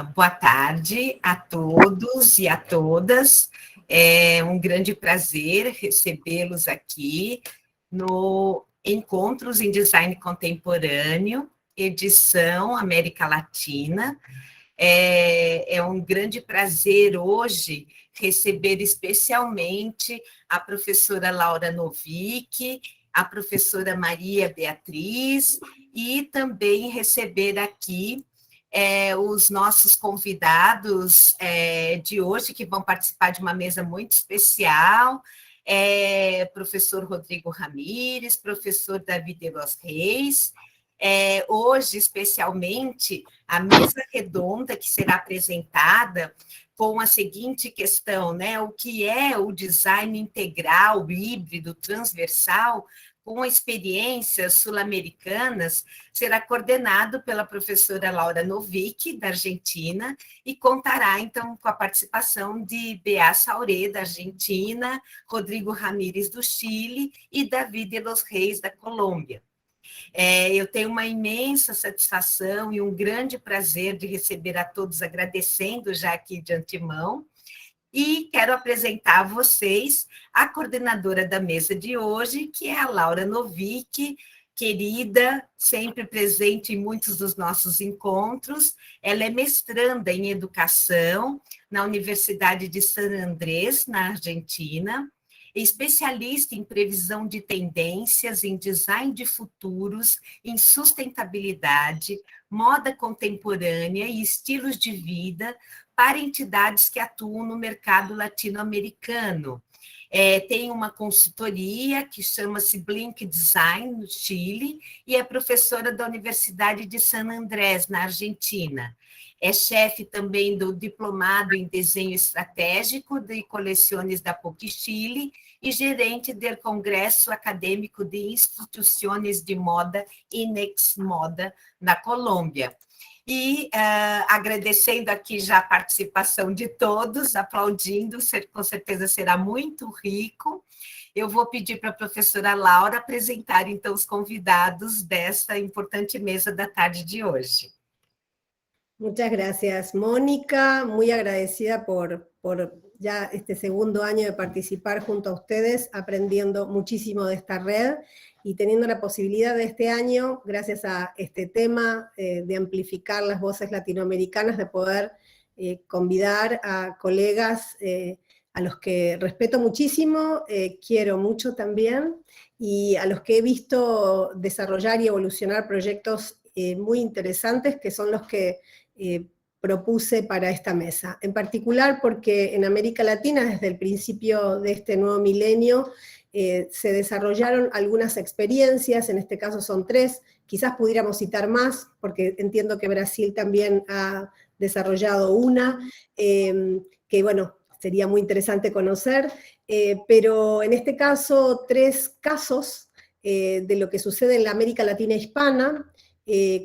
Boa tarde a todos e a todas. É um grande prazer recebê-los aqui no Encontros em Design Contemporâneo, edição América Latina. É um grande prazer hoje receber especialmente a professora Laura Novick, a professora Maria Beatriz, e também receber aqui os nossos convidados de hoje, que vão participar de uma mesa muito especial, professor Rodrigo Ramírez, professor Davi de los Reis. Hoje, especialmente, a mesa redonda que será apresentada com a seguinte questão, né? O que é o design integral, híbrido, transversal, com experiências sul-americanas, será coordenado pela professora Laura Novick, da Argentina, e contará, então, com a participação de Bea Sauré, da Argentina, Rodrigo Ramírez, do Chile, e Davi de los Reis, da Colômbia. Eu tenho uma imensa satisfação e um grande prazer de receber a todos, agradecendo já aqui de antemão, e quero apresentar a vocês a coordenadora da mesa de hoje, que é a Laura Novick, querida, sempre presente em muitos dos nossos encontros. Ela é mestranda em educação na Universidade de San Andrés, na Argentina, especialista em previsão de tendências, em design de futuros, em sustentabilidade, moda contemporânea e estilos de vida para entidades que atuam no mercado latino-americano. Tem uma consultoria que chama-se Blink Design, no Chile, e é professora da Universidade de San Andrés, na Argentina. É chefe também do Diplomado em Desenho Estratégico de Coleções da PUC Chile e gerente do Congresso Acadêmico de Instituições de Moda, INEX Moda, na Colômbia. E agradecendo aqui já a participação de todos, aplaudindo, com certeza será muito rico. Eu vou pedir para a professora Laura apresentar, então, os convidados desta importante mesa da tarde de hoje. Muchas gracias, Mónica, muy agradecida por ya este segundo año de participar junto a ustedes, aprendiendo muchísimo de esta red y teniendo la posibilidad de este año, gracias a este tema de amplificar las voces latinoamericanas, de poder convidar a colegas a los que respeto muchísimo, quiero mucho también, y a los que he visto desarrollar y evolucionar proyectos muy interesantes, que son los que propuse para esta mesa. En particular porque en América Latina, desde el principio de este nuevo milenio, se desarrollaron algunas experiencias, en este caso son 3, quizás pudiéramos citar más, porque entiendo que Brasil también ha desarrollado una, que bueno, sería muy interesante conocer, pero en este caso 3 casos de lo que sucede en la América Latina hispana,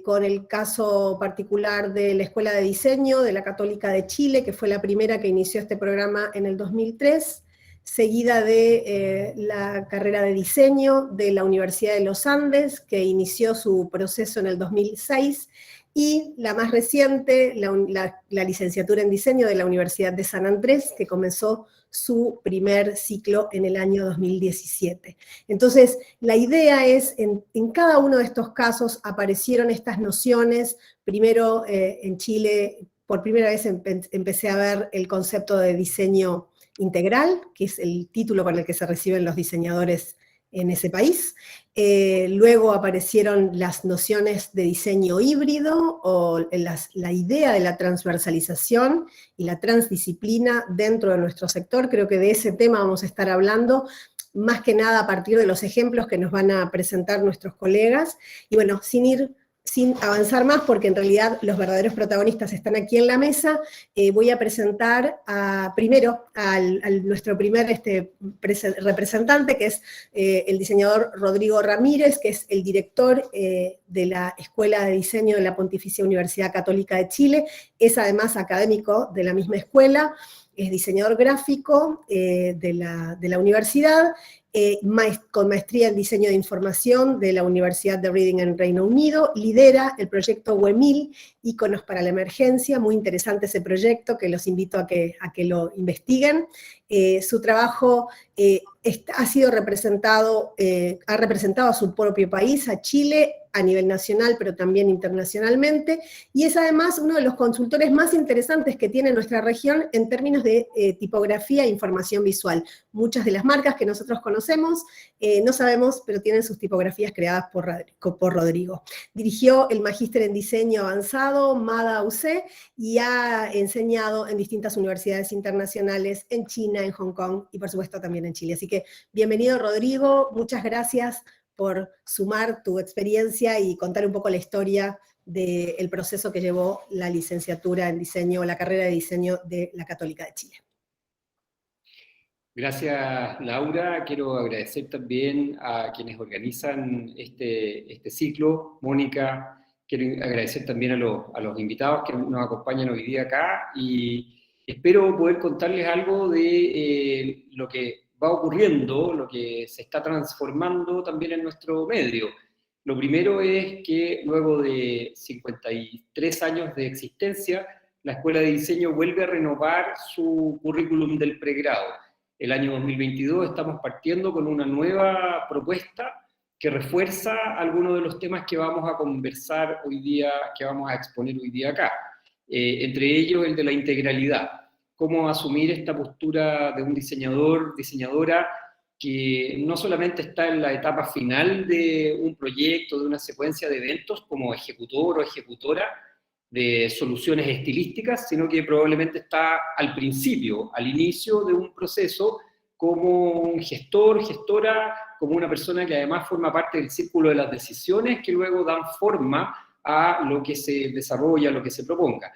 con el caso particular de la Escuela de Diseño de la Católica de Chile, que fue la primera que inició este programa en el 2003, seguida de la carrera de diseño de la Universidad de los Andes, que inició su proceso en el 2006, y la más reciente, la licenciatura en diseño de la Universidad de San Andrés, que comenzó su primer ciclo en el año 2017. Entonces, la idea es, en cada uno de estos casos aparecieron estas nociones. Primero, en Chile, por primera vez empecé a ver el concepto de diseño integral, que es el título con el que se reciben los diseñadores en ese país. Luego aparecieron las nociones de diseño híbrido, o la idea de la transversalización y la transdisciplina dentro de nuestro sector. Creo que de ese tema vamos a estar hablando, más que nada a partir de los ejemplos que nos van a presentar nuestros colegas. Y bueno, sin avanzar más, porque en realidad los verdaderos protagonistas están aquí en la mesa, voy a presentar primero a nuestro primer representante, que es el diseñador Rodrigo Ramírez, que es el director de la Escuela de Diseño de la Pontificia Universidad Católica de Chile, es además académico de la misma escuela, es diseñador gráfico de la universidad, con maestría en diseño de información de la Universidad de Reading en Reino Unido, lidera el proyecto WEMIL, Íconos para la Emergencia, muy interesante ese proyecto, que los invito a que lo investiguen. Su trabajo ha representado a su propio país, a Chile, a nivel nacional, pero también internacionalmente, y es además uno de los consultores más interesantes que tiene nuestra región en términos de tipografía e información visual. Muchas de las marcas que nosotros conocemos, no sabemos, pero tienen sus tipografías creadas por Rodrigo. Dirigió el Magíster en Diseño Avanzado, MADA UC, y ha enseñado en distintas universidades internacionales, en China, en Hong Kong, y por supuesto también en Chile. Así que bienvenido, Rodrigo, muchas gracias por sumar tu experiencia y contar un poco la historia del proceso que llevó la licenciatura en diseño, o la carrera de diseño de la Católica de Chile. Gracias, Laura. Quiero agradecer también a quienes organizan este ciclo. Mónica, quiero agradecer también a los invitados que nos acompañan hoy día acá, y espero poder contarles algo de lo que va ocurriendo, lo que se está transformando también en nuestro medio. Lo primero es que luego de 53 años de existencia, la Escuela de Diseño vuelve a renovar su currículum del pregrado. El año 2022 estamos partiendo con una nueva propuesta que refuerza algunos de los temas que vamos a conversar hoy día, que vamos a exponer hoy día acá. Entre ellos el de la integralidad. Cómo asumir esta postura de un diseñador, diseñadora, que no solamente está en la etapa final de un proyecto, de una secuencia de eventos, como ejecutor o ejecutora de soluciones estilísticas, sino que probablemente está al principio, al inicio de un proceso, como un gestor, gestora, como una persona que además forma parte del círculo de las decisiones que luego dan forma a lo que se desarrolla, a lo que se proponga.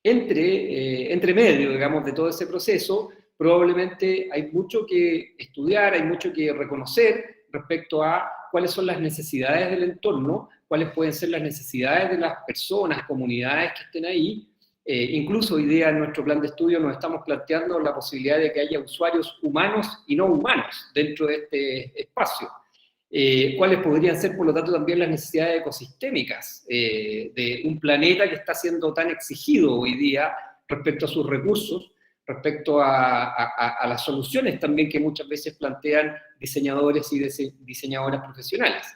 Entre medio, digamos, de todo ese proceso, probablemente hay mucho que estudiar, hay mucho que reconocer respecto a cuáles son las necesidades del entorno, cuáles pueden ser las necesidades de las personas, comunidades que estén ahí. Incluso hoy día en nuestro plan de estudio nos estamos planteando la posibilidad de que haya usuarios humanos y no humanos dentro de este espacio. Cuáles podrían ser, por lo tanto, también las necesidades ecosistémicas de un planeta que está siendo tan exigido hoy día respecto a sus recursos, respecto a las soluciones también que muchas veces plantean diseñadores y diseñadoras profesionales.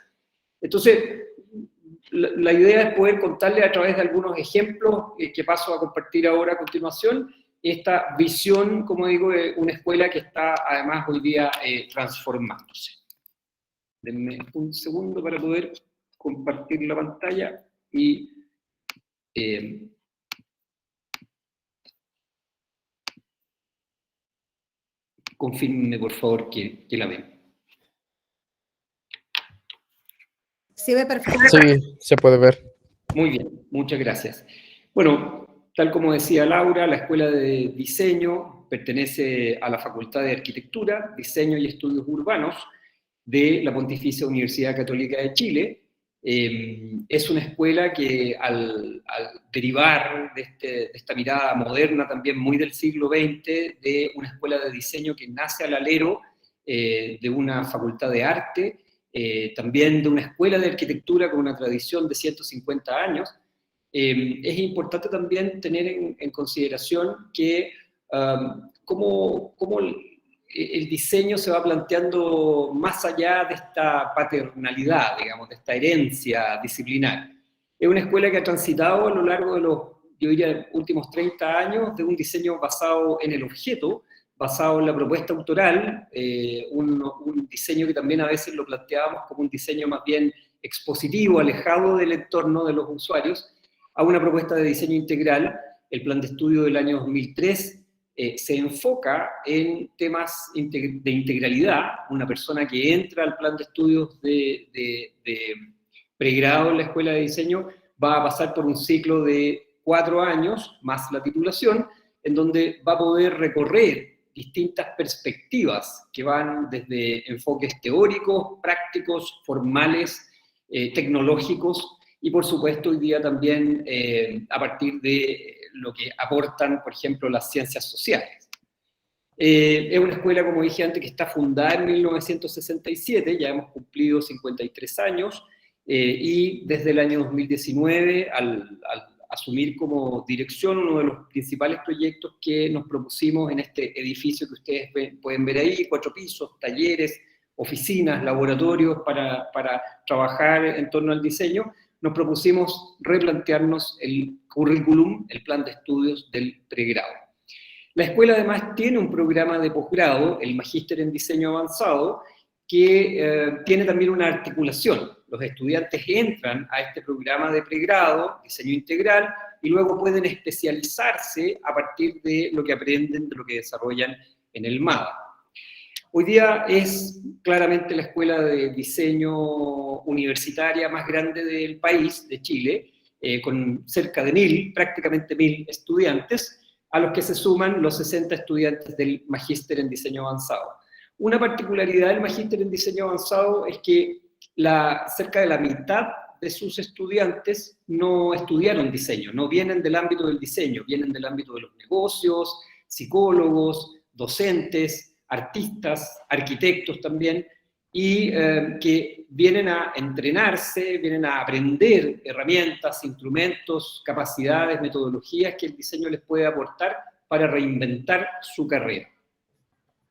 Entonces, la idea es poder contarle a través de algunos ejemplos que paso a compartir ahora a continuación, esta visión, como digo, de una escuela que está además hoy día transformándose. Denme un segundo para poder compartir la pantalla y confírmenme por favor que la ven. Se ve perfecto. Sí, se puede ver. Muy bien, muchas gracias. Bueno, tal como decía Laura, la Escuela de Diseño pertenece a la Facultad de Arquitectura, Diseño y Estudios Urbanos de la Pontificia Universidad Católica de Chile. Es una escuela que al derivar de esta mirada moderna, también muy del siglo XX, de una escuela de diseño que nace al alero de una facultad de arte, también de una escuela de arquitectura con una tradición de 150 años, es importante también tener en consideración que cómo el diseño se va planteando más allá de esta paternalidad, digamos, de esta herencia disciplinar. Es una escuela que ha transitado a lo largo de los, yo diría, últimos 30 años de un diseño basado en el objeto, basado en la propuesta autoral, un diseño que también a veces lo planteábamos como un diseño más bien expositivo, alejado del entorno de los usuarios, a una propuesta de diseño integral. El plan de estudio del año 2003 se enfoca en temas de integralidad. Una persona que entra al plan de estudios de pregrado en la Escuela de Diseño va a pasar por un ciclo de 4 años, más la titulación, en donde va a poder recorrer distintas perspectivas que van desde enfoques teóricos, prácticos, formales, tecnológicos, y por supuesto hoy día también a partir de lo que aportan, por ejemplo, las ciencias sociales. Es una escuela, como dije antes, que está fundada en 1967, ya hemos cumplido 53 años, y desde el año 2019, al asumir como dirección uno de los principales proyectos que nos propusimos en este edificio que ustedes pueden ver ahí, 4 pisos, talleres, oficinas, laboratorios para trabajar en torno al diseño, nos propusimos replantearnos el currículum, el plan de estudios del pregrado. La escuela además tiene un programa de posgrado, el Magíster en Diseño Avanzado, que tiene también una articulación. Los estudiantes entran a este programa de pregrado, diseño integral, y luego pueden especializarse a partir de lo que aprenden, de lo que desarrollan en el MADA. Hoy día es claramente la escuela de diseño universitaria más grande del país, de Chile, con cerca de prácticamente 1000 estudiantes, a los que se suman los 60 estudiantes del Magíster en Diseño Avanzado. Una particularidad del Magíster en Diseño Avanzado es que cerca de la mitad de sus estudiantes no estudiaron diseño, no vienen del ámbito del diseño, vienen del ámbito de los negocios, psicólogos, docentes, artistas, arquitectos también, y que vienen a entrenarse, vienen a aprender herramientas, instrumentos, capacidades, metodologías que el diseño les puede aportar para reinventar su carrera.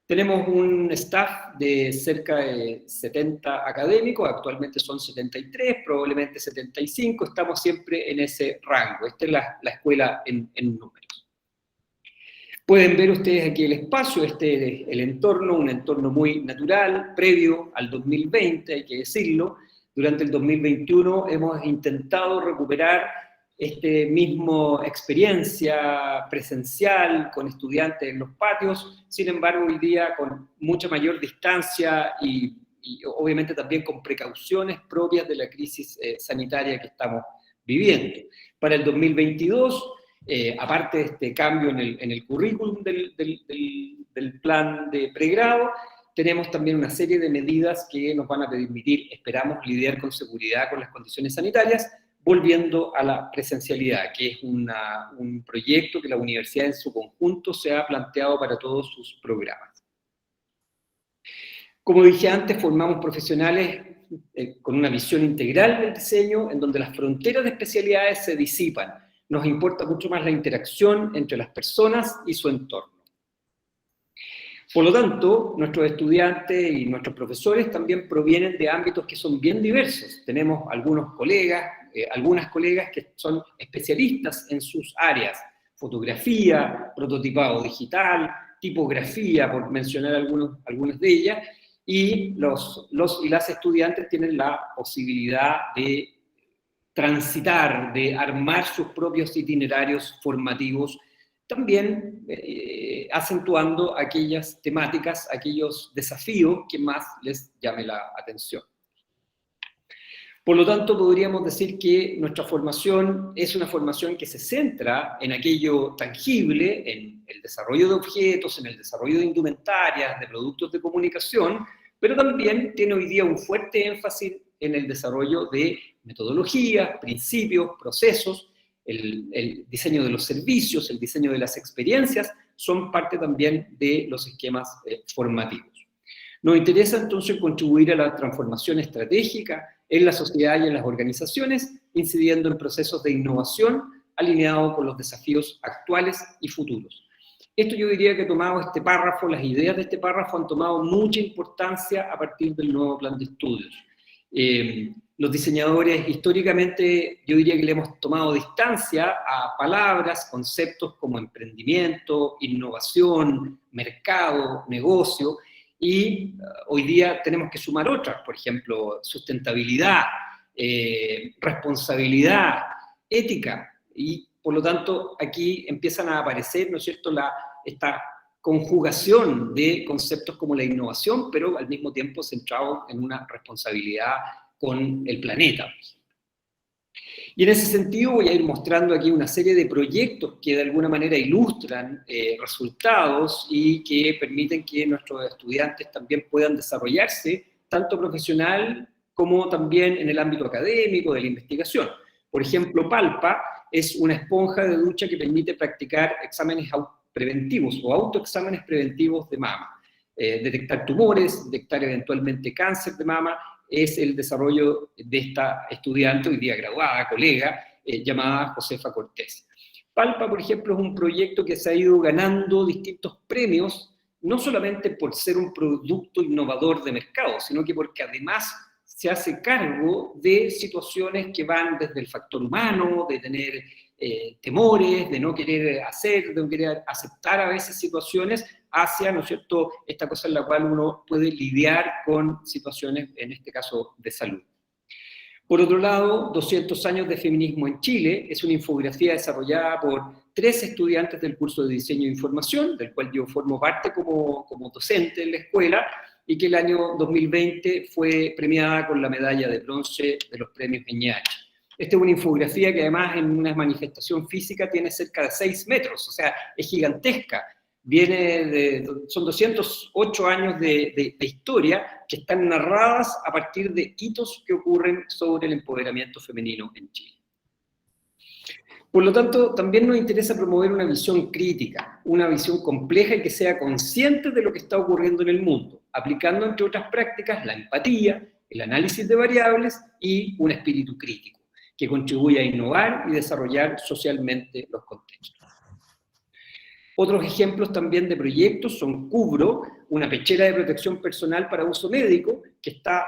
Tenemos un staff de cerca de 70 académicos, actualmente son 73, probablemente 75, estamos siempre en ese rango. Esta es la escuela en números. Pueden ver ustedes aquí el espacio, este es el entorno, un entorno muy natural, previo al 2020, hay que decirlo. Durante el 2021 hemos intentado recuperar este mismo experiencia presencial con estudiantes en los patios, sin embargo hoy día con mucha mayor distancia y obviamente también con precauciones propias de la crisis sanitaria que estamos viviendo. Para el 2022, aparte de este cambio en el currículum del plan de pregrado, tenemos también una serie de medidas que nos van a permitir, esperamos, lidiar con seguridad con las condiciones sanitarias, volviendo a la presencialidad, que es un proyecto que la universidad en su conjunto se ha planteado para todos sus programas. Como dije antes, formamos profesionales con una visión integral del diseño, en donde las fronteras de especialidades se disipan. Nos importa mucho más la interacción entre las personas y su entorno. Por lo tanto, nuestros estudiantes y nuestros profesores también provienen de ámbitos que son bien diversos. Tenemos algunas colegas que son especialistas en sus áreas, fotografía, prototipado digital, tipografía, por mencionar algunas de ellas, y los y las estudiantes tienen la posibilidad de transitar, de armar sus propios itinerarios formativos, también acentuando aquellas temáticas, aquellos desafíos que más les llame la atención. Por lo tanto, podríamos decir que nuestra formación es una formación que se centra en aquello tangible, en el desarrollo de objetos, en el desarrollo de indumentarias, de productos de comunicación, pero también tiene hoy día un fuerte énfasis en el desarrollo de metodologías, principios, procesos, el diseño de los servicios, el diseño de las experiencias, son parte también de los esquemas formativos. Nos interesa entonces contribuir a la transformación estratégica en la sociedad y en las organizaciones, incidiendo en procesos de innovación alineados con los desafíos actuales y futuros. Esto yo diría que he tomado este párrafo, las ideas de este párrafo han tomado mucha importancia a partir del nuevo plan de estudios. Los diseñadores históricamente yo diría que le hemos tomado distancia a palabras, conceptos como emprendimiento, innovación, mercado, negocio, y hoy día tenemos que sumar otras, por ejemplo, sustentabilidad, responsabilidad, ética, y por lo tanto aquí empiezan a aparecer, ¿no es cierto?, esta conjugación de conceptos como la innovación, pero al mismo tiempo centrados en una responsabilidad con el planeta. Y en ese sentido voy a ir mostrando aquí una serie de proyectos que de alguna manera ilustran resultados y que permiten que nuestros estudiantes también puedan desarrollarse, tanto profesional como también en el ámbito académico, de la investigación. Por ejemplo, Palpa es una esponja de ducha que permite practicar exámenes preventivos o autoexámenes preventivos de mama. Detectar tumores, detectar eventualmente cáncer de mama, es el desarrollo de esta estudiante, hoy día graduada, colega, llamada Josefa Cortés. Palpa, por ejemplo, es un proyecto que se ha ido ganando distintos premios, no solamente por ser un producto innovador de mercado, sino que porque además se hace cargo de situaciones que van desde el factor humano, de tener temores, de no querer hacer, de no querer aceptar a veces situaciones, hacia, ¿no es cierto?, esta cosa en la cual uno puede lidiar con situaciones, en este caso, de salud. Por otro lado, 200 años de feminismo en Chile es una infografía desarrollada por 3 estudiantes del curso de Diseño e Información, del cual yo formo parte como docente en la escuela, y que el año 2020 fue premiada con la medalla de bronce de los premios Ñañaray. Esta es una infografía que además en una manifestación física tiene cerca de 6 metros, o sea, es gigantesca. Son 208 años de historia que están narradas a partir de hitos que ocurren sobre el empoderamiento femenino en Chile. Por lo tanto, también nos interesa promover una visión crítica, una visión compleja y que sea consciente de lo que está ocurriendo en el mundo, aplicando, entre otras prácticas, la empatía, el análisis de variables y un espíritu crítico, que contribuya a innovar y desarrollar socialmente los contextos. Otros ejemplos también de proyectos son Cubro, una pechera de protección personal para uso médico, que está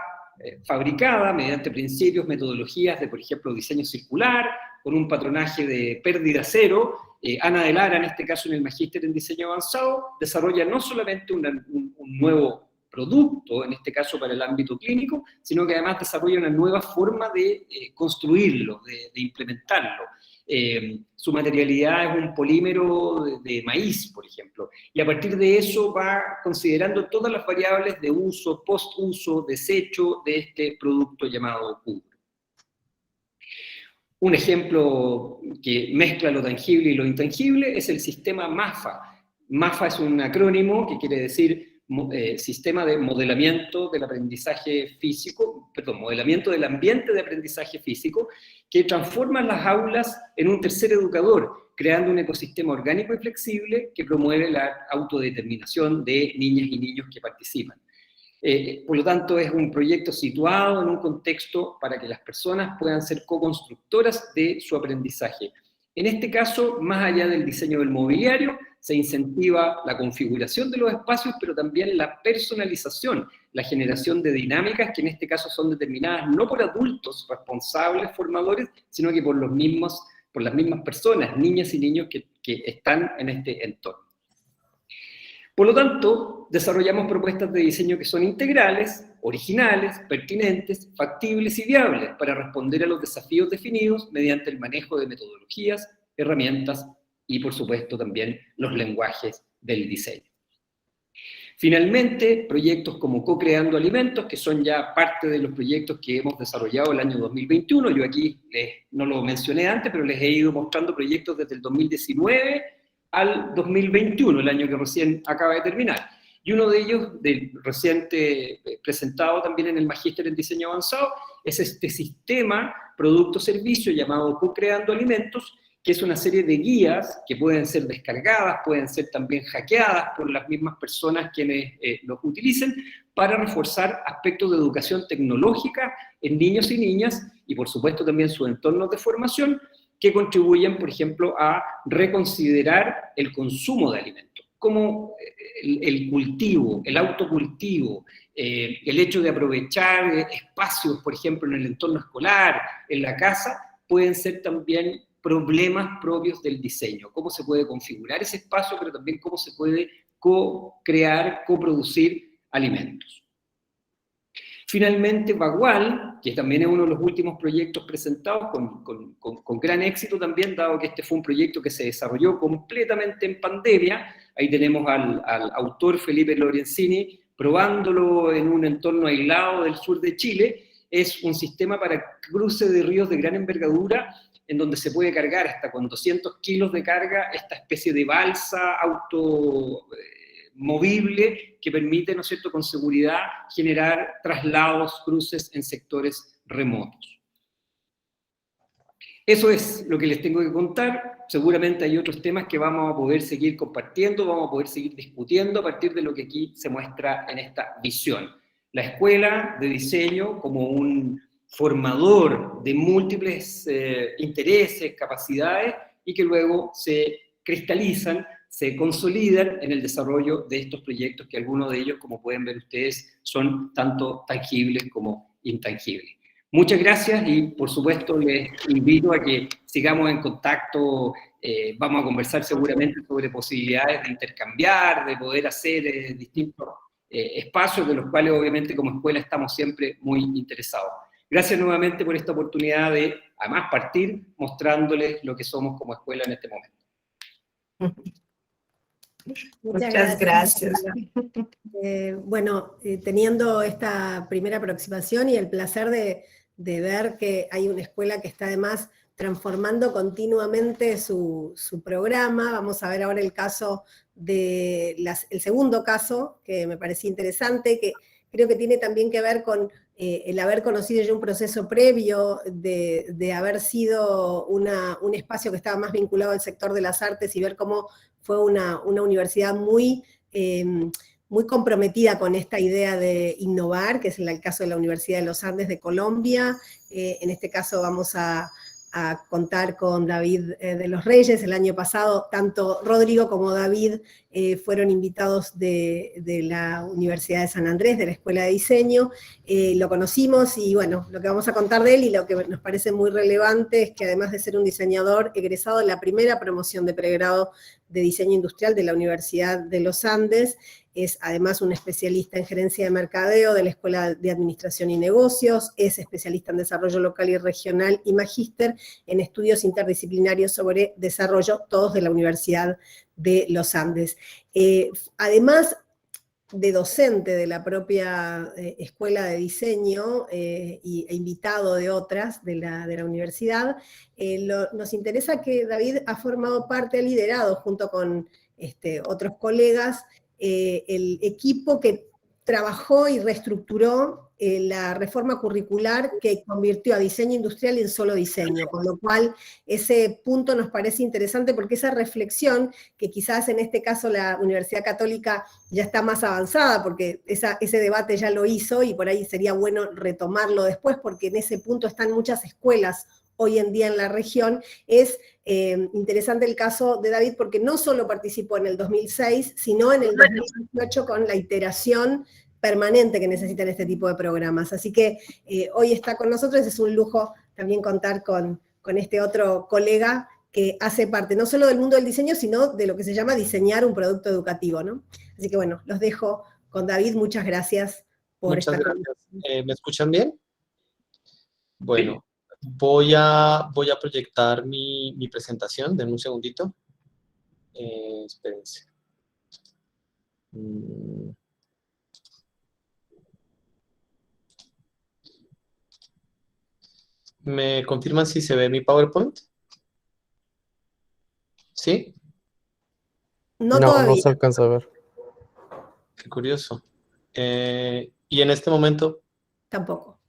fabricada mediante principios, metodologías de, por ejemplo, diseño circular, con un patronaje de pérdida cero. Ana de Lara, en este caso en el Magíster en Diseño Avanzado, desarrolla no solamente un nuevo producto, en este caso para el ámbito clínico, sino que además desarrolla una nueva forma de construirlo, de implementarlo. Su materialidad es un polímero de maíz, por ejemplo, y a partir de eso va considerando todas las variables de uso, post-uso, desecho de este producto llamado Cubro. Un ejemplo que mezcla lo tangible y lo intangible es el sistema MAFA. MAFA es un acrónimo que quiere decir Sistema de Modelamiento del Aprendizaje Físico, perdón, Modelamiento del Ambiente de Aprendizaje Físico, que transforma las aulas en un tercer educador, creando un ecosistema orgánico y flexible que promueve la autodeterminación de niñas y niños que participan. Por lo tanto, es un proyecto situado en un contexto para que las personas puedan ser co-constructoras de su aprendizaje. En este caso, más allá del diseño del mobiliario, se incentiva la configuración de los espacios, pero también la personalización, la generación de dinámicas que en este caso son determinadas no por adultos responsables, formadores, sino que por las mismas personas, niñas y niños que están en este entorno. Por lo tanto, desarrollamos propuestas de diseño que son integrales, originales, pertinentes, factibles y viables para responder a los desafíos definidos mediante el manejo de metodologías, herramientas y, por supuesto, también los lenguajes del diseño. Finalmente, proyectos como Co-Creando Alimentos, que son ya parte de los proyectos que hemos desarrollado el año 2021. Yo aquí no lo mencioné antes, pero les he ido mostrando proyectos desde el 2019 al 2021, el año que recién acaba de terminar. Y uno de ellos, reciente presentado también en el Magíster en Diseño Avanzado, es este sistema producto-servicio llamado Co-Creando Alimentos, que es una serie de guías que pueden ser descargadas, pueden ser también hackeadas por las mismas personas quienes los utilicen, para reforzar aspectos de educación tecnológica en niños y niñas, y por supuesto también sus entornos de formación, que contribuyen, por ejemplo, a reconsiderar el consumo de alimentos, como el cultivo, el autocultivo, el hecho de aprovechar espacios, por ejemplo, en el entorno escolar, en la casa, pueden ser también problemas propios del diseño, cómo se puede configurar ese espacio, pero también cómo se puede co-crear, coproducir alimentos. Finalmente, Bagual, que también es uno de los últimos proyectos presentados con gran éxito también, dado que este fue un proyecto que se desarrolló completamente en pandemia. Ahí tenemos al autor Felipe Lorenzini probándolo en un entorno aislado del sur de Chile. Es un sistema para cruce de ríos de gran envergadura, en donde se puede cargar hasta con 200 kilos de carga esta especie de balsa movible que permite, ¿no es cierto?, con seguridad generar traslados, cruces en sectores remotos. Eso es lo que les tengo que contar. Seguramente hay otros temas que vamos a poder seguir compartiendo, vamos a poder seguir discutiendo a partir de lo que aquí se muestra en esta visión. La escuela de diseño como un formador de múltiples intereses, capacidades, y que luego se cristalizan, se consolidan en el desarrollo de estos proyectos, que algunos de ellos, como pueden ver ustedes, son tanto tangibles como intangibles. Muchas gracias y, por supuesto, les invito a que sigamos en contacto. Vamos a conversar seguramente sobre posibilidades de intercambiar, de poder hacer distintos espacios, de los cuales, obviamente, como escuela estamos siempre muy interesados. Gracias nuevamente por esta oportunidad de, además, partir mostrándoles lo que somos como escuela en este momento. Muchas gracias. Bueno, teniendo esta primera aproximación y el placer de ver que hay una escuela que está además transformando continuamente su programa, vamos a ver ahora el caso de el segundo caso, que me parecía interesante, que creo que tiene también que ver con el haber conocido ya un proceso previo de haber sido un espacio que estaba más vinculado al sector de las artes y ver cómo fue una universidad muy comprometida con esta idea de innovar, que es el caso de la Universidad de los Andes de Colombia. En este caso vamos a contar con David de los Reyes. El año pasado, tanto Rodrigo como David fueron invitados de la Universidad de San Andrés, de la Escuela de Diseño. Lo conocimos y bueno, lo que vamos a contar de él y lo que nos parece muy relevante es que además de ser un diseñador egresado de la primera promoción de pregrado de diseño industrial de la Universidad de los Andes, es además un especialista en gerencia de mercadeo de la Escuela de Administración y Negocios, es especialista en desarrollo local y regional y magíster en estudios interdisciplinarios sobre desarrollo, todos de la Universidad de los Andes. Además de docente de la propia escuela de diseño e invitado de otras de la universidad, nos interesa que David ha formado parte, ha liderado junto con otros colegas, el equipo que trabajó y reestructuró la reforma curricular que convirtió a diseño industrial en solo diseño, con lo cual ese punto nos parece interesante porque esa reflexión, que quizás en este caso la Universidad Católica ya está más avanzada, porque ese debate ya lo hizo y por ahí sería bueno retomarlo después, porque en ese punto están muchas escuelas hoy en día en la región. Es interesante el caso de David porque no solo participó en el 2006, sino en el 2018 con la iteración permanente que necesitan este tipo de programas. Así que hoy está con nosotros, es un lujo también contar con este otro colega que hace parte no solo del mundo del diseño, sino de lo que se llama diseñar un producto educativo, ¿no? Así que bueno, los dejo con David, muchas gracias por Muchas estar gracias. ¿Me escuchan bien? Bueno, voy a proyectar mi presentación, denme un segundito. Espérense. ¿Me confirman si se ve mi PowerPoint? ¿Sí? No, No, todavía. no se alcanza a ver. Qué curioso. ¿Y en este momento? Tampoco.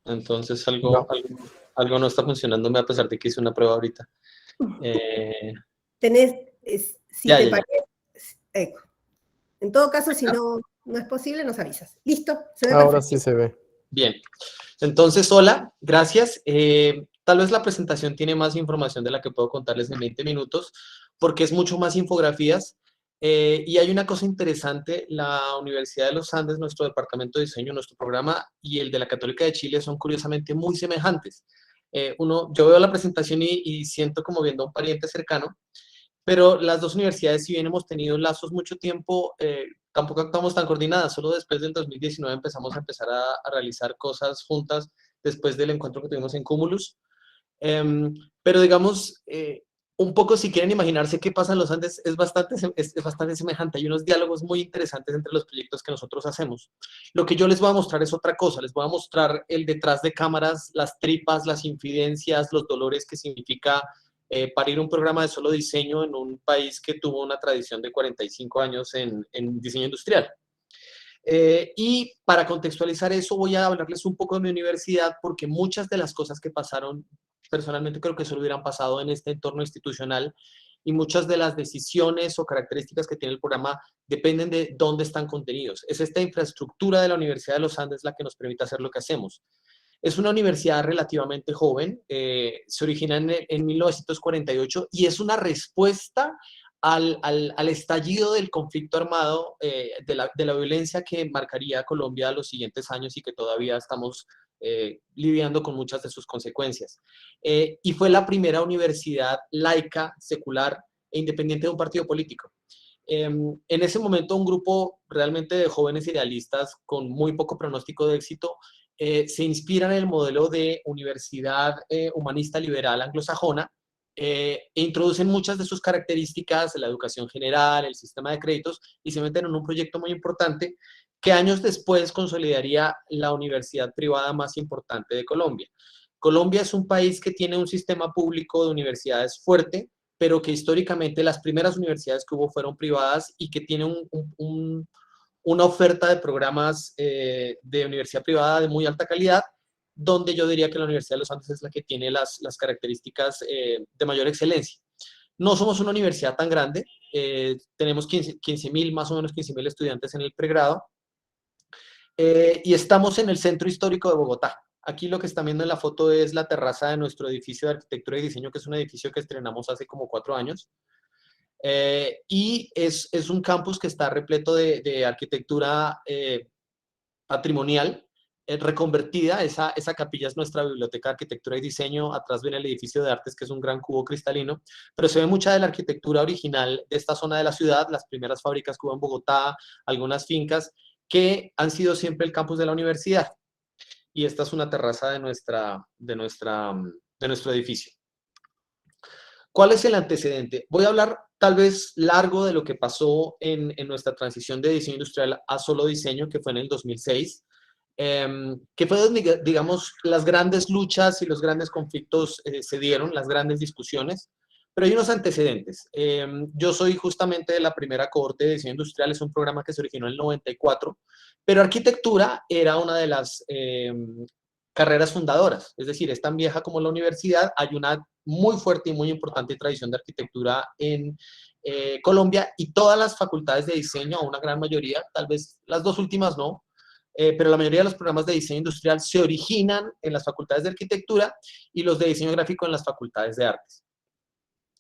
Entonces algo no está funcionándome a pesar de que hice una prueba ahorita. Tenés, si Ya, te ya, ya. parece, en todo caso, si no es posible, nos avisas. ¿Listo? Se ve Ahora perfecto. sí se ve. Bien. Entonces, hola, gracias. Tal vez la presentación tiene más información de la que puedo contarles en 20 minutos, porque es mucho más infografías. Y hay una cosa interesante, la Universidad de los Andes, nuestro departamento de diseño, nuestro programa y el de la Católica de Chile son curiosamente muy semejantes. Yo veo la presentación y siento como viendo a un pariente cercano, pero las dos universidades, si bien hemos tenido lazos mucho tiempo, tampoco actuamos tan coordinadas. Solo después del 2019 empezamos a realizar cosas juntas después del encuentro que tuvimos en Cumulus. Pero digamos, un poco si quieren imaginarse qué pasa en los Andes, es bastante semejante. Hay unos diálogos muy interesantes entre los proyectos que nosotros hacemos. Lo que yo les voy a mostrar es otra cosa. Les voy a mostrar el detrás de cámaras, las tripas, las infidencias, los dolores que significa parir un programa de solo diseño en un país que tuvo una tradición de 45 años en diseño industrial. Y para contextualizar eso voy a hablarles un poco de mi universidad porque muchas de las cosas que pasaron personalmente creo que solo hubieran pasado en este entorno institucional, y muchas de las decisiones o características que tiene el programa dependen de dónde están contenidos. Es esta infraestructura de la Universidad de los Andes la que nos permite hacer lo que hacemos. Es una universidad relativamente joven, se origina en 1948 y es una respuesta al estallido del conflicto armado, de la violencia que marcaría a Colombia los siguientes años y que todavía estamos lidiando con muchas de sus consecuencias. Y fue la primera universidad laica, secular e independiente de un partido político. En ese momento, un grupo realmente de jóvenes idealistas con muy poco pronóstico de éxito se inspira en el modelo de universidad humanista liberal anglosajona, e introducen muchas de sus características, la educación general, el sistema de créditos, y se meten en un proyecto muy importante que años después consolidaría la universidad privada más importante de Colombia. Colombia es un país que tiene un sistema público de universidades fuerte, pero que históricamente las primeras universidades que hubo fueron privadas y que tiene una oferta de programas de universidad privada de muy alta calidad, donde yo diría que la Universidad de los Andes es la que tiene las características de mayor excelencia. No somos una universidad tan grande, tenemos 15.000, más o menos 15.000 estudiantes en el pregrado, y estamos en el centro histórico de Bogotá. Aquí lo que están viendo en la foto es la terraza de nuestro edificio de arquitectura y diseño, que es un edificio que estrenamos hace como 4 años. Y es un campus que está repleto de arquitectura patrimonial, reconvertida. Esa capilla es nuestra biblioteca de arquitectura y diseño. Atrás viene el edificio de artes, que es un gran cubo cristalino, pero se ve mucha de la arquitectura original de esta zona de la ciudad, las primeras fábricas que hubo en Bogotá, algunas fincas, que han sido siempre el campus de la universidad. Y esta es una terraza de nuestro edificio. ¿Cuál es el antecedente? Voy a hablar tal vez largo de lo que pasó en nuestra transición de diseño industrial a solo diseño, que fue en el 2006, que fue donde, digamos, las grandes luchas y los grandes conflictos se dieron, las grandes discusiones, pero hay unos antecedentes. Yo soy justamente de la primera cohorte de diseño industrial, es un programa que se originó en el 94, pero arquitectura era una de las carreras fundadoras, es decir, es tan vieja como la universidad. Hay una muy fuerte y muy importante tradición de arquitectura en Colombia, y todas las facultades de diseño, una gran mayoría, tal vez las 2 últimas no, pero la mayoría de los programas de diseño industrial se originan en las facultades de arquitectura y los de diseño gráfico en las facultades de artes.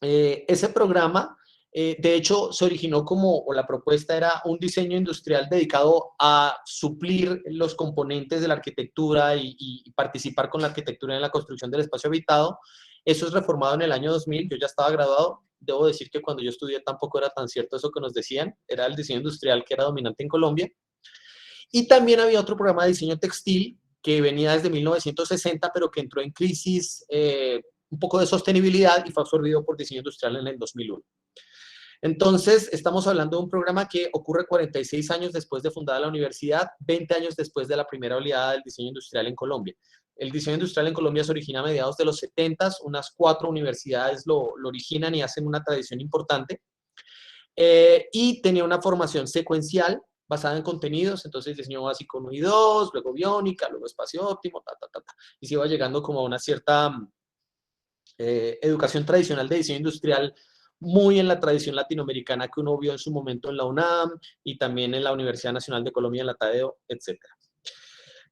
Ese programa, de hecho, se originó o la propuesta era un diseño industrial dedicado a suplir los componentes de la arquitectura y participar con la arquitectura en la construcción del espacio habitado. Eso es reformado en el año 2000, yo ya estaba graduado. Debo decir que cuando yo estudié tampoco era tan cierto eso que nos decían, era el diseño industrial que era dominante en Colombia. Y también había otro programa de diseño textil que venía desde 1960, pero que entró en crisis, un poco de sostenibilidad, y fue absorbido por diseño industrial en el 2001. Entonces, estamos hablando de un programa que ocurre 46 años después de fundada la universidad, 20 años después de la primera oleada del diseño industrial en Colombia. El diseño industrial en Colombia se origina a mediados de los 70, unas 4 universidades lo originan y hacen una tradición importante. Y tenía una formación secuencial basada en contenidos, entonces diseño básico 1 y 2, luego biónica, luego espacio óptimo, y se iba llegando como a una cierta educación tradicional de diseño industrial, muy en la tradición latinoamericana que uno vio en su momento en la UNAM y también en la Universidad Nacional de Colombia, en la Tadeo, etc.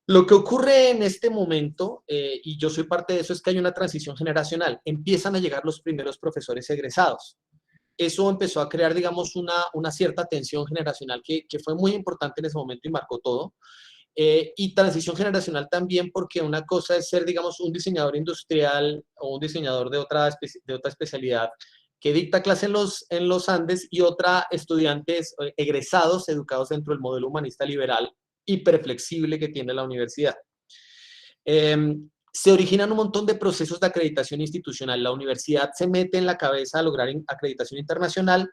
Lo que ocurre en este momento, y yo soy parte de eso, es que hay una transición generacional. Empiezan a llegar los primeros profesores egresados. Eso empezó a crear, digamos, una cierta tensión generacional que fue muy importante en ese momento y marcó todo. Y transición generacional también, porque una cosa es ser, digamos, un diseñador industrial o un diseñador de otra especialidad que dicta clase en los Andes, y otra, estudiantes egresados educados dentro del modelo humanista liberal hiperflexible que tiene la universidad. Se originan un montón de procesos de acreditación institucional. La universidad se mete en la cabeza a lograr acreditación internacional,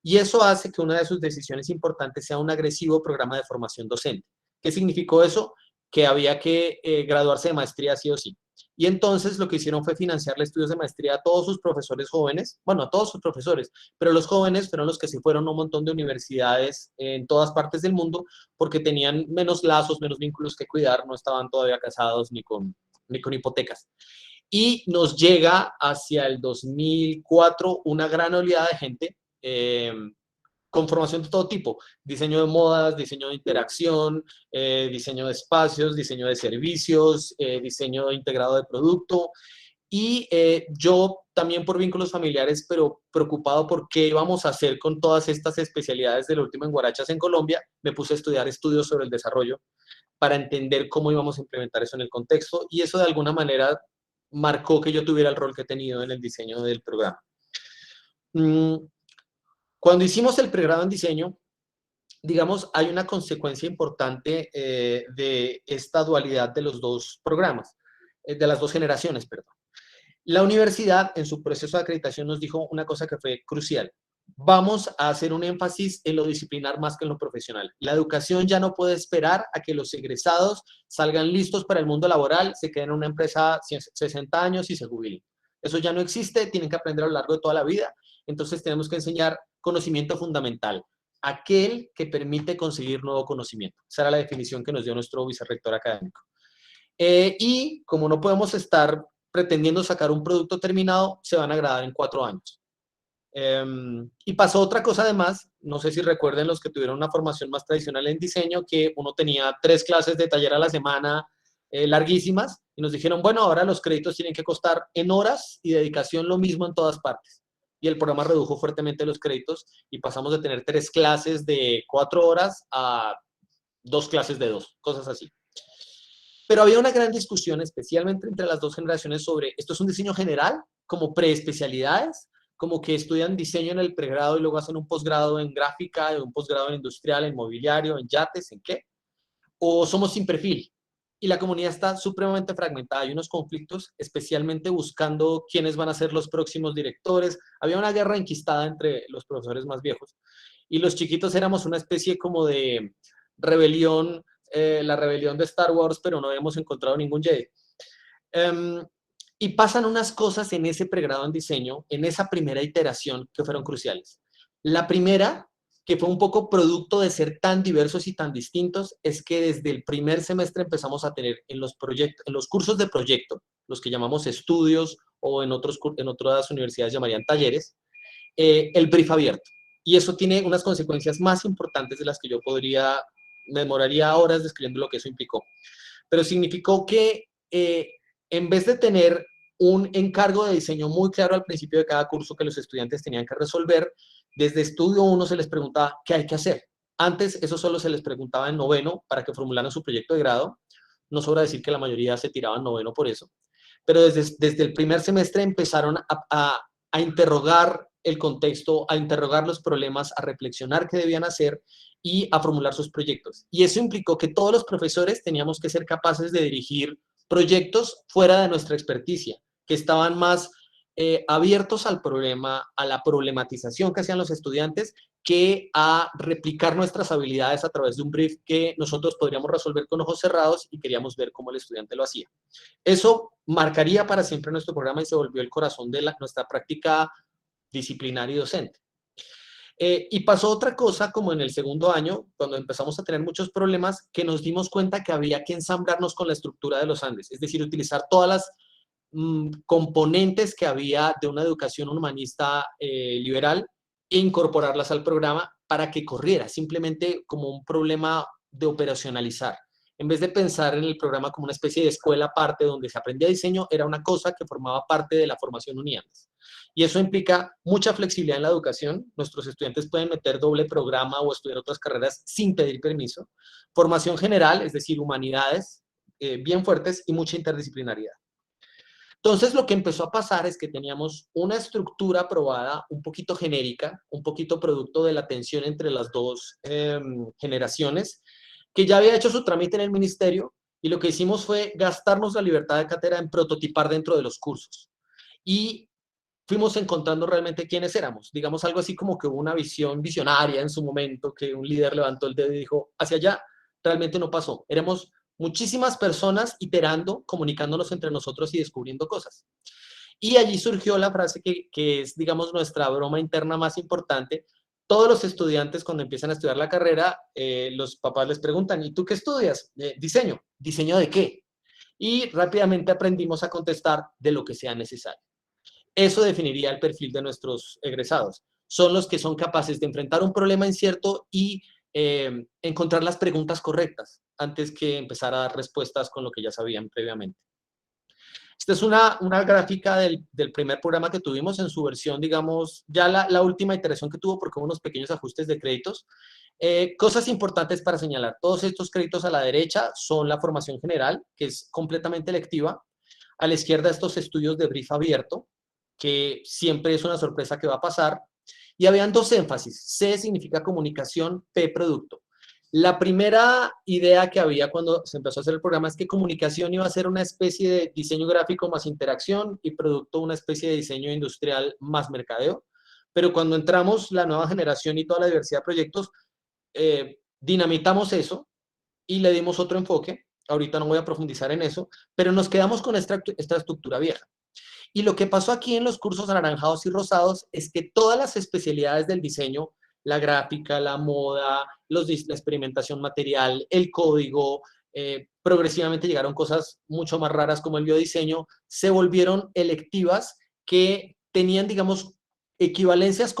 y eso hace que una de sus decisiones importantes sea un agresivo programa de formación docente. ¿Qué significó eso? Que había que graduarse de maestría sí o sí. Y entonces lo que hicieron fue financiarle estudios de maestría a todos sus profesores jóvenes, bueno, a todos sus profesores, pero los jóvenes fueron los que se fueron a un montón de universidades en todas partes del mundo, porque tenían menos lazos, menos vínculos que cuidar, no estaban todavía casados ni con hipotecas. y nos llega hacia el 2004 una gran oleada de gente con formación de todo tipo, diseño de modas, diseño de interacción, diseño de espacios, diseño de servicios, diseño integrado de producto, y yo también por vínculos familiares, pero preocupado por qué íbamos a hacer con todas estas especialidades del último en Guarachas en Colombia, me puse a estudiar estudios sobre el desarrollo para entender cómo íbamos a implementar eso en el contexto, y eso de alguna manera marcó que yo tuviera el rol que he tenido en el diseño del programa. Cuando hicimos el pregrado en diseño, digamos, hay una consecuencia importante de esta dualidad de los dos programas, de las dos generaciones, perdón. La universidad, en su proceso de acreditación, nos dijo una cosa que fue crucial. Vamos a hacer un énfasis en lo disciplinar más que en lo profesional. La educación ya no puede esperar a que los egresados salgan listos para el mundo laboral, se queden en una empresa 60 años y se jubilen. Eso ya no existe, tienen que aprender a lo largo de toda la vida. Entonces tenemos que enseñar conocimiento fundamental, aquel que permite conseguir nuevo conocimiento. Esa era la definición que nos dio nuestro vicerrector académico. Y como no podemos estar pretendiendo sacar un producto terminado, se van a graduar en 4 años. Y pasó otra cosa además, no sé si recuerden los que tuvieron una formación más tradicional en diseño, que uno tenía 3 clases de taller a la semana larguísimas, y nos dijeron, bueno, ahora los créditos tienen que costar en horas y dedicación lo mismo en todas partes. Y el programa redujo fuertemente los créditos y pasamos de tener 3 clases de 4 horas a 2 clases de 2, cosas así. Pero había una gran discusión, especialmente entre las dos generaciones, sobre esto es un diseño general, como preespecialidades, como que estudian diseño en el pregrado y luego hacen un posgrado en gráfica, un posgrado en industrial, en mobiliario, en yates, ¿en qué? O somos sin perfil. Y la comunidad está supremamente fragmentada. Hay unos conflictos, especialmente buscando quiénes van a ser los próximos directores. Había una guerra enquistada entre los profesores más viejos. Y los chiquitos éramos una especie como de rebelión, la rebelión de Star Wars, pero no habíamos encontrado ningún Jedi. Y pasan unas cosas en ese pregrado en diseño, en esa primera iteración, que fueron cruciales. La primera, que fue un poco producto de ser tan diversos y tan distintos, es que desde el primer semestre empezamos a tener en los cursos de proyecto, los que llamamos estudios o en otras universidades llamarían talleres, el brief abierto. Y eso tiene unas consecuencias más importantes de las que yo me demoraría horas describiendo lo que eso implicó. Pero significó que en vez de tener un encargo de diseño muy claro al principio de cada curso que los estudiantes tenían que resolver, desde estudio 1 se les preguntaba qué hay que hacer. Antes eso solo se les preguntaba en noveno para que formularan su proyecto de grado. No sobra decir que la mayoría se tiraban noveno por eso. Pero desde el primer semestre empezaron a interrogar el contexto, a interrogar los problemas, a reflexionar qué debían hacer y a formular sus proyectos. Y eso implicó que todos los profesores teníamos que ser capaces de dirigir proyectos fuera de nuestra experticia, que estaban más abiertos al problema, a la problematización que hacían los estudiantes, que a replicar nuestras habilidades a través de un brief que nosotros podríamos resolver con ojos cerrados y queríamos ver cómo el estudiante lo hacía. Eso marcaría para siempre nuestro programa y se volvió el corazón de nuestra práctica disciplinaria y docente. Y pasó otra cosa como en el segundo año, cuando empezamos a tener muchos problemas, que nos dimos cuenta que había que ensamblarnos con la estructura de los Andes, es decir, utilizar todas las componentes que había de una educación humanista liberal e incorporarlas al programa para que corriera, simplemente como un problema de operacionalizar. En vez de pensar en el programa como una especie de escuela aparte donde se aprendía diseño, era una cosa que formaba parte de la formación UniAndes. Y eso implica mucha flexibilidad en la educación. Nuestros estudiantes pueden meter doble programa o estudiar otras carreras sin pedir permiso. Formación general, es decir, humanidades bien fuertes y mucha interdisciplinariedad. Entonces, lo que empezó a pasar es que teníamos una estructura aprobada un poquito genérica, un poquito producto de la tensión entre las dos generaciones, que ya había hecho su trámite en el ministerio, y lo que hicimos fue gastarnos la libertad de cátedra en prototipar dentro de los cursos. Y fuimos encontrando realmente quiénes éramos. Digamos algo así como que hubo una visión visionaria en su momento, que un líder levantó el dedo y dijo, hacia allá. Realmente no pasó. Éramos muchísimas personas iterando, comunicándonos entre nosotros y descubriendo cosas. Y allí surgió la frase que es, digamos, nuestra broma interna más importante. Todos los estudiantes, cuando empiezan a estudiar la carrera, los papás les preguntan, ¿y tú qué estudias? Diseño. ¿Diseño de qué? y rápidamente aprendimos a contestar de lo que sea necesario. Eso definiría el perfil de nuestros egresados. Son los que son capaces de enfrentar un problema incierto y encontrar las preguntas correctas antes que empezar a dar respuestas con lo que ya sabían previamente. Esta es una gráfica del primer programa que tuvimos en su versión, digamos, ya la última iteración que tuvo, porque hubo unos pequeños ajustes de créditos. Cosas importantes para señalar. Todos estos créditos a la derecha son la formación general, que es completamente electiva. A la izquierda estos estudios de brief abierto, que siempre es una sorpresa que va a pasar. Y habían dos énfasis. C significa comunicación, P producto. La primera idea que había cuando se empezó a hacer el programa es que comunicación iba a ser una especie de diseño gráfico más interacción y producto una especie de diseño industrial más mercadeo. Pero cuando entramos la nueva generación y toda la diversidad de proyectos, dinamitamos eso y le dimos otro enfoque. Ahorita no voy a profundizar en eso, pero nos quedamos con esta estructura vieja. Y lo que pasó aquí en los cursos anaranjados y rosados es que todas las especialidades del diseño, la gráfica, la moda, la experimentación material, el código, progresivamente llegaron cosas mucho más raras como el biodiseño, se volvieron electivas que tenían, digamos, competencias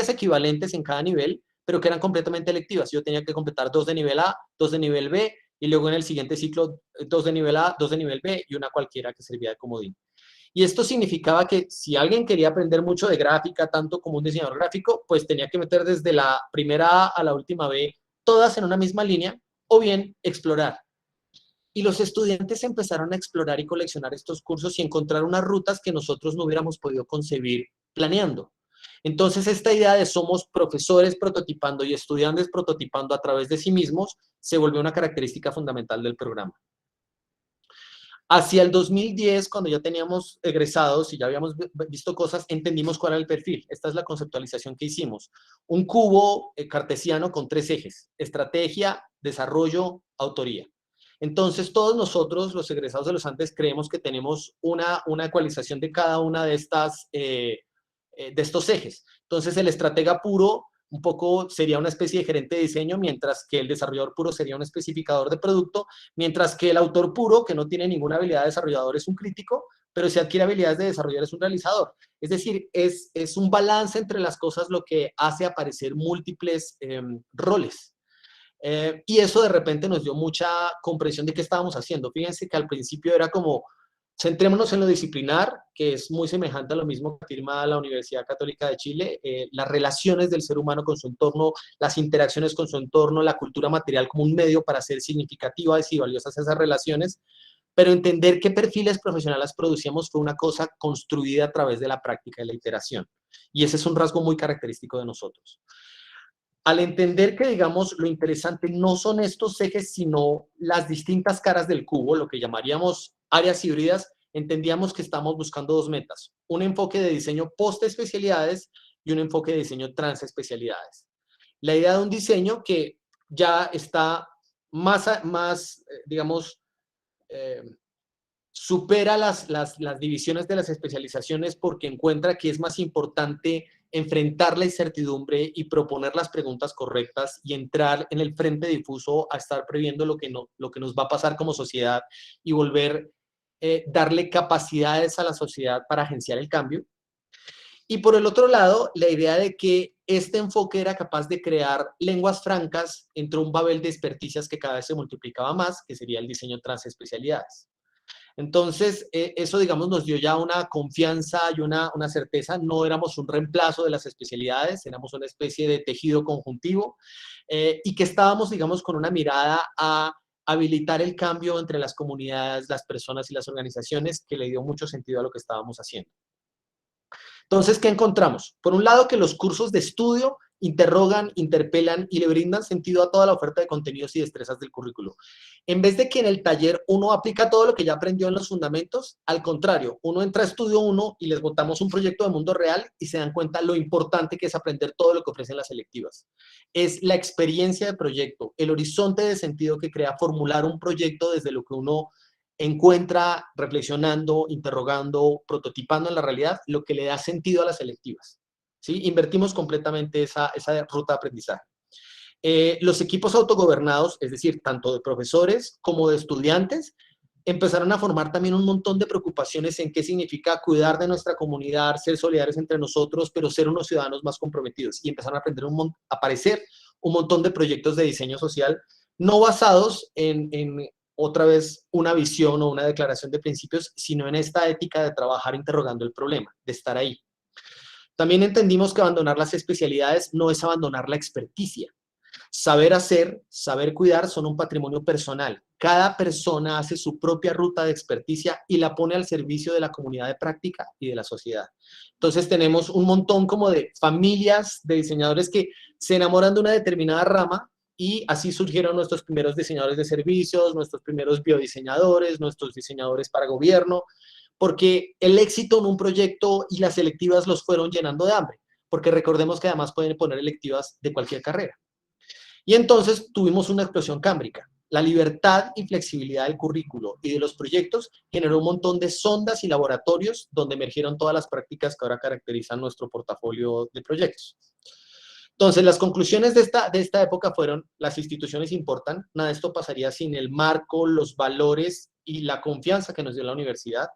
equivalentes en cada nivel, pero que eran completamente electivas. Yo tenía que completar 2 de nivel A, 2 de nivel B, y luego en el siguiente ciclo 2 de nivel A, 2 de nivel B y una cualquiera que servía de comodín. Y esto significaba que si alguien quería aprender mucho de gráfica, tanto como un diseñador gráfico, pues tenía que meter desde la primera A a la última B, todas en una misma línea, o bien explorar. Y los estudiantes empezaron a explorar y coleccionar estos cursos y encontrar unas rutas que nosotros no hubiéramos podido concebir planeando. Entonces, esta idea de somos profesores prototipando y estudiantes prototipando a través de sí mismos se volvió una característica fundamental del programa. Hacia el 2010, cuando ya teníamos egresados y ya habíamos visto cosas, entendimos cuál era el perfil. Esta es la conceptualización que hicimos. Un cubo cartesiano con 3 ejes: estrategia, desarrollo, autoría. Entonces, todos nosotros, los egresados de los Andes, creemos que tenemos una ecualización de cada una de estos ejes. Entonces, el estratega puro un poco sería una especie de gerente de diseño, mientras que el desarrollador puro sería un especificador de producto, mientras que el autor puro, que no tiene ninguna habilidad de desarrollador, es un crítico, pero si adquiere habilidades de desarrollador es un realizador. Es decir, es un balance entre las cosas lo que hace aparecer múltiples roles. Y eso de repente nos dio mucha comprensión de qué estábamos haciendo. Fíjense que al principio era como, centrémonos en lo disciplinar, que es muy semejante a lo mismo que afirma la Universidad Católica de Chile, las relaciones del ser humano con su entorno, las interacciones con su entorno, la cultura material como un medio para hacer significativas y valiosas esas relaciones, pero entender qué perfiles profesionales producíamos fue una cosa construida a través de la práctica y la iteración. Y ese es un rasgo muy característico de nosotros. Al entender que, digamos, lo interesante no son estos ejes, sino las distintas caras del cubo, lo que llamaríamos áreas híbridas, entendíamos que estamos buscando 2 metas: un enfoque de diseño post-especialidades y un enfoque de diseño trans-especialidades. La idea de un diseño que ya está digamos, supera las divisiones de las especializaciones, porque encuentra que es más importante enfrentar la incertidumbre y proponer las preguntas correctas y entrar en el frente difuso a estar previendo lo que nos va a pasar como sociedad y darle capacidades a la sociedad para agenciar el cambio. Y por el otro lado, la idea de que este enfoque era capaz de crear lenguas francas entre un babel de experticias que cada vez se multiplicaba más, que sería el diseño transespecialidades. Entonces, eso, digamos, nos dio ya una confianza y una certeza. No éramos un reemplazo de las especialidades, éramos una especie de tejido conjuntivo y que estábamos, digamos, con una mirada a habilitar el cambio entre las comunidades, las personas y las organizaciones, que le dio mucho sentido a lo que estábamos haciendo. Entonces, ¿qué encontramos? Por un lado, que los cursos de estudio interrogan, interpelan y le brindan sentido a toda la oferta de contenidos y destrezas del currículo. En vez de que en el taller uno aplica todo lo que ya aprendió en los fundamentos, al contrario, uno entra a estudio 1 y les botamos un proyecto de mundo real y se dan cuenta lo importante que es aprender todo lo que ofrecen las selectivas. Es la experiencia de proyecto, el horizonte de sentido que crea formular un proyecto desde lo que uno encuentra reflexionando, interrogando, prototipando en la realidad, lo que le da sentido a las selectivas. ¿Sí? Invertimos completamente esa ruta de aprendizaje. Los equipos autogobernados, es decir, tanto de profesores como de estudiantes, empezaron a formar también un montón de preocupaciones en qué significa cuidar de nuestra comunidad, ser solidarios entre nosotros, pero ser unos ciudadanos más comprometidos. Y empezaron a aparecer un montón de proyectos de diseño social, no basados en otra vez una visión o una declaración de principios, sino en esta ética de trabajar interrogando el problema, de estar ahí. También entendimos que abandonar las especialidades no es abandonar la experticia. Saber hacer, saber cuidar son un patrimonio personal. Cada persona hace su propia ruta de experticia y la pone al servicio de la comunidad de práctica y de la sociedad. Entonces tenemos un montón como de familias de diseñadores que se enamoran de una determinada rama y así surgieron nuestros primeros diseñadores de servicios, nuestros primeros biodiseñadores, nuestros diseñadores para gobierno, porque el éxito en un proyecto y las selectivas los fueron llenando de hambre, porque recordemos que además pueden poner electivas de cualquier carrera. Y entonces tuvimos una explosión cámbrica. La libertad y flexibilidad del currículo y de los proyectos generó un montón de sondas y laboratorios donde emergieron todas las prácticas que ahora caracterizan nuestro portafolio de proyectos. Entonces, las conclusiones de esta época fueron: las instituciones importan, nada de esto pasaría sin el marco, los valores y la confianza que nos dio la universidad.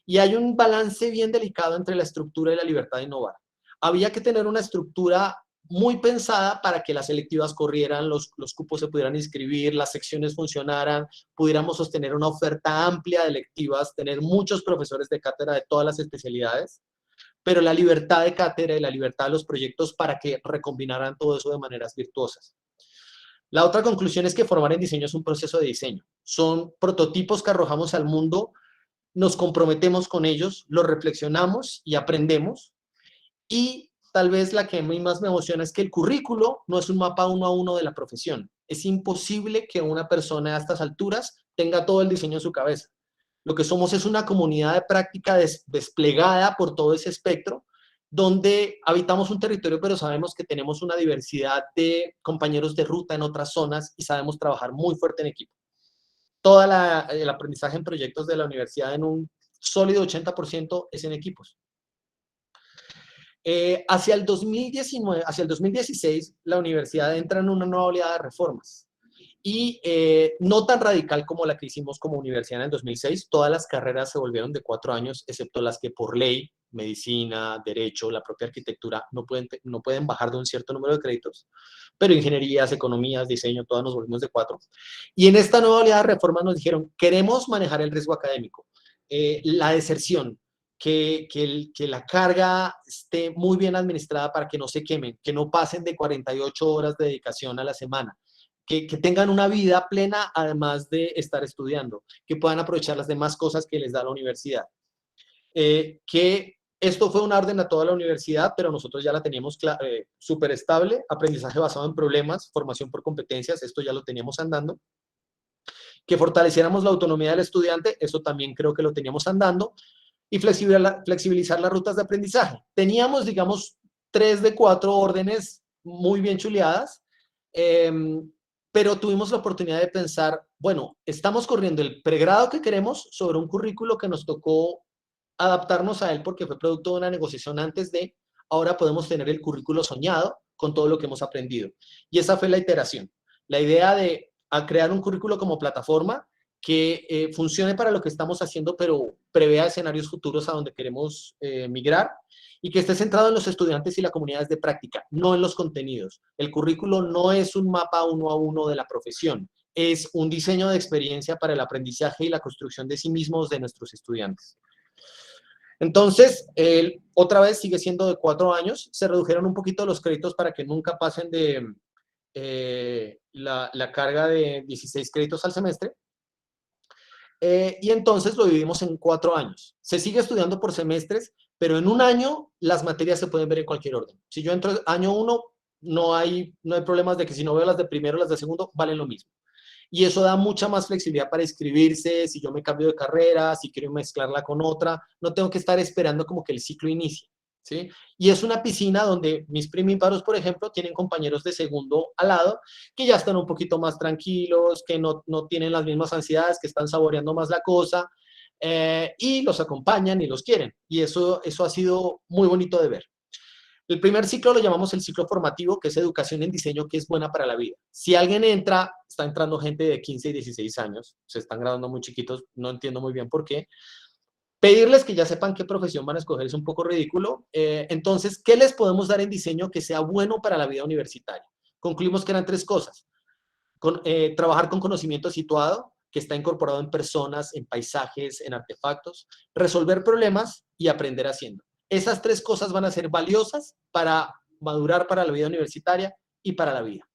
Y hay un balance bien delicado entre la estructura y la libertad de innovar. Había que tener una estructura muy pensada para que las selectivas corrieran, los cupos se pudieran inscribir, las secciones funcionaran, pudiéramos sostener una oferta amplia de electivas, tener muchos profesores de cátedra de todas las especialidades, pero la libertad de cátedra y la libertad de los proyectos para que recombinaran todo eso de maneras virtuosas. La otra conclusión es que formar en diseño es un proceso de diseño. Son prototipos que arrojamos al mundo, nos comprometemos con ellos, los reflexionamos y aprendemos. Y tal vez la que a mí más me emociona es que el currículo no es un mapa uno a uno de la profesión. Es imposible que una persona a estas alturas tenga todo el diseño en su cabeza. Lo que somos es una comunidad de práctica desplegada por todo ese espectro, donde habitamos un territorio, pero sabemos que tenemos una diversidad de compañeros de ruta en otras zonas y sabemos trabajar muy fuerte en equipo. Todo el aprendizaje en proyectos de la universidad en un sólido 80% es en equipos. Hacia el 2016, la universidad entra en una nueva oleada de reformas. Y no tan radical como la que hicimos como universidad en el 2006, todas las carreras se volvieron de 4 años, excepto las que por ley, medicina, derecho, la propia arquitectura, no pueden bajar de un cierto número de créditos, pero ingenierías, economías, diseño, todas nos volvimos de 4. Y en esta nueva oleada de reformas nos dijeron: queremos manejar el riesgo académico, la deserción, que la carga esté muy bien administrada para que no se quemen, que no pasen de 48 horas de dedicación a la semana, que tengan una vida plena además de estar estudiando, que puedan aprovechar las demás cosas que les da la universidad. Que esto fue una orden a toda la universidad, pero nosotros ya la teníamos súper estable, aprendizaje basado en problemas, formación por competencias, esto ya lo teníamos andando. Que fortaleciéramos la autonomía del estudiante, eso también creo que lo teníamos andando. Y flexibilizar las rutas de aprendizaje. Teníamos, digamos, 3 de 4 órdenes muy bien chuleadas, pero tuvimos la oportunidad de pensar, bueno, estamos corriendo el pregrado que queremos sobre un currículo que nos tocó adaptarnos a él porque fue producto de una negociación antes de, ahora podemos tener el currículo soñado con todo lo que hemos aprendido. Y esa fue la iteración. La idea de crear un currículo como plataforma que funcione para lo que estamos haciendo, pero prevea escenarios futuros a donde queremos migrar, y que esté centrado en los estudiantes y las comunidades de práctica, no en los contenidos. El currículo no es un mapa uno a uno de la profesión, es un diseño de experiencia para el aprendizaje y la construcción de sí mismos de nuestros estudiantes. Entonces, otra vez sigue siendo de 4 años, se redujeron un poquito los créditos para que nunca pasen de la carga de 16 créditos al semestre. Y entonces lo dividimos en 4 años. Se sigue estudiando por semestres, pero en un año las materias se pueden ver en cualquier orden. Si yo entro año 1, no hay problemas de que si no veo las de primero o las de segundo, valen lo mismo. Y eso da mucha más flexibilidad para inscribirse, si yo me cambio de carrera, si quiero mezclarla con otra, no tengo que estar esperando como que el ciclo inicie, ¿sí? Y es una piscina donde mis primíparos, por ejemplo, tienen compañeros de segundo al lado que ya están un poquito más tranquilos, que no tienen las mismas ansiedades, que están saboreando más la cosa, y los acompañan y los quieren. Y eso ha sido muy bonito de ver. El primer ciclo lo llamamos el ciclo formativo, que es educación en diseño, que es buena para la vida. Si alguien entra, está entrando gente de 15 y 16 años, se están graduando muy chiquitos, no entiendo muy bien por qué. Pedirles que ya sepan qué profesión van a escoger es un poco ridículo. Entonces, ¿qué les podemos dar en diseño que sea bueno para la vida universitaria? Concluimos que eran 3 cosas. Trabajar con conocimiento situado, que está incorporado en personas, en paisajes, en artefactos, resolver problemas y aprender haciendo. Esas 3 cosas van a ser valiosas para madurar para la vida universitaria y para la vida.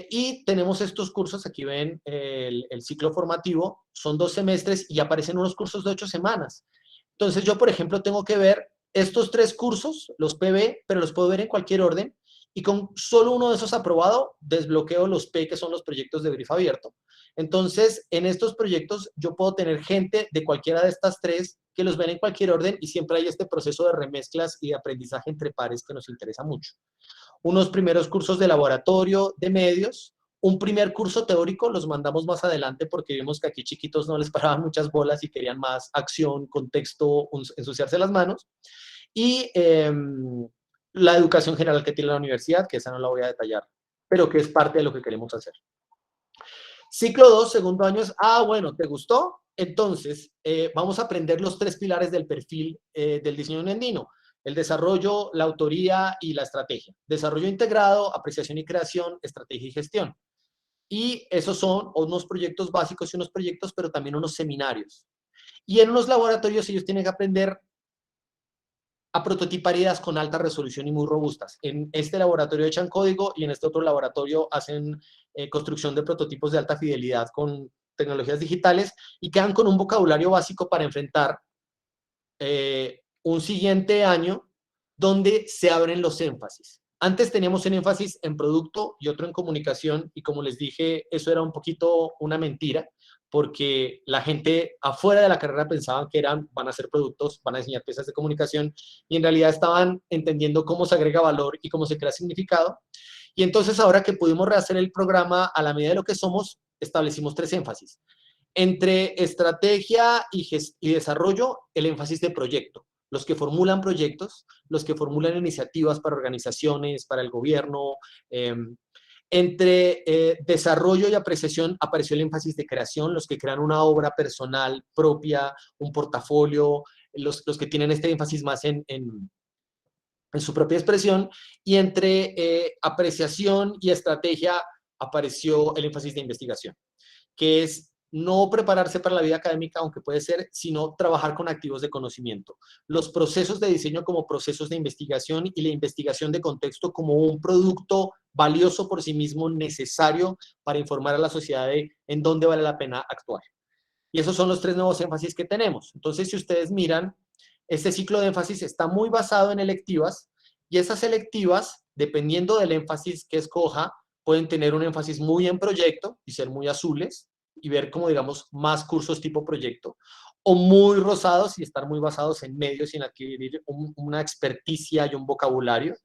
Y tenemos estos cursos, aquí ven el ciclo formativo, son 2 semestres y aparecen unos cursos de 8 semanas. Entonces yo, por ejemplo, tengo que ver estos 3 cursos, los PB, pero los puedo ver en cualquier orden, y con solo uno de esos aprobado, desbloqueo los P, que son los proyectos de brief abierto. Entonces, en estos proyectos yo puedo tener gente de cualquiera de estas 3 que los ven en cualquier orden, y siempre hay este proceso de remezclas y de aprendizaje entre pares que nos interesa mucho. Unos primeros cursos de laboratorio, de medios, un primer curso teórico, los mandamos más adelante porque vimos que aquí chiquitos no les paraban muchas bolas y querían más acción, contexto, ensuciarse las manos. Y la educación general que tiene la universidad, que esa no la voy a detallar, pero que es parte de lo que queremos hacer. Ciclo 2, segundo año es, bueno, ¿te gustó? Entonces, vamos a aprender los 3 pilares del perfil del diseño andino. El desarrollo, la autoría y la estrategia. Desarrollo integrado, apreciación y creación, estrategia y gestión. Y esos son unos proyectos básicos y unos proyectos, pero también unos seminarios. Y en unos laboratorios ellos tienen que aprender a prototipar ideas con alta resolución y muy robustas. En este laboratorio echan código y en este otro laboratorio hacen construcción de prototipos de alta fidelidad con tecnologías digitales y quedan con un vocabulario básico para enfrentar un siguiente año donde se abren los énfasis. Antes teníamos un énfasis en producto y otro en comunicación, y como les dije, eso era un poquito una mentira, porque la gente afuera de la carrera pensaban que van a ser productos, van a diseñar piezas de comunicación, y en realidad estaban entendiendo cómo se agrega valor y cómo se crea significado. Y entonces ahora que pudimos rehacer el programa a la medida de lo que somos, establecimos 3 énfasis. Entre estrategia y desarrollo, el énfasis de proyecto. Los que formulan proyectos, los que formulan iniciativas para organizaciones, para el gobierno. Entre desarrollo y apreciación apareció el énfasis de creación, los que crean una obra personal propia, un portafolio, los que tienen este énfasis más en su propia expresión. Y entre apreciación y estrategia apareció el énfasis de investigación, que es no prepararse para la vida académica, aunque puede ser, sino trabajar con activos de conocimiento. Los procesos de diseño como procesos de investigación y la investigación de contexto como un producto valioso por sí mismo, necesario para informar a la sociedad de en dónde vale la pena actuar. Y esos son los 3 nuevos énfasis que tenemos. Entonces, si ustedes miran, este ciclo de énfasis está muy basado en electivas, y esas electivas, dependiendo del énfasis que escoja, pueden tener un énfasis muy en proyecto y ser muy azules, y ver como, digamos, más cursos tipo proyecto, o muy rosados y estar muy basados en medios y en adquirir una experticia y un vocabulario,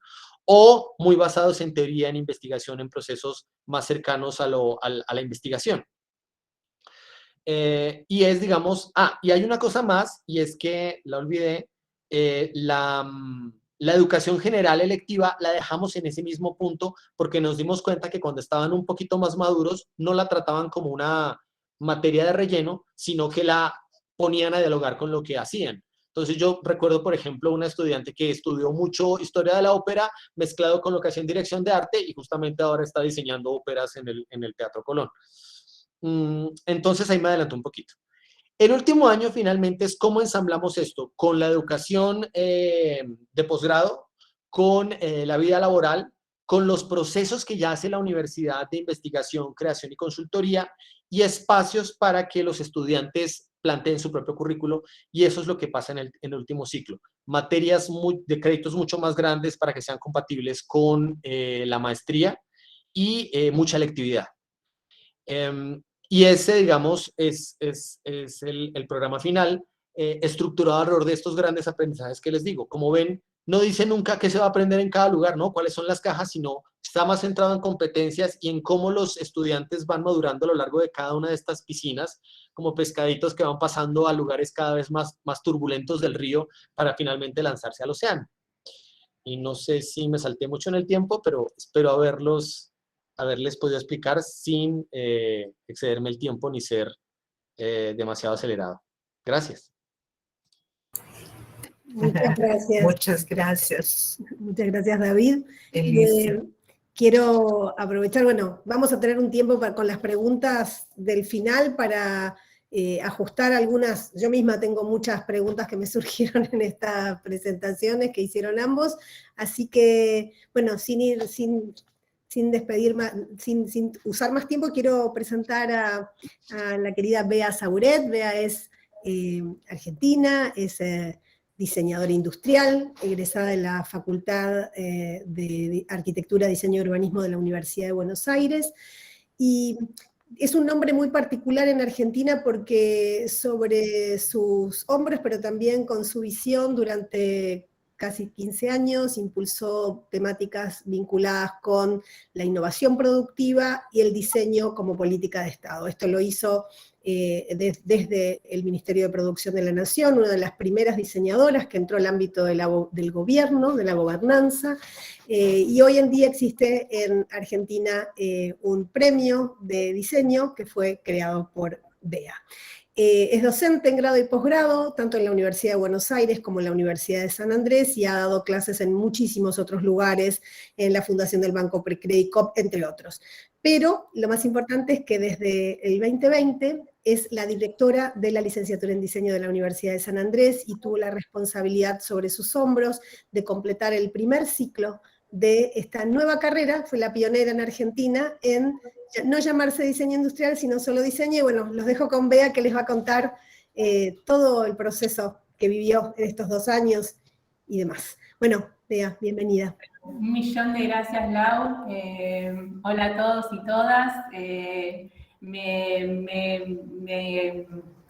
o muy basados en teoría, en investigación, en procesos más cercanos a la investigación. Y es, digamos, y hay una cosa más, y es que, la olvidé, la educación general electiva la dejamos en ese mismo punto porque nos dimos cuenta que cuando estaban un poquito más maduros no la trataban como una materia de relleno, sino que la ponían a dialogar con lo que hacían. Entonces yo recuerdo, por ejemplo, una estudiante que estudió mucho historia de la ópera mezclado con lo que hacía en dirección de arte, y justamente ahora está diseñando óperas en el Teatro Colón. Entonces ahí me adelanto un poquito. El último año finalmente es cómo ensamblamos esto con la educación de posgrado, con la vida laboral, con los procesos que ya hace la universidad de investigación, creación y consultoría, y espacios para que los estudiantes planteen su propio currículo, y eso es lo que pasa en el último ciclo. Materias de créditos mucho más grandes para que sean compatibles con la maestría, y mucha electividad. Y ese, digamos, es el programa final, estructurado alrededor de estos grandes aprendizajes que les digo. Como ven, no dice nunca qué se va a aprender en cada lugar, ¿no? Cuáles son las cajas, sino está más centrado en competencias y en cómo los estudiantes van madurando a lo largo de cada una de estas piscinas, como pescaditos que van pasando a lugares cada vez más turbulentos del río para finalmente lanzarse al océano. y no sé si me salté mucho en el tiempo, pero espero haberles podido explicar sin excederme el tiempo ni ser demasiado acelerado. Gracias. Muchas gracias. Muchas gracias. Muchas gracias, David. Elisa. Quiero aprovechar, bueno, vamos a tener un tiempo con las preguntas del final para ajustar algunas. Yo misma tengo muchas preguntas que me surgieron en estas presentaciones que hicieron ambos, así que, bueno, sin despedir más, sin usar más tiempo, quiero presentar a la querida Bea Sauret. Bea es argentina, es diseñadora industrial, egresada de la Facultad de Arquitectura, Diseño y Urbanismo de la Universidad de Buenos Aires, y es un nombre muy particular en Argentina porque sobre sus hombros, pero también con su visión durante casi 15 años, impulsó temáticas vinculadas con la innovación productiva y el diseño como política de Estado. Esto lo hizo desde el Ministerio de Producción de la Nación, una de las primeras diseñadoras que entró al ámbito del gobierno, de la gobernanza, y hoy en día existe en Argentina un premio de diseño que fue creado por Bea. Es docente en grado y posgrado, tanto en la Universidad de Buenos Aires como en la Universidad de San Andrés, y ha dado clases en muchísimos otros lugares, en la Fundación del Banco Precredicop, entre otros. Pero lo más importante es que desde el 2020 es la directora de la licenciatura en diseño de la Universidad de San Andrés y tuvo la responsabilidad sobre sus hombros de completar el primer ciclo de esta nueva carrera. Fue la pionera en Argentina en no llamarse diseño industrial, sino solo diseño. Y bueno, los dejo con Bea, que les va a contar todo el proceso que vivió en estos 2 años y demás. Bueno, Bea, bienvenida. Un millón de gracias, Lau. Hola a todos y todas. Me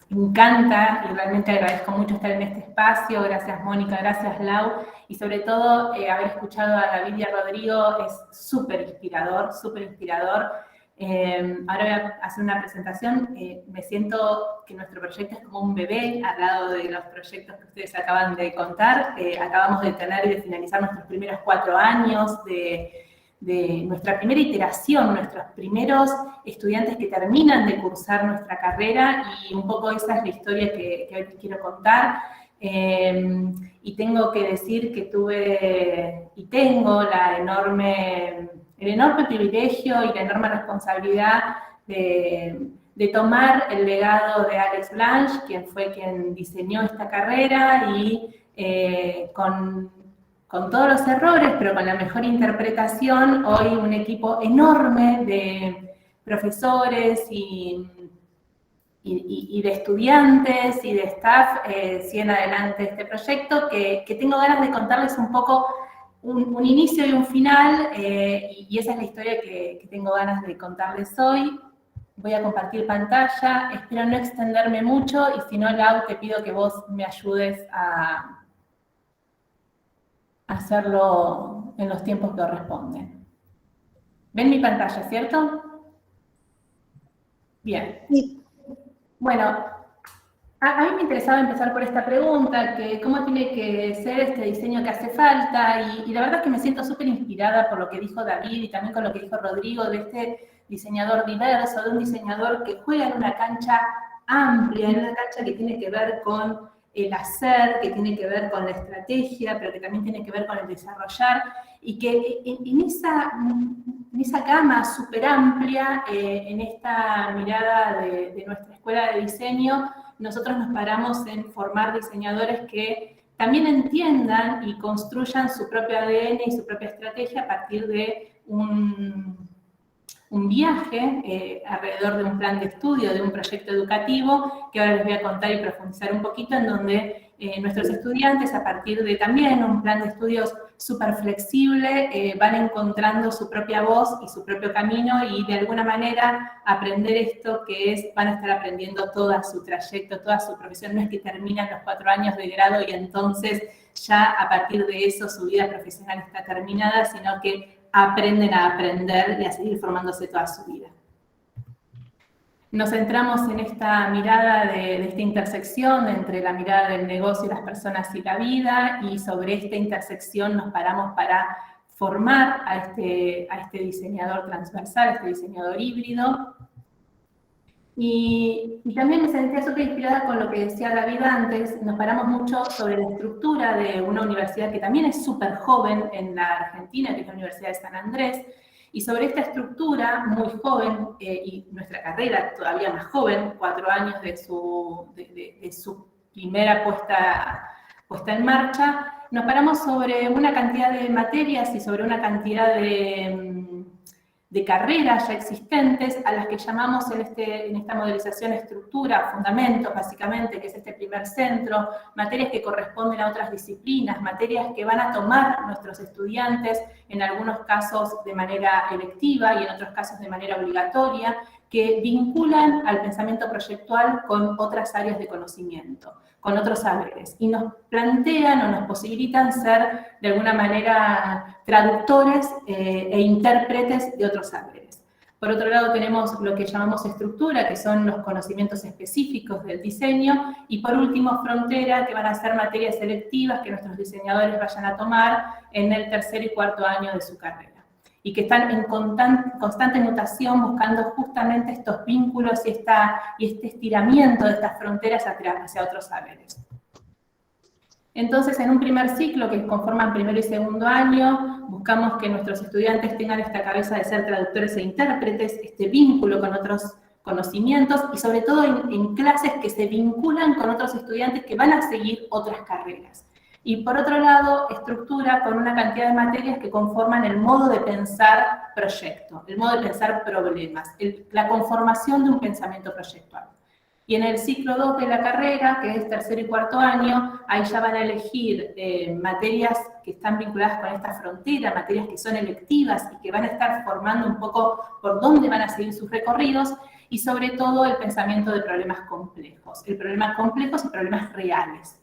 encanta y realmente agradezco mucho estar en este espacio. Gracias, Mónica, gracias, Lau. Y sobre todo, haber escuchado a David y a Rodrigo es súper inspirador, súper inspirador. Ahora voy a hacer una presentación. Me siento que nuestro proyecto es como un bebé al lado de los proyectos que ustedes acaban de contar. Acabamos de tener y de finalizar nuestros primeros 4 años de nuestra primera iteración, nuestros primeros estudiantes que terminan de cursar nuestra carrera, y un poco esa es la historia que hoy te quiero contar. Y tengo que decir que tuve y tengo el enorme privilegio y la enorme responsabilidad de tomar el legado de Alex Blanch, quien fue quien diseñó esta carrera, y con todos los errores, pero con la mejor interpretación, hoy un equipo enorme de profesores y de estudiantes y de staff siguen adelante este proyecto, que tengo ganas de contarles un poco un inicio y un final, y esa es la historia que tengo ganas de contarles hoy. Voy a compartir pantalla, espero no extenderme mucho, y si no, Lau, te pido que vos me ayudes a hacerlo en los tiempos que corresponden. ¿Ven mi pantalla, cierto? Bien. Sí. Bueno, a mí me interesaba empezar por esta pregunta, que cómo tiene que ser este diseño que hace falta, y la verdad es que me siento súper inspirada por lo que dijo David y también con lo que dijo Rodrigo, de este diseñador diverso, de un diseñador que juega en una cancha amplia, en una cancha que tiene que ver con el hacer, que tiene que ver con la estrategia, pero que también tiene que ver con el desarrollar, y que en esa gama súper amplia, en esta mirada de nuestra escuela de diseño, nosotros nos paramos en formar diseñadores que también entiendan y construyan su propio ADN y su propia estrategia a partir de un viaje alrededor de un plan de estudio, de un proyecto educativo, que ahora les voy a contar y profundizar un poquito, en donde nuestros estudiantes, a partir de también un plan de estudios súper flexible, van encontrando su propia voz y su propio camino, y de alguna manera aprender esto que es, van a estar aprendiendo todo su trayecto, toda su profesión. No es que terminan los 4 años de grado y entonces ya a partir de eso su vida profesional está terminada, sino que aprenden a aprender y a seguir formándose toda su vida. Nos centramos en esta mirada de esta intersección entre la mirada del negocio, las personas y la vida, y sobre esta intersección nos paramos para formar a este diseñador transversal, a este diseñador híbrido. Y también me sentía súper inspirada con lo que decía David antes. Nos paramos mucho sobre la estructura de una universidad que también es súper joven en la Argentina, que es la Universidad de San Andrés, y sobre esta estructura muy joven, y nuestra carrera todavía más joven, 4 años de su primera puesta en marcha, nos paramos sobre una cantidad de materias y sobre una cantidad de carreras ya existentes a las que llamamos en esta modelización estructura, fundamentos básicamente, que es este primer centro, materias que corresponden a otras disciplinas, materias que van a tomar nuestros estudiantes, en algunos casos de manera electiva y en otros casos de manera obligatoria, que vinculan al pensamiento proyectual con otras áreas de conocimiento, con otros saberes, y nos plantean o nos posibilitan ser, de alguna manera, traductores e intérpretes de otros saberes. Por otro lado, tenemos lo que llamamos estructura, que son los conocimientos específicos del diseño, y por último, frontera, que van a ser materias selectivas que nuestros diseñadores vayan a tomar en el 3er y 4º año de su carrera, y que están en constante mutación, buscando justamente estos vínculos y este estiramiento de estas fronteras hacia otros saberes. Entonces, en un primer ciclo que conforman 1er y 2º año, buscamos que nuestros estudiantes tengan esta cabeza de ser traductores e intérpretes, este vínculo con otros conocimientos, y sobre todo en clases que se vinculan con otros estudiantes que van a seguir otras carreras. Y por otro lado, estructura con una cantidad de materias que conforman el modo de pensar proyecto, el modo de pensar problemas, la conformación de un pensamiento proyectual. Y en el ciclo 2 de la carrera, que es 3er y 4º año, ahí ya van a elegir materias que están vinculadas con esta frontera, materias que son electivas y que van a estar formando un poco por dónde van a seguir sus recorridos, y sobre todo el pensamiento de problemas complejos y problemas reales.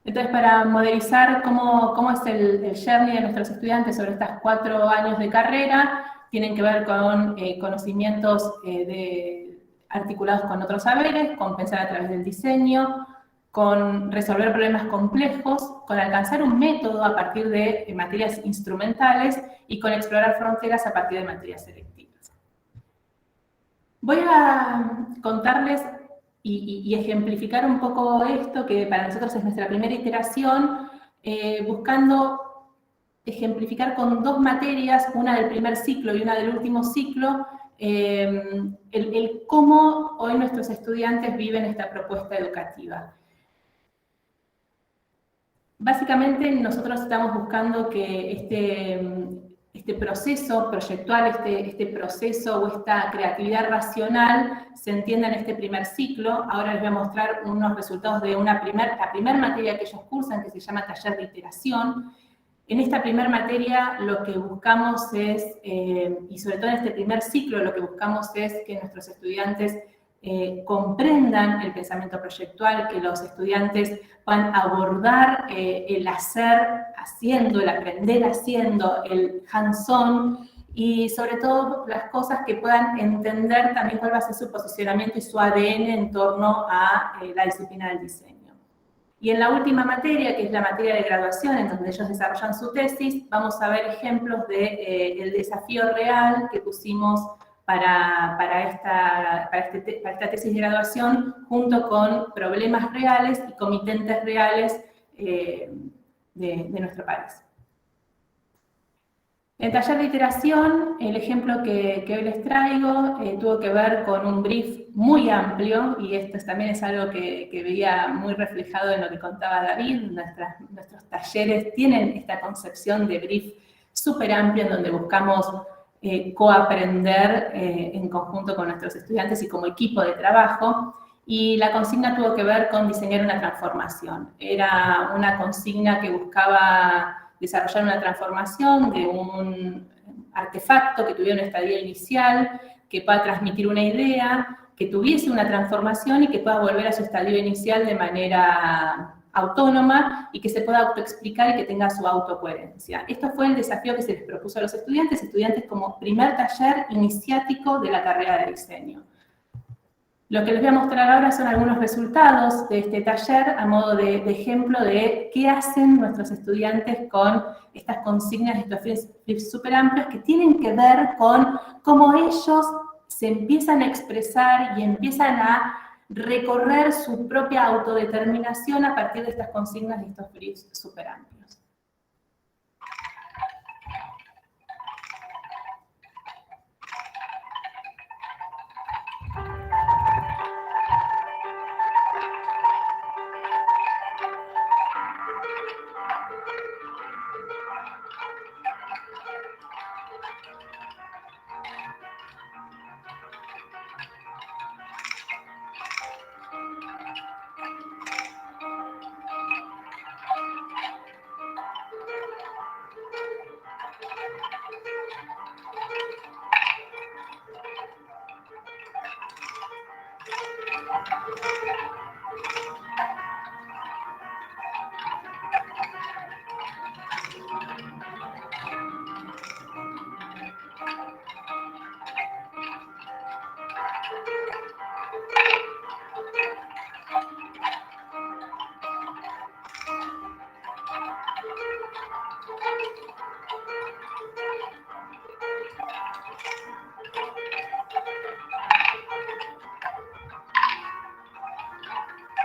Entonces, para modelizar cómo es el journey de nuestros estudiantes sobre estos 4 años de carrera, tienen que ver con conocimientos articulados con otros saberes, con pensar a través del diseño, con resolver problemas complejos, con alcanzar un método a partir de materias instrumentales y con explorar fronteras a partir de materias selectivas. Voy a contarles y ejemplificar un poco esto, que para nosotros es nuestra primera iteración, buscando ejemplificar con 2 materias, una del primer ciclo y una del último ciclo, el cómo hoy nuestros estudiantes viven esta propuesta educativa. Básicamente nosotros estamos buscando que este proceso proyectual, este proceso o esta creatividad racional se entienda en este primer ciclo. Ahora les voy a mostrar unos resultados de la primera materia que ellos cursan, que se llama Taller de Iteración. En esta primera materia lo que buscamos es, y sobre todo en este primer ciclo, lo que buscamos es que nuestros estudiantes comprendan el pensamiento proyectual, que los estudiantes van a abordar el hacer haciendo, el aprender haciendo, el hands-on, y sobre todo las cosas que puedan entender también cuál va a ser su posicionamiento y su ADN en torno a la disciplina del diseño. Y en la última materia, que es la materia de graduación, en donde ellos desarrollan su tesis, vamos a ver ejemplos del desafío real que pusimos para esta tesis de graduación, junto con problemas reales y comitentes reales de nuestro país. En taller de iteración, el ejemplo que hoy les traigo tuvo que ver con un brief muy amplio, y esto también es algo que veía muy reflejado en lo que contaba David. Nuestros talleres tienen esta concepción de brief súper amplio, en donde buscamos coaprender en conjunto con nuestros estudiantes y como equipo de trabajo, y la consigna tuvo que ver con diseñar una transformación. Era una consigna que buscaba desarrollar una transformación de un artefacto que tuviera un estadio inicial, que pueda transmitir una idea, que tuviese una transformación y que pueda volver a su estadio inicial de manera autónoma y que se pueda autoexplicar y que tenga su autocoherencia. Esto fue el desafío que se les propuso a los estudiantes como primer taller iniciático de la carrera de diseño. Lo que les voy a mostrar ahora son algunos resultados de este taller a modo de ejemplo de qué hacen nuestros estudiantes con estas consignas, estos flips súper amplios que tienen que ver con cómo ellos se empiezan a expresar y empiezan a recorrer su propia autodeterminación a partir de estas consignas y estos flips súper amplios.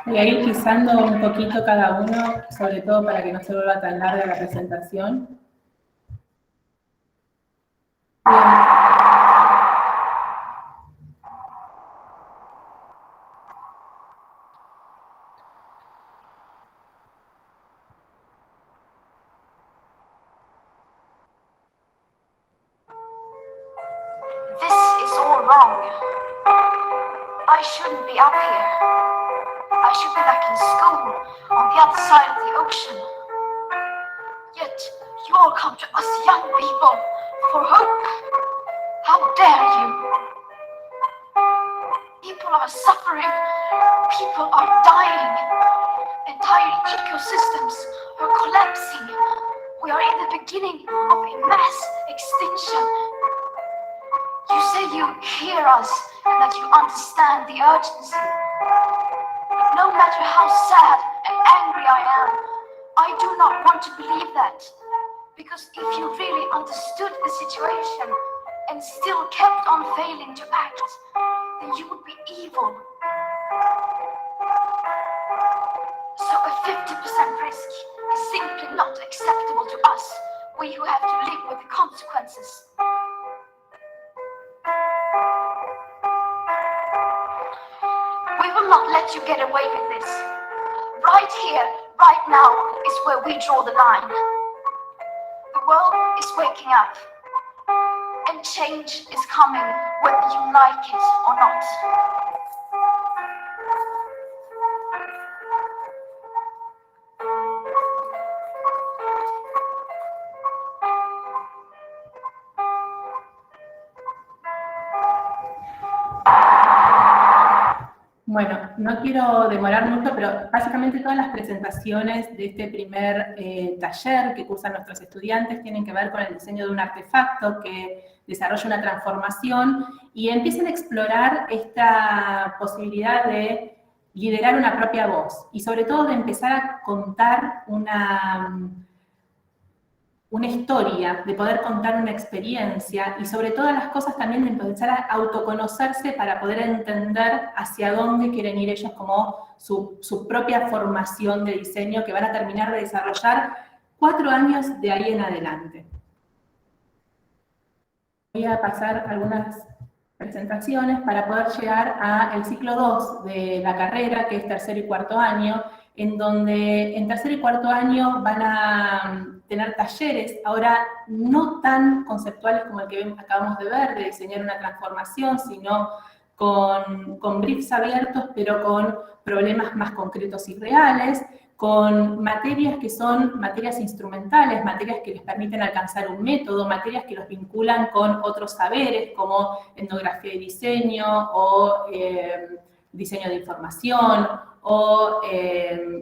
Voy a ir pisando un poquito cada uno, sobre todo para que no se vuelva tan larga la presentación. Bien. This is all wrong. I shouldn't be up here. I should be back in school, on the other side of the ocean. Yet, you all come to us young people for hope. How dare you? People are suffering. People are dying. Entire ecosystems are collapsing. We are in the beginning of a mass extinction. You say you hear us and that you understand the urgency. No matter how sad and angry I am, I do not want to believe that. Because if you really understood the situation and still kept on failing to act, then you would be evil. So a 50% risk is simply not acceptable to us, we who have to live with the consequences. We will not let you get away with this. Right here, right now, is where we draw the line. The world is waking up, and change is coming whether you like it or not. Bueno, no quiero demorar mucho, pero básicamente todas las presentaciones de este primer taller que cursan nuestros estudiantes tienen que ver con el diseño de un artefacto que desarrolla una transformación y empiezan a explorar esta posibilidad de liderar una propia voz y sobre todo de empezar a contar una historia, de poder contar una experiencia y sobre todas las cosas también de empezar a autoconocerse para poder entender hacia dónde quieren ir ellos como su propia formación de diseño que van a terminar de desarrollar 4 años de ahí en adelante. Voy a pasar algunas presentaciones para poder llegar al ciclo 2 de la carrera, que es tercero y cuarto año, en donde en tercer y cuarto año van a tener talleres, ahora no tan conceptuales como el que acabamos de ver, de diseñar una transformación, sino con briefs abiertos, pero con problemas más concretos y reales, con materias que son materias instrumentales, materias que les permiten alcanzar un método, materias que los vinculan con otros saberes, como etnografía y diseño, o diseño de información o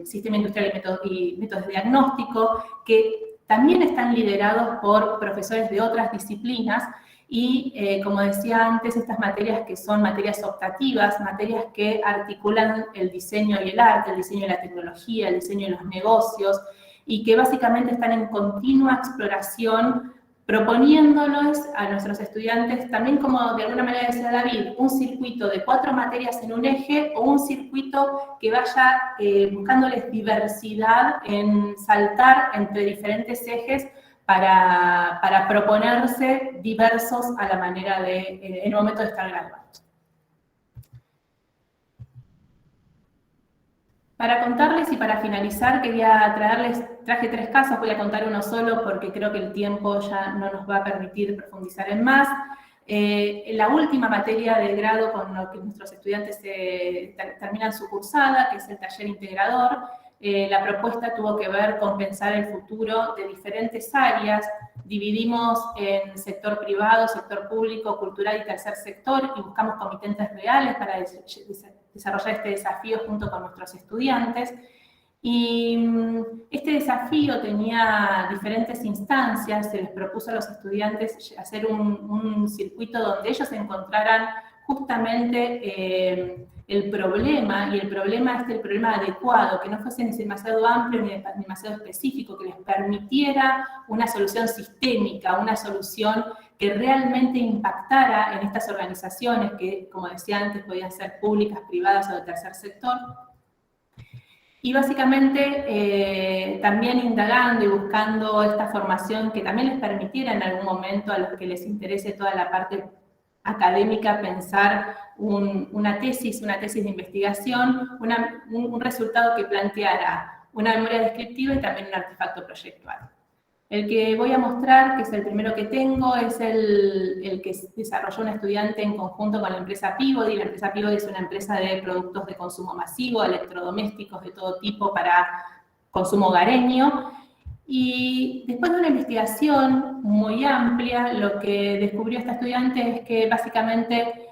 sistema industrial y métodos de diagnóstico, que también están liderados por profesores de otras disciplinas y, como decía antes, estas materias que son materias optativas, materias que articulan el diseño y el arte, el diseño y la tecnología, el diseño y los negocios, y que básicamente están en continua exploración, proponiéndolos a nuestros estudiantes también, como de alguna manera decía David, un circuito de 4 materias en un eje o un circuito que vaya buscándoles diversidad en saltar entre diferentes ejes para proponerse diversos a la manera de, en el momento de estar graduados. Para contarles y para finalizar, traje 3 casos, voy a contar uno solo porque creo que el tiempo ya no nos va a permitir profundizar en más. La última materia de grado con lo que nuestros estudiantes terminan su cursada, que es el taller integrador, la propuesta tuvo que ver con pensar el futuro de diferentes áreas. Dividimos en sector privado, sector público, cultural y tercer sector y buscamos comitentes reales para desarrollar este desafío junto con nuestros estudiantes. Y este desafío tenía diferentes instancias, se les propuso a los estudiantes hacer un circuito donde ellos encontraran justamente el problema, y el problema adecuado, que no fuese ni demasiado amplio ni demasiado específico, que les permitiera una solución sistémica, una solución que realmente impactara en estas organizaciones que, como decía antes, podían ser públicas, privadas o de tercer sector. Y básicamente también indagando y buscando esta formación que también les permitiera en algún momento a los que les interese toda la parte académica pensar una tesis de investigación, un resultado que planteara una memoria descriptiva y también un artefacto proyectual. El que voy a mostrar, que es el primero que tengo, es el que desarrolló un estudiante en conjunto con la empresa Peabody. La empresa Peabody es una empresa de productos de consumo masivo, electrodomésticos de todo tipo para consumo hogareño. Y después de una investigación muy amplia, lo que descubrió esta estudiante es que básicamente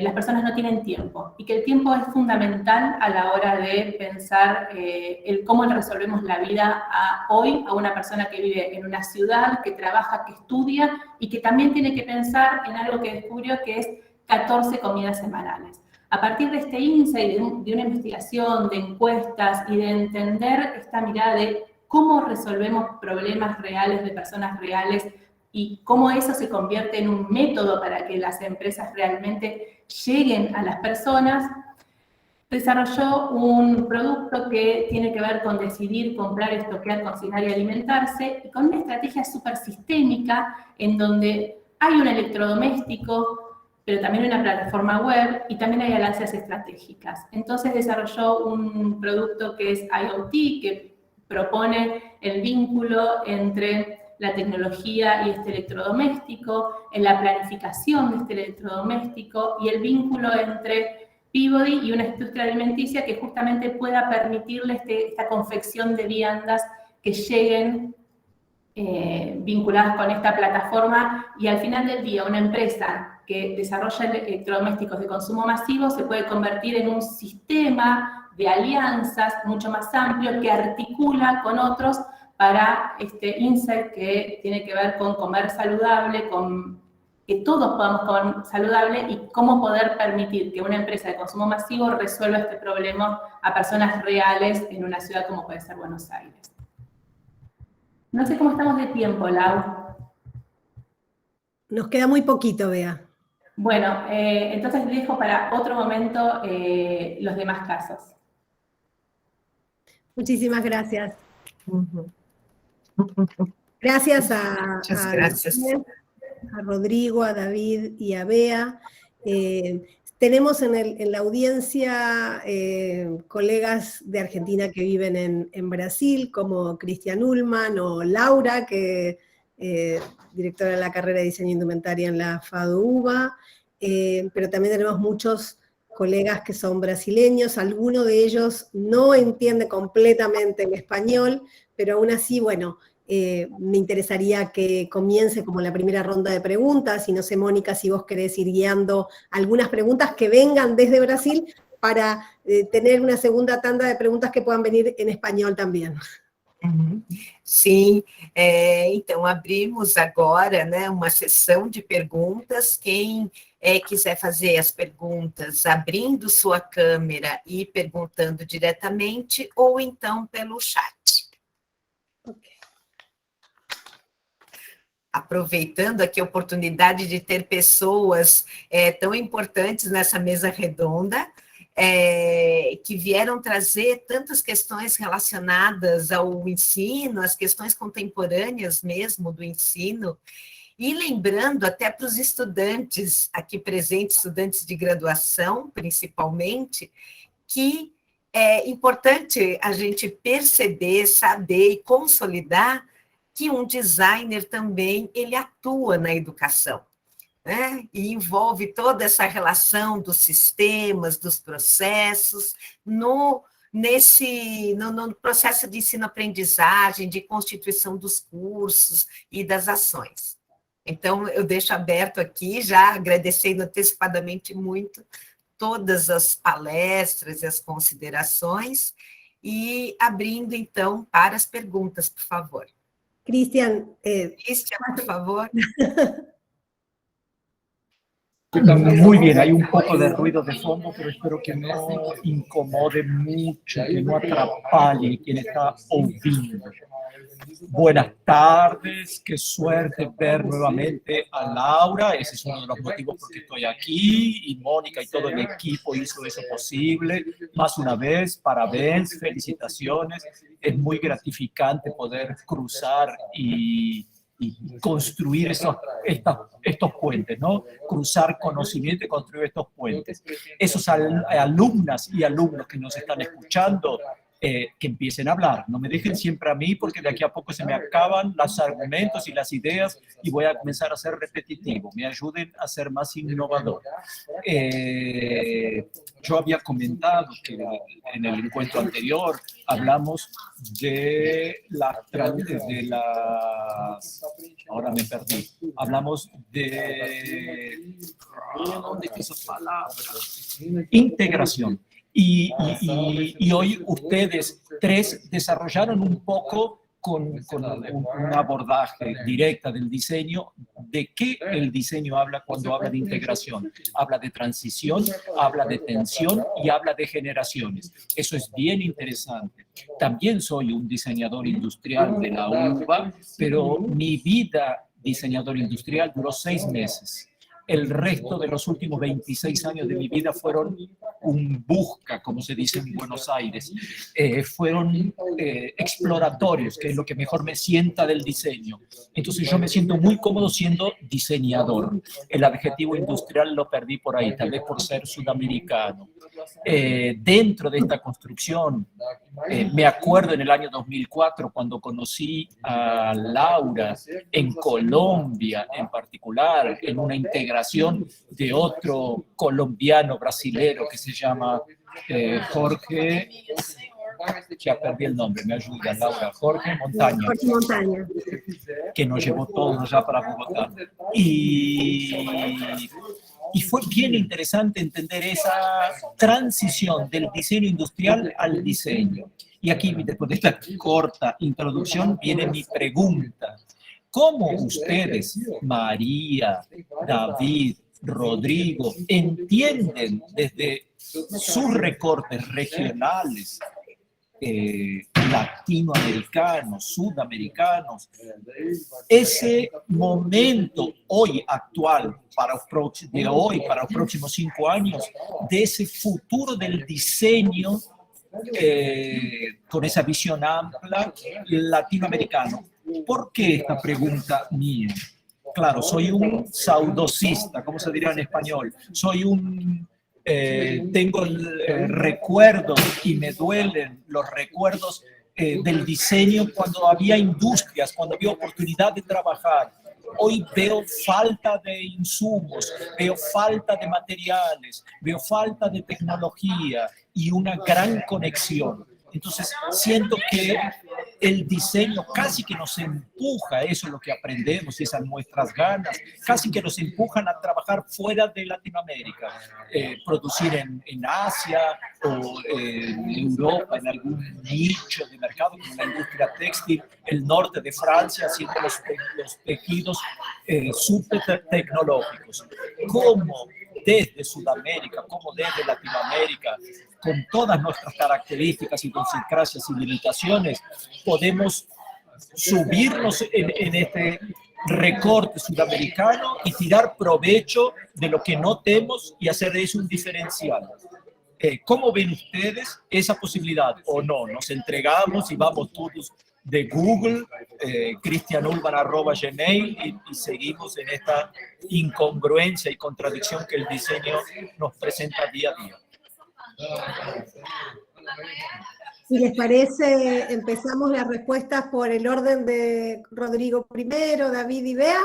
las personas no tienen tiempo y que el tiempo es fundamental a la hora de pensar cómo le resolvemos la vida hoy a una persona que vive en una ciudad, que trabaja, que estudia y que también tiene que pensar en algo que descubrió que es 14 comidas semanales. A partir de este insight, de una investigación, de encuestas y de entender esta mirada de cómo resolvemos problemas reales de personas reales y cómo eso se convierte en un método para que las empresas realmente lleguen a las personas, desarrolló un producto que tiene que ver con decidir, comprar, estoquear, cocinar y alimentarse, y con una estrategia súper sistémica en donde hay un electrodoméstico, pero también una plataforma web y también hay alianzas estratégicas. Entonces desarrolló un producto que es IoT, que propone el vínculo entre la tecnología y este electrodoméstico, en la planificación de este electrodoméstico y el vínculo entre Peabody y una industria alimenticia que justamente pueda permitirle esta confección de viandas que lleguen vinculadas con esta plataforma, y al final del día una empresa que desarrolla electrodomésticos de consumo masivo se puede convertir en un sistema de alianzas mucho más amplio que articula con otros para este insight que tiene que ver con comer saludable, con que todos podamos comer saludable y cómo poder permitir que una empresa de consumo masivo resuelva este problema a personas reales en una ciudad como puede ser Buenos Aires. No sé cómo estamos de tiempo, Lau. Nos queda muy poquito, Bea. Bueno, entonces dejo para otro momento los demás casos. Muchísimas gracias. Gracias a Rodrigo, a David y a Bea. Tenemos en la audiencia colegas de Argentina que viven en Brasil, como Cristian Ullman o Laura, que directora de la carrera de diseño indumentaria en la FADU-UBA, pero también tenemos muchos colegas que son brasileños. Alguno de ellos no entiende completamente el español, pero aún así, bueno, me interesaría que comience como la primera ronda de preguntas, y no sé, Mónica, si vos querés ir guiando algunas preguntas que vengan desde Brasil, para tener una segunda tanda de preguntas que puedan venir en español también. Sim, então abrimos agora, né, uma sessão de perguntas. Quem quiser fazer as perguntas abrindo sua câmera e perguntando diretamente, ou então pelo chat. Okay. Aproveitando aqui a oportunidade de ter pessoas tão importantes nessa mesa redonda, que vieram trazer tantas questões relacionadas ao ensino, as questões contemporâneas mesmo do ensino, e lembrando até para os estudantes aqui presentes, estudantes de graduação, principalmente, que é importante a gente perceber, saber e consolidar que um designer também, ele atua na educação, né? E envolve toda essa relação dos sistemas, dos processos, no processo de ensino-aprendizagem, de constituição dos cursos e das ações. Então, eu deixo aberto aqui, já agradecendo antecipadamente muito todas as palestras e as considerações, e abrindo, então, para as perguntas, por favor. Cristian, por favor. Muy bien, hay un poco de ruido de fondo, pero espero que no incomode mucho, que no atrapalhe quien está ouvindo. Buenas tardes, qué suerte ver nuevamente a Laura, ese es uno de los motivos por que estoy aquí, y Mónica y todo el equipo hizo eso posible. Más una vez, parabéns, felicitaciones, es muy gratificante poder cruzar y construir estos puentes, ¿no? Cruzar conocimiento y construir estos puentes. Esos alumnas y alumnos que nos están escuchando, que empiecen a hablar. No me dejen siempre a mí, porque de aquí a poco se me acaban los argumentos y las ideas y voy a comenzar a ser repetitivo. Me ayuden a ser más innovador. Yo había comentado que en el encuentro anterior hablamos de las... Ahora me perdí. Hablamos de... ¿Dónde está esa palabra? Integración. Y hoy ustedes tres desarrollaron un poco con un abordaje directa del diseño, de qué el diseño habla cuando habla de integración. Habla de transición, habla de tensión y habla de generaciones. Eso es bien interesante. También soy un diseñador industrial de la UBA, pero mi vida diseñador industrial duró 6 meses. El resto de los últimos 26 años de mi vida fueron un busca, como se dice en Buenos Aires. Fueron exploratorios, que es lo que mejor me sienta del diseño. Entonces yo me siento muy cómodo siendo diseñador. El adjetivo industrial lo perdí por ahí, tal vez por ser sudamericano. Dentro de esta construcción, me acuerdo en el año 2004, cuando conocí a Laura en Colombia, en particular, en una integración de otro colombiano brasilero que se llama Jorge, ya perdí el nombre, me ayuda Laura, Jorge Montaña, que nos llevó todos allá para Bogotá. Y fue bien interesante entender esa transición del diseño industrial al diseño. Y aquí, después de esta corta introducción, viene mi pregunta. ¿Cómo ustedes, María, David, Rodrigo, entienden desde sus recortes regionales, latinoamericanos, sudamericanos, ese momento hoy actual, para los próximos 5 años, de ese futuro del diseño con esa visión ampla latinoamericano? ¿Por qué esta pregunta mía? Claro, soy un saudosista, ¿cómo se diría en español? Soy tengo recuerdos y me duelen los recuerdos del diseño cuando había industrias, cuando había oportunidad de trabajar. Hoy veo falta de insumos, veo falta de materiales, veo falta de tecnología y una gran conexión. Entonces, siento que el diseño casi que nos empuja, eso es lo que aprendemos, esas nuestras ganas, casi que nos empujan a trabajar fuera de Latinoamérica, producir en Asia o en Europa, en algún nicho de mercado, como la industria textil, el norte de Francia, haciendo los tejidos súper tecnológicos. ¿Cómo desde Sudamérica, como desde Latinoamérica, con todas nuestras características, idiosincrasias y limitaciones, podemos subirnos en este recorte sudamericano y tirar provecho de lo que no tenemos y hacer de eso un diferencial? ¿Cómo ven ustedes esa posibilidad? ¿O no? ¿Nos entregamos y vamos todos de Google, cristianurban@gmail, y seguimos en esta incongruencia y contradicción que el diseño nos presenta día a día? Si les parece, empezamos las respuestas por el orden de Rodrigo primero, David y Bea.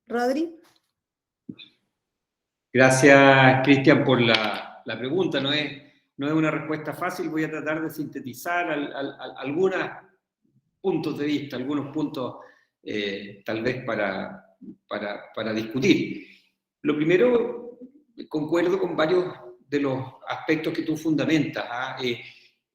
Rodri. Gracias, Cristian, por la pregunta. No es una respuesta fácil. Voy a tratar de sintetizar algunos puntos de vista, algunos puntos tal vez para discutir. Lo primero, concuerdo con varios de los aspectos que tú fundamentas.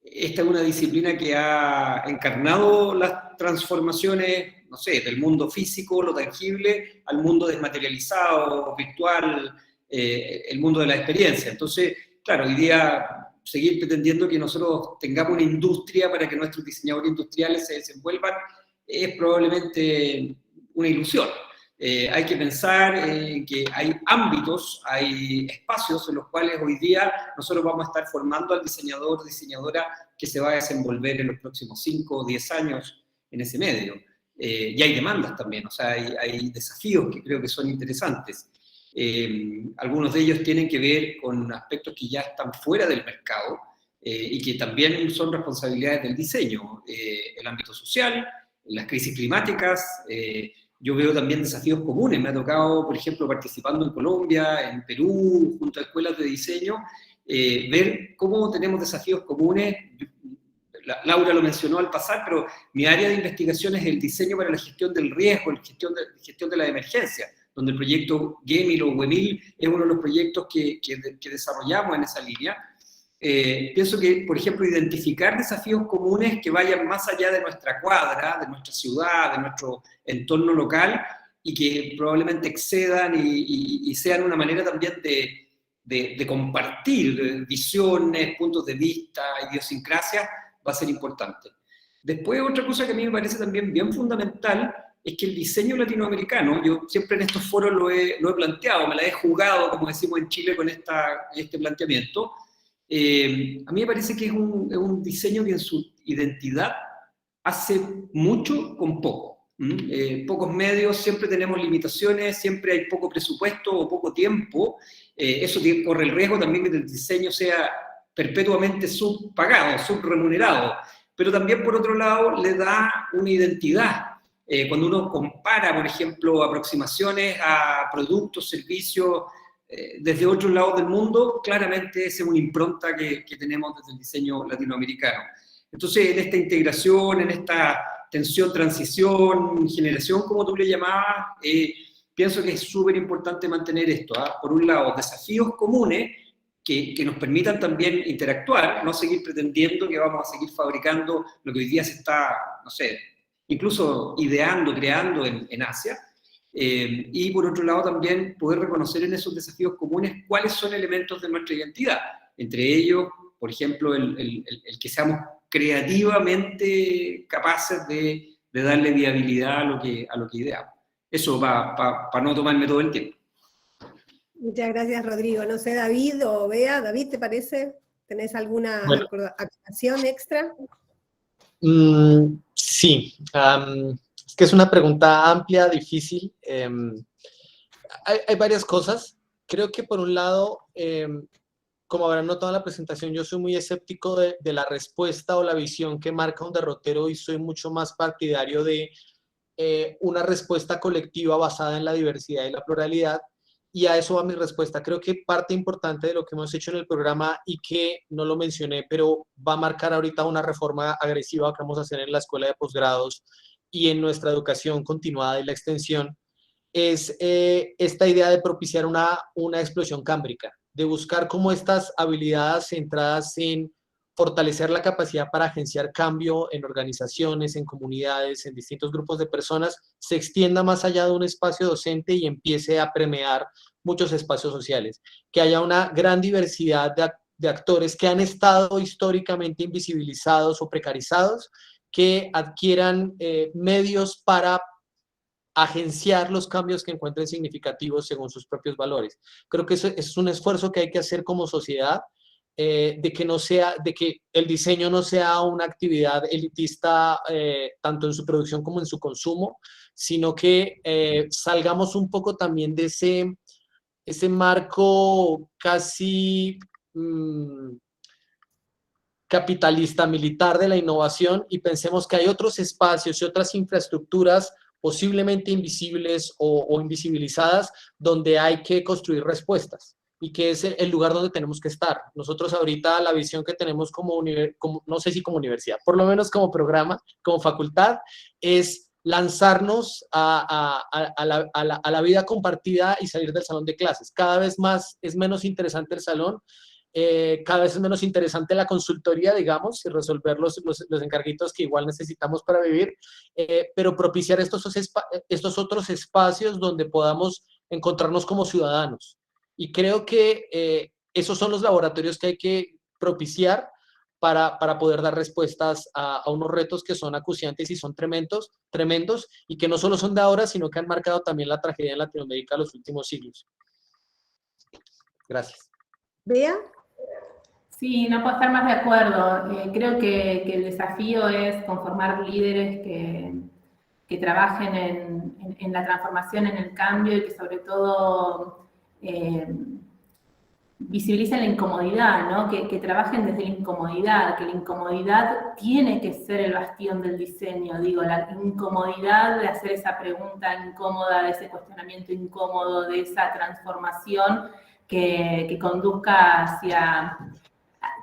Esta es una disciplina que ha encarnado las transformaciones, no sé, del mundo físico, lo tangible, al mundo desmaterializado, virtual, el mundo de la experiencia. Entonces, claro, hoy día seguir pretendiendo que nosotros tengamos una industria para que nuestros diseñadores industriales se desenvuelvan es probablemente una ilusión. Hay que pensar que hay ámbitos, hay espacios en los cuales hoy día nosotros vamos a estar formando al diseñador o diseñadora que se va a desenvolver en los próximos 5 o 10 años en ese medio. Y hay demandas también, o sea, hay desafíos que creo que son interesantes. Algunos de ellos tienen que ver con aspectos que ya están fuera del mercado y que también son responsabilidades del diseño. El ámbito social, las crisis climáticas, yo veo también desafíos comunes. Me ha tocado, por ejemplo, participando en Colombia, en Perú, junto a escuelas de diseño, ver cómo tenemos desafíos comunes. Laura lo mencionó al pasar, pero mi área de investigación es el diseño para la gestión del riesgo, la gestión de la emergencia, donde el proyecto GEMIL o WEMIL es uno de los proyectos que desarrollamos en esa línea. Pienso que, por ejemplo, identificar desafíos comunes que vayan más allá de nuestra cuadra, de nuestra ciudad, de nuestro entorno local, y que probablemente excedan y sean una manera también de compartir visiones, puntos de vista, idiosincrasias, va a ser importante. Después, otra cosa que a mí me parece también bien fundamental es que el diseño latinoamericano, yo siempre en estos foros lo he planteado, me la he jugado, como decimos en Chile, con este planteamiento. A mí me parece que es un diseño que en su identidad hace mucho con poco. Pocos medios, siempre tenemos limitaciones, siempre hay poco presupuesto o poco tiempo. Eso corre el riesgo también de que el diseño sea perpetuamente subpagado, subremunerado, pero también por otro lado le da una identidad. Cuando uno compara, por ejemplo, aproximaciones a productos, servicios desde otros lados del mundo, claramente esa es una impronta que tenemos desde el diseño latinoamericano. Entonces, en esta integración, en esta tensión, transición, generación, como tú le llamabas, pienso que es súper importante mantener esto. Por un lado, desafíos comunes que nos permitan también interactuar, no seguir pretendiendo que vamos a seguir fabricando lo que hoy día se está, no sé, incluso ideando, creando en Asia, y por otro lado también poder reconocer en esos desafíos comunes cuáles son elementos de nuestra identidad, entre ellos, por ejemplo, el que seamos creativamente capaces de darle viabilidad a lo que ideamos. Eso para no tomarme todo el tiempo. Muchas gracias, Rodrigo. No sé, David o Bea, David, ¿te parece? ¿Tenés alguna aclaración extra? Sí, es que es una pregunta amplia, difícil. Hay varias cosas. Creo que por un lado, como habrán notado en la presentación, yo soy muy escéptico de la respuesta o la visión que marca un derrotero y soy mucho más partidario de una respuesta colectiva basada en la diversidad y la pluralidad. y a eso va mi respuesta. Creo que parte importante de lo que hemos hecho en el programa y que no lo mencioné, pero va a marcar ahorita una reforma agresiva que vamos a hacer en la escuela de posgrados y en nuestra educación continuada y la extensión, es esta idea de propiciar una explosión cámbrica, de buscar cómo estas habilidades centradas en fortalecer la capacidad para agenciar cambio en organizaciones, en comunidades, en distintos grupos de personas, se extienda más allá de un espacio docente y empiece a permear muchos espacios sociales. Que haya una gran diversidad de actores que han estado históricamente invisibilizados o precarizados, que adquieran medios para agenciar los cambios que encuentren significativos según sus propios valores. Creo que eso es un esfuerzo que hay que hacer como sociedad, de que el diseño no sea una actividad elitista, tanto en su producción como en su consumo, sino que salgamos un poco también de ese marco casi capitalista militar de la innovación y pensemos que hay otros espacios y otras infraestructuras posiblemente invisibles o invisibilizadas donde hay que construir respuestas y que es el lugar donde tenemos que estar. Nosotros ahorita la visión que tenemos como no sé si como universidad, por lo menos como programa, como facultad, es lanzarnos a la vida compartida y salir del salón de clases. Cada vez más es menos interesante el salón, cada vez es menos interesante la consultoría, digamos, y resolver los encarguitos que igual necesitamos para vivir, pero propiciar estos otros espacios donde podamos encontrarnos como ciudadanos. Y creo que esos son los laboratorios que hay que propiciar para poder dar respuestas a unos retos que son acuciantes y son tremendos, y que no solo son de ahora, sino que han marcado también la tragedia en Latinoamérica los últimos siglos. Gracias. ¿Bea? Sí, no puedo estar más de acuerdo. Creo que el desafío es conformar líderes que trabajen en la transformación, en el cambio y que sobre todo visibilicen la incomodidad, ¿no? Que trabajen desde la incomodidad, que la incomodidad tiene que ser el bastión del diseño, digo, la incomodidad de hacer esa pregunta incómoda, de ese cuestionamiento incómodo, de esa transformación que conduzca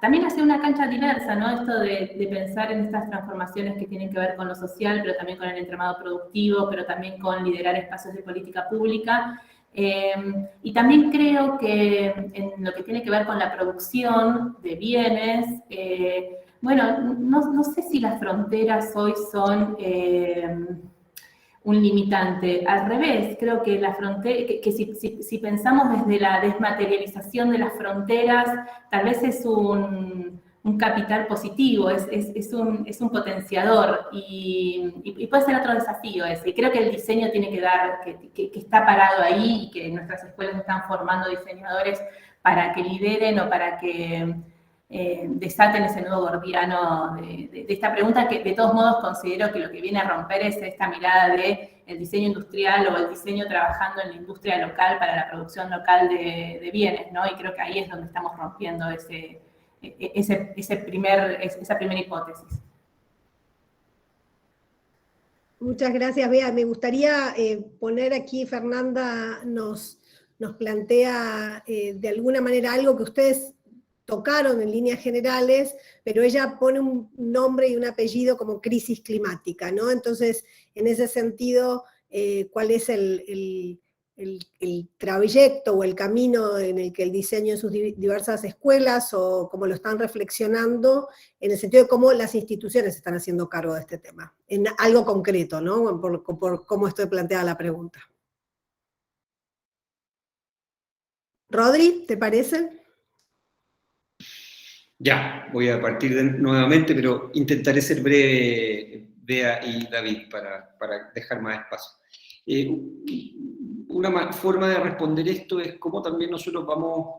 también hacia una cancha diversa, ¿no? Esto de pensar en estas transformaciones que tienen que ver con lo social, pero también con el entramado productivo, pero también con liderar espacios de política pública. Y también creo que en lo que tiene que ver con la producción de bienes, bueno, no sé si las fronteras hoy son un limitante. Al revés, creo que la frontera, que si pensamos desde la desmaterialización de las fronteras, tal vez es un capital positivo, es un potenciador y puede ser otro desafío ese. Y creo que el diseño tiene que dar, que está parado ahí y que nuestras escuelas están formando diseñadores para que lideren o para que desaten ese nudo gordiano de esta pregunta, que de todos modos considero que lo que viene a romper es esta mirada de el diseño industrial o el diseño trabajando en la industria local para la producción local de bienes, ¿no? Y creo que ahí es donde estamos rompiendo esa primera hipótesis. Muchas gracias, Bea. Me gustaría poner aquí, Fernanda nos plantea de alguna manera algo que ustedes tocaron en líneas generales, pero ella pone un nombre y un apellido como crisis climática, ¿no? Entonces, en ese sentido, ¿cuál es el trayecto o el camino en el que el diseño en sus diversas escuelas o cómo lo están reflexionando, en el sentido de cómo las instituciones están haciendo cargo de este tema, en algo concreto, ¿no? Por cómo estoy planteada la pregunta. Rodri, ¿te parece? Ya, voy a partir nuevamente, pero intentaré ser breve, Bea y David, para dejar más espacio. Una forma de responder esto es cómo también nosotros vamos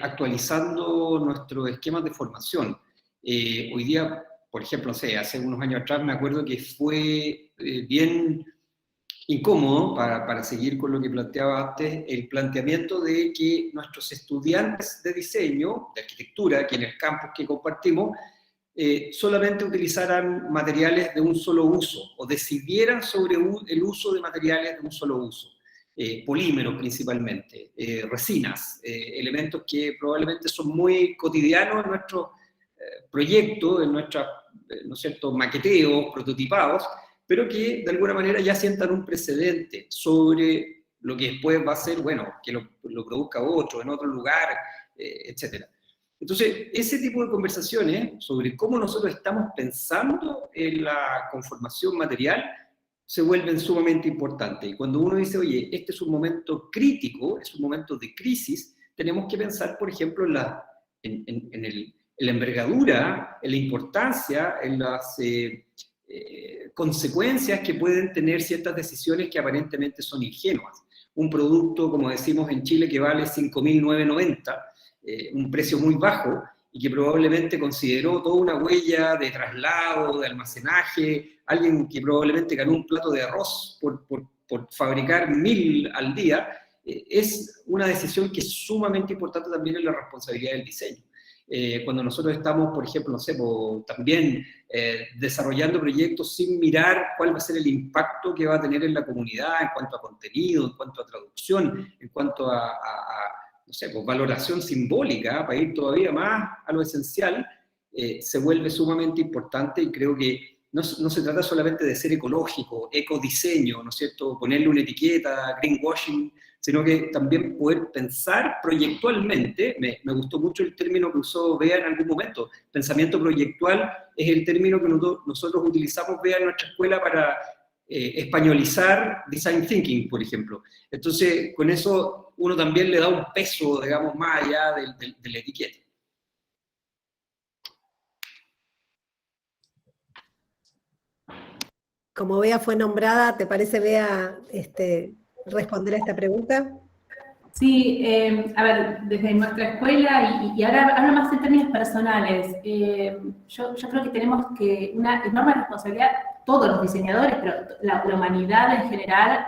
actualizando nuestros esquemas de formación. Hoy día, por ejemplo, no sé, hace unos años atrás me acuerdo que fue bien incómodo, para seguir con lo que planteaba antes, el planteamiento de que nuestros estudiantes de diseño, de arquitectura, que en el campus que compartimos, solamente utilizaran materiales de un solo uso, o decidieran sobre el uso de materiales de un solo uso. polímeros principalmente, resinas, elementos que probablemente son muy cotidianos en nuestro proyecto, en nuestros, ¿no es cierto?, maqueteos, prototipados, pero que de alguna manera ya sientan un precedente sobre lo que después va a ser, bueno, que lo produzca otro, en otro lugar, etc. Entonces, ese tipo de conversaciones sobre cómo nosotros estamos pensando en la conformación material se vuelven sumamente importantes. Y cuando uno dice, oye, este es un momento crítico, es un momento de crisis, tenemos que pensar, por ejemplo, en la envergadura, en la importancia, en las consecuencias que pueden tener ciertas decisiones que aparentemente son ingenuas. Un producto, como decimos en Chile, que vale 5.990, un precio muy bajo, y que probablemente consideró toda una huella de traslado, de almacenaje, alguien que probablemente ganó un plato de arroz por fabricar 1000 al día, es una decisión que es sumamente importante también en la responsabilidad del diseño. Cuando nosotros estamos, por ejemplo, no sé, también desarrollando proyectos sin mirar cuál va a ser el impacto que va a tener en la comunidad en cuanto a contenido, en cuanto a traducción, en cuanto a no sé, pues, valoración simbólica, para ir todavía más a lo esencial, se vuelve sumamente importante, y creo que no se trata solamente de ser ecológico, ecodiseño, ¿no es cierto?, ponerle una etiqueta, greenwashing, sino que también poder pensar proyectualmente. Me gustó mucho el término que usó Bea en algún momento. Pensamiento proyectual es el término que nosotros utilizamos, Bea, en nuestra escuela para españolizar design thinking, por ejemplo. Entonces, con eso uno también le da un peso, digamos, más allá de la etiqueta. Como Bea fue nombrada, ¿te parece, Bea, responder a esta pregunta? Sí, a ver, desde nuestra escuela, y ahora hablo más en términos personales, yo creo que tenemos una enorme responsabilidad, todos los diseñadores, pero la humanidad en general,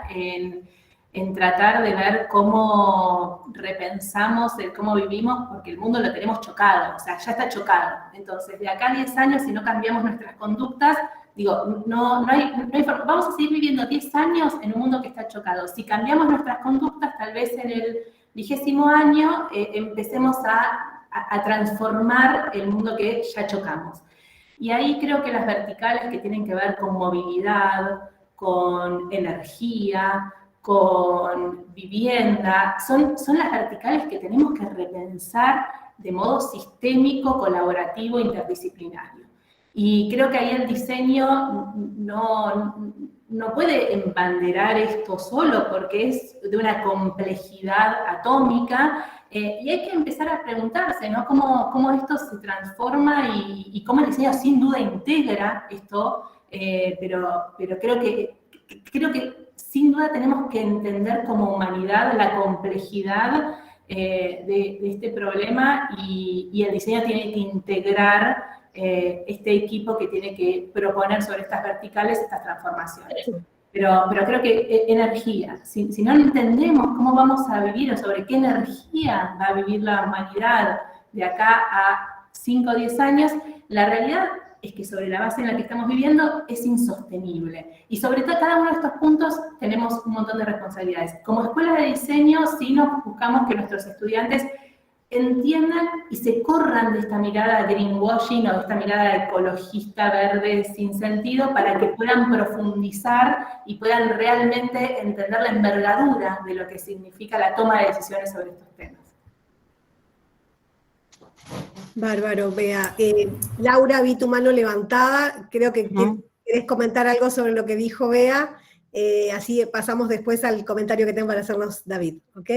en tratar de ver cómo repensamos el cómo vivimos, porque el mundo lo tenemos chocado, o sea, ya está chocado. Entonces, de acá a 10 años, si no cambiamos nuestras conductas, digo, no hay forma. Vamos a seguir viviendo 10 años en un mundo que está chocado. Si cambiamos nuestras conductas, tal vez en el 20º año empecemos a transformar el mundo que ya chocamos. Y ahí creo que las verticales que tienen que ver con movilidad, con energía, con vivienda, son las verticales que tenemos que repensar de modo sistémico, colaborativo, interdisciplinario. Y creo que ahí el diseño no puede embanderar esto solo, porque es de una complejidad atómica, y hay que empezar a preguntarse, ¿no?, cómo esto se transforma y cómo el diseño sin duda integra esto, pero creo que sin duda tenemos que entender como humanidad la complejidad de este problema, y el diseño tiene que integrar este equipo que tiene que proponer sobre estas verticales estas transformaciones. Pero creo que energía, si no entendemos cómo vamos a vivir o sobre qué energía va a vivir la humanidad de acá a 5 o 10 años, la realidad es que sobre la base en la que estamos viviendo es insostenible. Y sobre todo cada uno de estos puntos tenemos un montón de responsabilidades. Como escuela de diseño, sí nos buscamos que nuestros estudiantes entiendan y se corran de esta mirada greenwashing o de esta mirada ecologista, verde, sin sentido, para que puedan profundizar y puedan realmente entender la envergadura de lo que significa la toma de decisiones sobre estos temas. Bárbaro, Bea. Laura, vi tu mano levantada, creo que querés comentar algo sobre lo que dijo Bea, así pasamos después al comentario que tengo para hacernos David, ¿ok?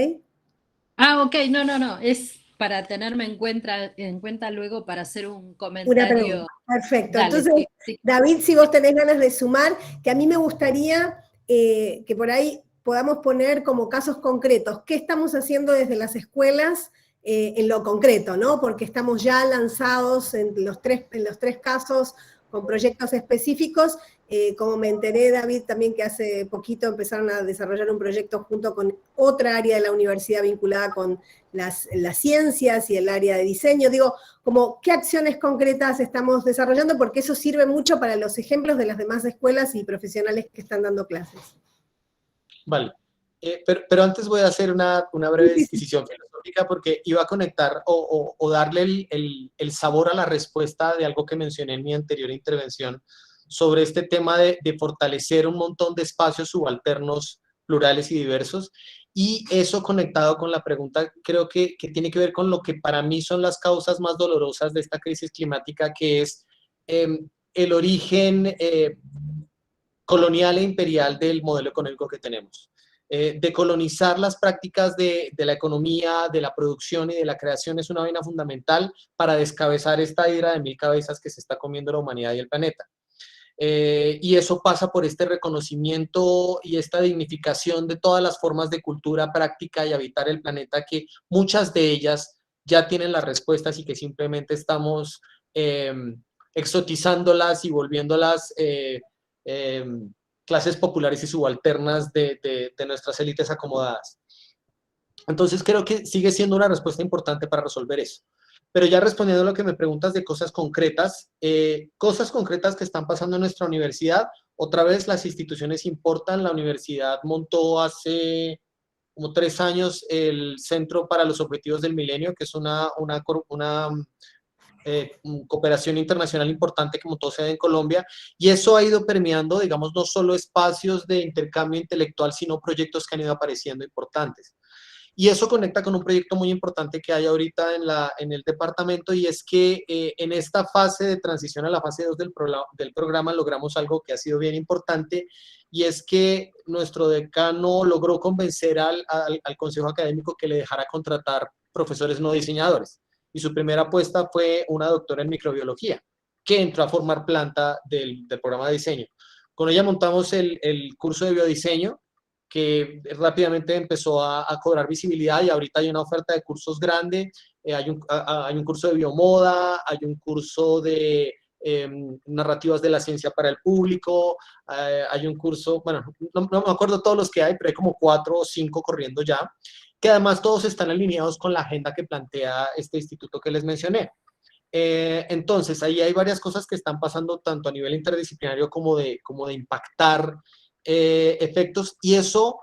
Ok, no, es para tenerme en cuenta luego para hacer un comentario. Perfecto. Dale, Entonces, sí. David, si vos tenés ganas de sumar, que a mí me gustaría que por ahí podamos poner como casos concretos, ¿qué estamos haciendo desde las escuelas en lo concreto, ¿no? Porque estamos ya lanzados en los tres casos con proyectos específicos. Como me enteré, David, también que hace poquito empezaron a desarrollar un proyecto junto con otra área de la universidad vinculada con las ciencias y el área de diseño. Digo, como qué acciones concretas estamos desarrollando, porque eso sirve mucho para los ejemplos de las demás escuelas y profesionales que están dando clases. Vale. Pero antes voy a hacer una breve disquisición filosófica porque iba a conectar o darle el sabor a la respuesta de algo que mencioné en mi anterior intervención sobre este tema de fortalecer un montón de espacios subalternos, plurales y diversos. Y eso conectado con la pregunta, creo que tiene que ver con lo que para mí son las causas más dolorosas de esta crisis climática, que es el origen colonial e imperial del modelo económico que tenemos. Decolonizar las prácticas de la economía, de la producción y de la creación es una vaina fundamental para descabezar esta hidra de 1000 cabezas que se está comiendo la humanidad y el planeta. Y eso pasa por este reconocimiento y esta dignificación de todas las formas de cultura, práctica y habitar el planeta, que muchas de ellas ya tienen las respuestas y que simplemente estamos exotizándolas y volviéndolas clases populares y subalternas de nuestras élites acomodadas. Entonces creo que sigue siendo una respuesta importante para resolver eso. Pero ya respondiendo a lo que me preguntas de cosas concretas que están pasando en nuestra universidad, otra vez las instituciones importan. La universidad montó hace como 3 años el Centro para los Objetivos del Milenio, que es una cooperación internacional importante que montó sede en Colombia, y eso ha ido permeando, digamos, no solo espacios de intercambio intelectual, sino proyectos que han ido apareciendo importantes. Y eso conecta con un proyecto muy importante que hay ahorita en el departamento, y es que en esta fase de transición a la fase 2 del programa logramos algo que ha sido bien importante, y es que nuestro decano logró convencer al consejo académico que le dejara contratar profesores no diseñadores. Y su primera apuesta fue una doctora en microbiología, que entró a formar planta del programa de diseño. Con ella montamos el curso de biodiseño, que rápidamente empezó a cobrar visibilidad, y ahorita hay una oferta de cursos grande. Hay un curso de biomoda, hay un curso de narrativas de la ciencia para el público, hay un curso, bueno, no me acuerdo todos los que hay, pero hay como 4 o 5 corriendo ya, que además todos están alineados con la agenda que plantea este instituto que les mencioné. Entonces, ahí hay varias cosas que están pasando tanto a nivel interdisciplinario como de impactar efectos, y eso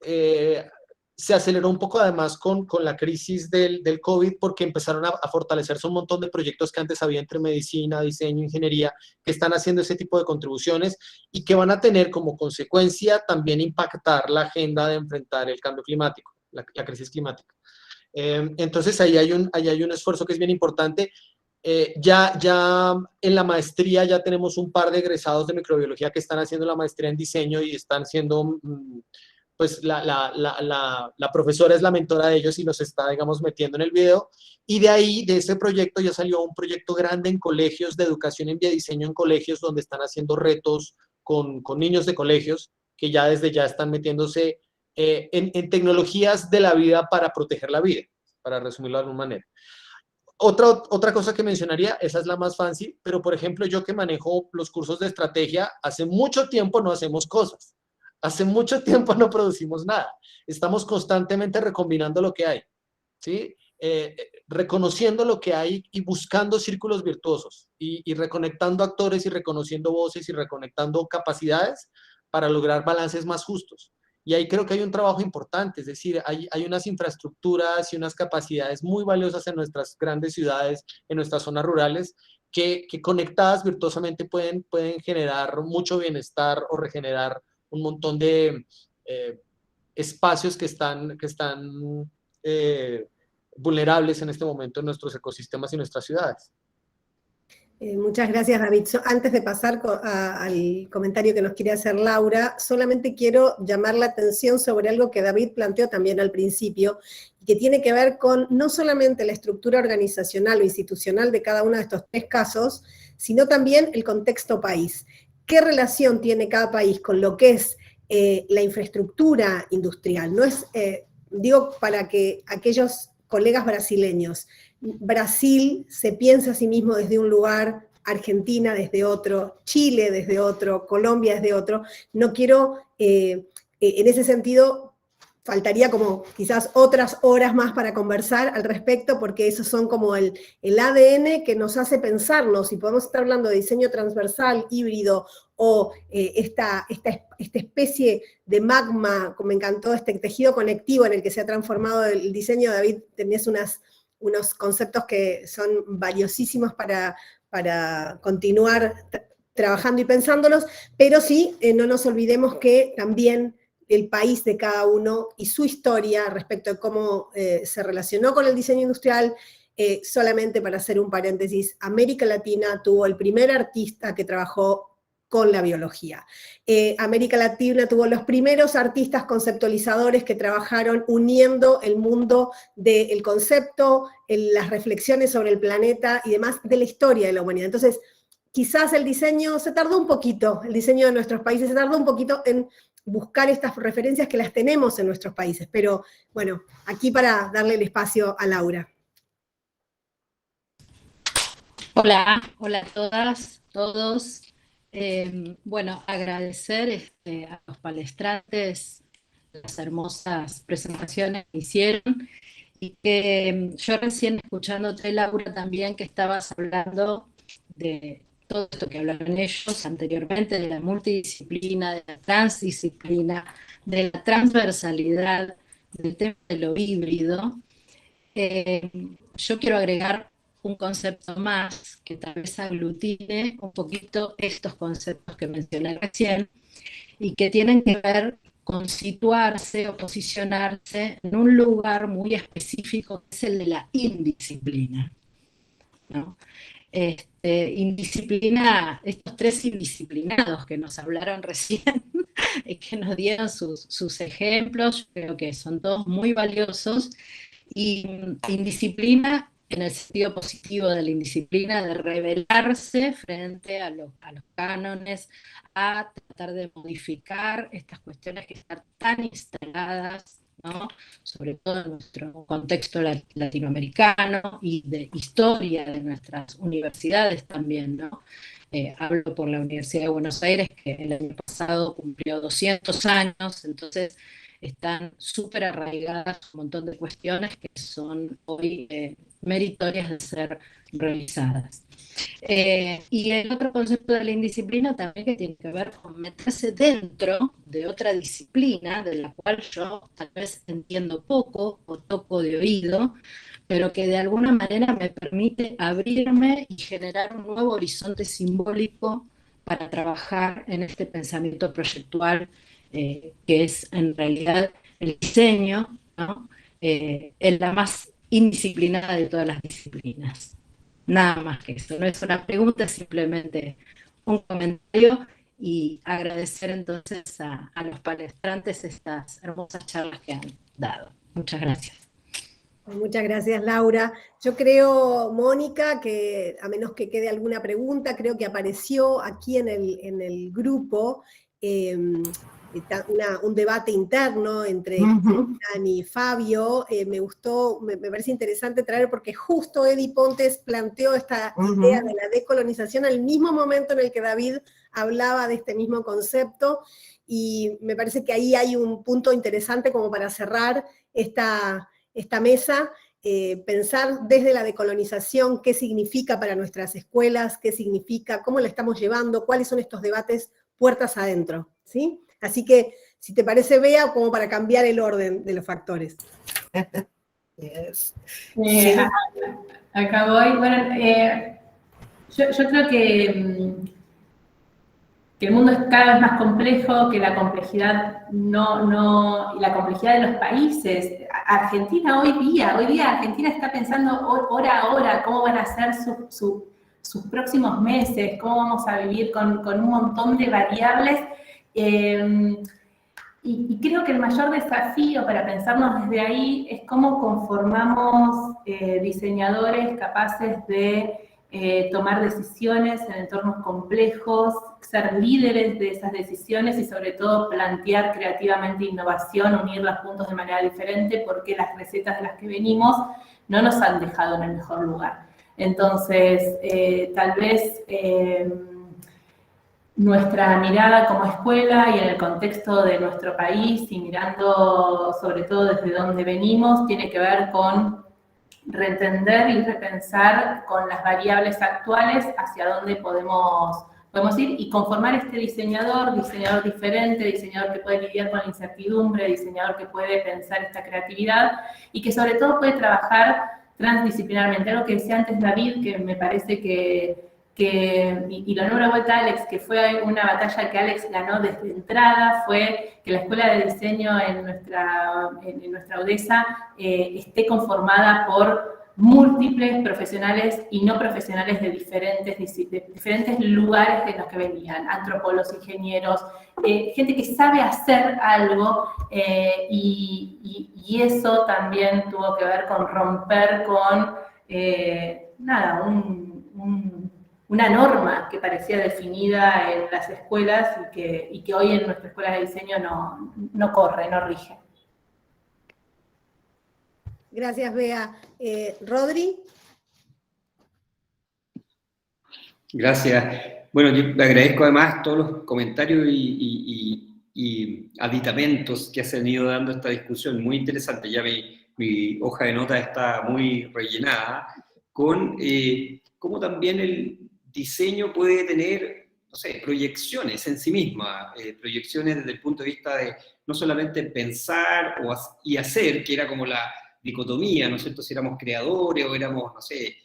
se aceleró un poco además con la crisis del COVID, porque empezaron a fortalecerse un montón de proyectos que antes había entre medicina, diseño, ingeniería, que están haciendo ese tipo de contribuciones y que van a tener como consecuencia también impactar la agenda de enfrentar el cambio climático, la crisis climática. Entonces ahí hay un esfuerzo que es bien importante. Ya en la maestría ya tenemos un par de egresados de microbiología que están haciendo la maestría en diseño y están siendo, pues la profesora es la mentora de ellos y los está, digamos, metiendo en el video. Y de ahí, de ese proyecto, ya salió un proyecto grande en colegios, de educación en biodiseño en colegios, donde están haciendo retos con niños de colegios que ya desde ya están metiéndose en tecnologías de la vida para proteger la vida, para resumirlo de alguna manera. Otra cosa que mencionaría, esa es la más fancy, pero por ejemplo yo que manejo los cursos de estrategia, hace mucho tiempo no hacemos cosas, hace mucho tiempo no producimos nada, estamos constantemente recombinando lo que hay, ¿sí? Reconociendo lo que hay y buscando círculos virtuosos y reconectando actores y reconociendo voces y reconectando capacidades para lograr balances más justos. Y ahí creo que hay un trabajo importante, es decir, hay unas infraestructuras y unas capacidades muy valiosas en nuestras grandes ciudades, en nuestras zonas rurales, que conectadas virtuosamente pueden generar mucho bienestar o regenerar un montón de espacios que están vulnerables en este momento en nuestros ecosistemas y nuestras ciudades. Muchas gracias, David. Antes de pasar al comentario que nos quiere hacer Laura, solamente quiero llamar la atención sobre algo que David planteó también al principio, y que tiene que ver con no solamente la estructura organizacional o institucional de cada uno de estos 3 casos, sino también el contexto país. ¿Qué relación tiene cada país con lo que es la infraestructura industrial? No es, digo, para que aquellos colegas brasileños, Brasil se piensa a sí mismo desde un lugar, Argentina desde otro, Chile desde otro, Colombia desde otro. No quiero, en ese sentido, faltaría como quizás otras horas más para conversar al respecto, porque esos son como el ADN que nos hace pensarnos, si podemos estar hablando de diseño transversal, híbrido, o esta especie de magma, me encantó este tejido conectivo en el que se ha transformado el diseño. David, tenías unos conceptos que son valiosísimos para continuar trabajando y pensándolos, pero sí, no nos olvidemos que también el país de cada uno y su historia respecto a cómo se relacionó con el diseño industrial. Solamente para hacer un paréntesis, América Latina tuvo el primer artista que trabajó con la biología. América Latina tuvo los primeros artistas conceptualizadores que trabajaron uniendo el mundo del concepto, las reflexiones sobre el planeta y demás de la historia de la humanidad. Entonces, quizás el diseño se tardó un poquito, el diseño de nuestros países se tardó un poquito en buscar estas referencias que las tenemos en nuestros países, pero bueno, aquí para darle el espacio a Laura. Hola, hola a todas, todos. Bueno, agradecer a los palestrantes las hermosas presentaciones que hicieron y que yo recién escuchándote, Laura, también que estabas hablando de todo esto que hablaron ellos anteriormente, de la multidisciplina, de la transdisciplina, de la transversalidad, del tema de lo híbrido. Yo quiero agregar un concepto más que tal vez aglutine un poquito estos conceptos que mencioné recién y que tienen que ver con situarse o posicionarse en un lugar muy específico, que es el de la indisciplina, ¿no? Indisciplina, estos tres indisciplinados que nos hablaron recién, y que nos dieron sus ejemplos, yo creo que son todos muy valiosos, y indisciplina en el sentido positivo de la indisciplina, de rebelarse frente a los cánones, a tratar de modificar estas cuestiones que están tan instaladas, ¿no? Sobre todo en nuestro contexto latinoamericano y de historia de nuestras universidades también, ¿no? Hablo por la Universidad de Buenos Aires, que el año pasado cumplió 200 años, entonces están súper arraigadas un montón de cuestiones que son hoy meritorias de ser revisadas. Y el otro concepto de la indisciplina también que tiene que ver con meterse dentro de otra disciplina de la cual yo tal vez entiendo poco o toco de oído, pero que de alguna manera me permite abrirme y generar un nuevo horizonte simbólico para trabajar en este pensamiento proyectual que es en realidad el diseño, ¿no? En la más indisciplinada de todas las disciplinas. Nada más que eso, no es una pregunta, es simplemente un comentario y agradecer entonces a los palestrantes estas hermosas charlas que han dado. Muchas gracias. Muchas gracias, Laura. Yo creo, Mónica, que a menos que quede alguna pregunta, creo que apareció aquí en el grupo un debate interno entre Cristian y Fabio. Me gustó, me parece interesante traer, porque justo Eddie Pontes planteó esta idea de la decolonización al mismo momento en el que David hablaba de este mismo concepto, y me parece que ahí hay un punto interesante como para cerrar esta mesa, pensar desde la decolonización qué significa para nuestras escuelas, qué significa, cómo la estamos llevando, cuáles son estos debates puertas adentro, ¿sí? Así que, si te parece, Bea, como para cambiar el orden de los factores. Yes. Sí. Acá voy. Bueno, yo creo que el mundo es cada vez más complejo, que la complejidad y la complejidad de los países. Argentina hoy día Argentina está pensando hora a hora cómo van a ser sus próximos meses, cómo vamos a vivir con un montón de variables. Y creo que el mayor desafío para pensarnos desde ahí es cómo conformamos diseñadores capaces de tomar decisiones en entornos complejos, ser líderes de esas decisiones y sobre todo plantear creativamente innovación, unir los puntos de manera diferente, porque las recetas de las que venimos no nos han dejado en el mejor lugar. Entonces, tal vez nuestra mirada como escuela y en el contexto de nuestro país y mirando sobre todo desde donde venimos, tiene que ver con reentender y repensar con las variables actuales hacia dónde podemos ir y conformar este diseñador diferente, diseñador que puede lidiar con la incertidumbre, diseñador que puede pensar esta creatividad y que sobre todo puede trabajar transdisciplinarmente. Algo que decía antes David, que me parece y lo nombra vuelta a Alex, que fue una batalla que Alex ganó desde entrada, fue que la escuela de diseño en nuestra UDESA esté conformada por múltiples profesionales y no profesionales de diferentes lugares de los que venían, antropólogos, ingenieros, gente que sabe hacer algo, y eso también tuvo que ver con romper con, una norma que parecía definida en las escuelas y que hoy en nuestra escuela de diseño no corre, no rige. Gracias, Bea. Rodri. Gracias. Bueno, yo le agradezco además todos los comentarios y aditamentos que se han ido dando a esta discusión. Muy interesante. Ya mi hoja de notas está muy rellenada con cómo también el diseño puede tener, no sé, proyecciones en sí misma, proyecciones desde el punto de vista de no solamente pensar y hacer, que era como la dicotomía, ¿no es cierto?, si éramos creadores o éramos, no sé,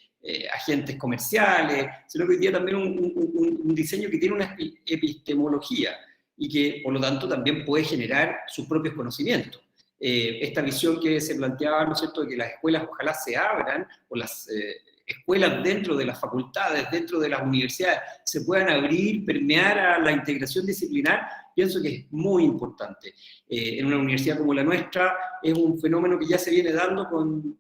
agentes comerciales, sino que hoy día también un diseño que tiene una epistemología y que, por lo tanto, también puede generar sus propios conocimientos. Esta visión que se planteaba, ¿no es cierto?, de que las escuelas ojalá se abran, o las escuelas dentro de las facultades, dentro de las universidades, se puedan abrir, permear a la integración disciplinar, pienso que es muy importante. En una universidad como la nuestra es un fenómeno que ya se viene dando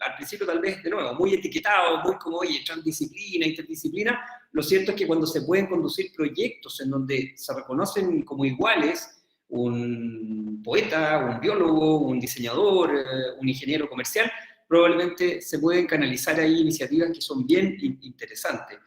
al principio tal vez, de nuevo, muy etiquetado, muy como, oye, transdisciplina, interdisciplina. Lo cierto es que cuando se pueden conducir proyectos en donde se reconocen como iguales un poeta, un biólogo, un diseñador, un ingeniero comercial, probablemente se pueden canalizar ahí iniciativas que son bien interesantes.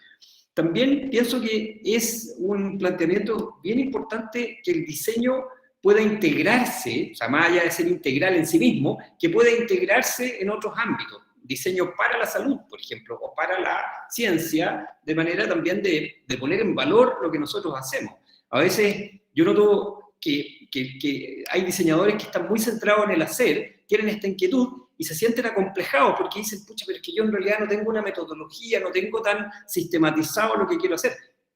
También pienso que es un planteamiento bien importante que el diseño pueda integrarse, o sea, más allá de ser integral en sí mismo, que pueda integrarse en otros ámbitos. Diseño para la salud, por ejemplo, o para la ciencia, de manera también de poner en valor lo que nosotros hacemos. A veces yo noto que hay diseñadores que están muy centrados en el hacer, tienen esta inquietud, y se sienten acomplejados porque dicen, pucha, pero es que yo en realidad no tengo una metodología, no tengo tan sistematizado lo que quiero hacer.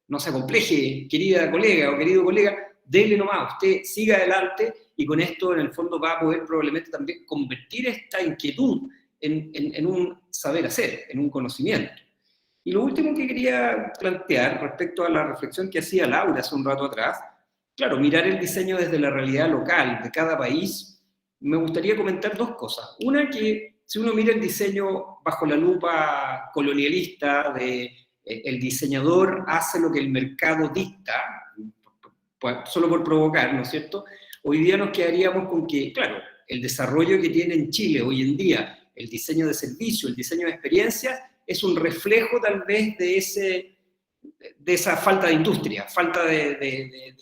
No se acompleje, querida colega o querido colega, déle nomás, usted siga adelante y con esto en el fondo va a poder probablemente también convertir esta inquietud en un saber hacer, en un conocimiento. Y lo último que quería plantear respecto a la reflexión que hacía Laura hace un rato atrás, claro, mirar el diseño desde la realidad local de cada país. Me gustaría comentar dos cosas. Una, que si uno mira el diseño bajo la lupa colonialista de el diseñador hace lo que el mercado dicta, solo por provocar, ¿no es cierto? Hoy día nos quedaríamos con que, claro, el desarrollo que tiene en Chile hoy en día, el diseño de servicio, el diseño de experiencias, es un reflejo tal vez de esa falta de industria, falta de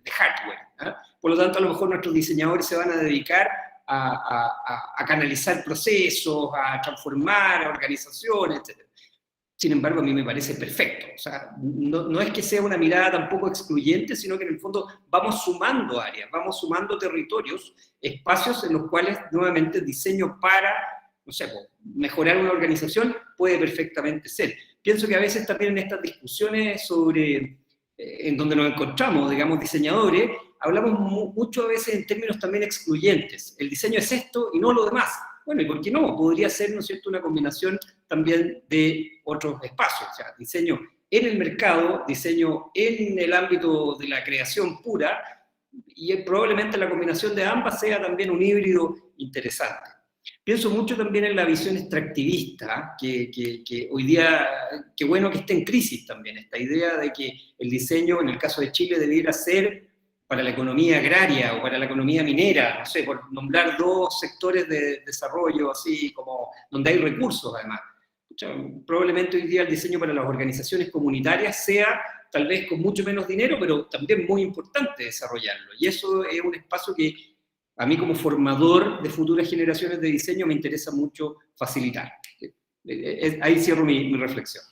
hardware, ¿eh? Por lo tanto, a lo mejor nuestros diseñadores se van a dedicar a canalizar procesos, a transformar a organizaciones, etc. Sin embargo, a mí me parece perfecto. O sea, no es que sea una mirada tampoco excluyente, sino que en el fondo vamos sumando áreas, vamos sumando territorios, espacios en los cuales nuevamente el diseño para, no sé, mejorar una organización puede perfectamente ser. Pienso que a veces también en estas discusiones sobre, en donde nos encontramos, digamos, diseñadores, hablamos mucho a veces en términos también excluyentes. El diseño es esto y no lo demás. Bueno, ¿y por qué no? Podría ser, ¿no es cierto?, una combinación también de otros espacios. O sea, diseño en el mercado, diseño en el ámbito de la creación pura, y probablemente la combinación de ambas sea también un híbrido interesante. Pienso mucho también en la visión extractivista, que hoy día, qué bueno que esté en crisis también, esta idea de que el diseño, en el caso de Chile, debiera ser para la economía agraria o para la economía minera, no sé, por nombrar dos sectores de desarrollo así como donde hay recursos además. probablemente hoy día el diseño para las organizaciones comunitarias sea tal vez con mucho menos dinero, pero también muy importante desarrollarlo. Y eso es un espacio que a mí como formador de futuras generaciones de diseño me interesa mucho facilitar. Ahí cierro mi reflexión.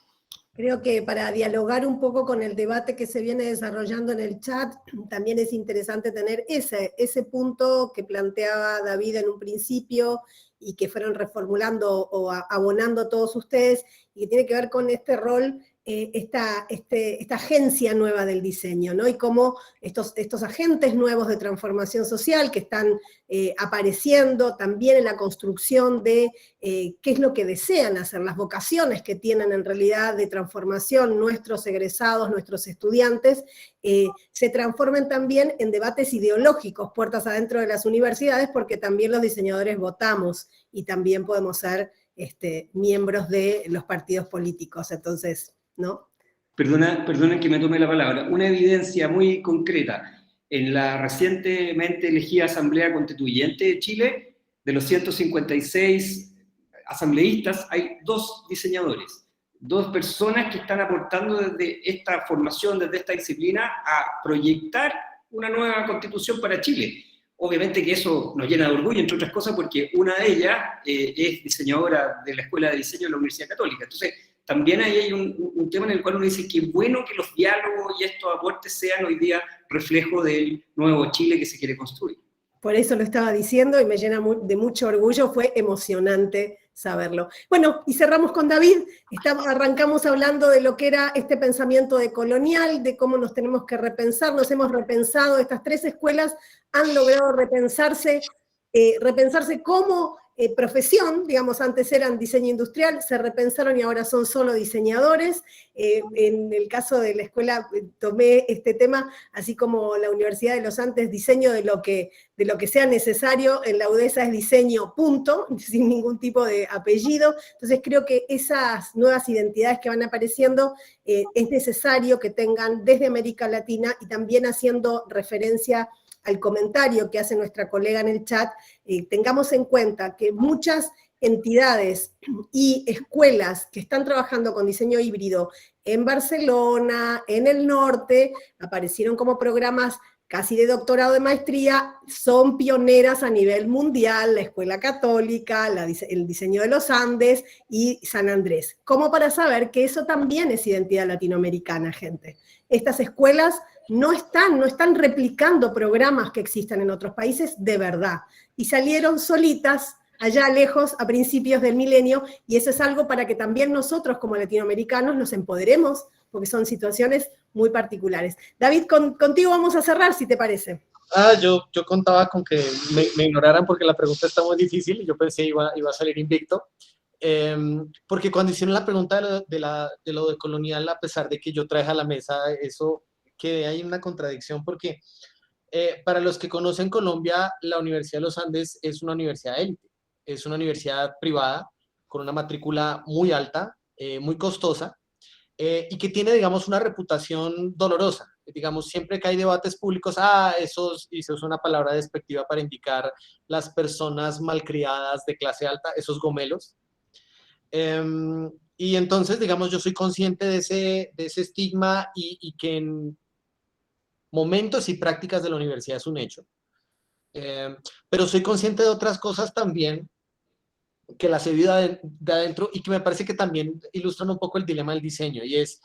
Creo que para dialogar un poco con el debate que se viene desarrollando en el chat, también es interesante tener ese punto que planteaba David en un principio y que fueron reformulando o abonando todos ustedes, y que tiene que ver con este rol, esta agencia nueva del diseño, ¿no? Y cómo estos agentes nuevos de transformación social que están apareciendo también en la construcción de qué es lo que desean hacer, las vocaciones que tienen en realidad de transformación nuestros egresados, nuestros estudiantes, se transformen también en debates ideológicos, puertas adentro de las universidades, porque también los diseñadores votamos y también podemos ser miembros de los partidos políticos, entonces, ¿no? Perdonen que me tome la palabra. Una evidencia muy concreta. En la recientemente elegida Asamblea Constituyente de Chile, de los 156 asambleístas, hay 2 diseñadores, 2 personas que están aportando desde esta formación, desde esta disciplina, a proyectar una nueva constitución para Chile. Obviamente que eso nos llena de orgullo, entre otras cosas, porque una de ellas es diseñadora de la Escuela de Diseño de la Universidad Católica. Entonces, también ahí hay un tema en el cual uno dice que bueno que los diálogos y estos aportes sean hoy día reflejo del nuevo Chile que se quiere construir. Por eso lo estaba diciendo y me llena de mucho orgullo, fue emocionante saberlo. Bueno, y cerramos con David, arrancamos hablando de lo que era este pensamiento decolonial, de cómo nos tenemos que repensar, nos hemos repensado, estas 3 escuelas han logrado repensarse como profesión, digamos, antes eran diseño industrial, se repensaron y ahora son solo diseñadores. En el caso de la escuela tomé este tema, así como la Universidad de los Andes, diseño de lo que sea necesario, en la UDESA es diseño, punto, sin ningún tipo de apellido. Entonces creo que esas nuevas identidades que van apareciendo es necesario que tengan desde América Latina, y también haciendo referencia al comentario que hace nuestra colega en el chat, tengamos en cuenta que muchas entidades y escuelas que están trabajando con diseño híbrido en Barcelona, en el norte, aparecieron como programas casi de doctorado, de maestría, son pioneras a nivel mundial, la Escuela Católica, el diseño de los Andes y San Andrés, como para saber que eso también es identidad latinoamericana, gente. Estas escuelas no están replicando programas que existan en otros países de verdad, y salieron solitas allá lejos a principios del milenio, y eso es algo para que también nosotros como latinoamericanos nos empoderemos, porque son situaciones muy particulares. David, contigo vamos a cerrar, si te parece. Yo contaba con que me ignoraran porque la pregunta está muy difícil y yo pensé iba a salir invicto. Porque cuando hicieron la pregunta de lo de colonial, a pesar de que yo traje a la mesa eso, que hay una contradicción, porque para los que conocen Colombia, la Universidad de los Andes es una universidad élite, es una universidad privada con una matrícula muy alta, muy costosa, y que tiene, digamos, una reputación dolorosa. Digamos, siempre que hay debates públicos, esos, y se usa una palabra despectiva para indicar las personas malcriadas de clase alta, esos gomelos. Y entonces, digamos, yo soy consciente de ese estigma y que en momentos y prácticas de la universidad es un hecho. Pero soy consciente de otras cosas también que las he vivido de adentro y que me parece que también ilustran un poco el dilema del diseño, y es,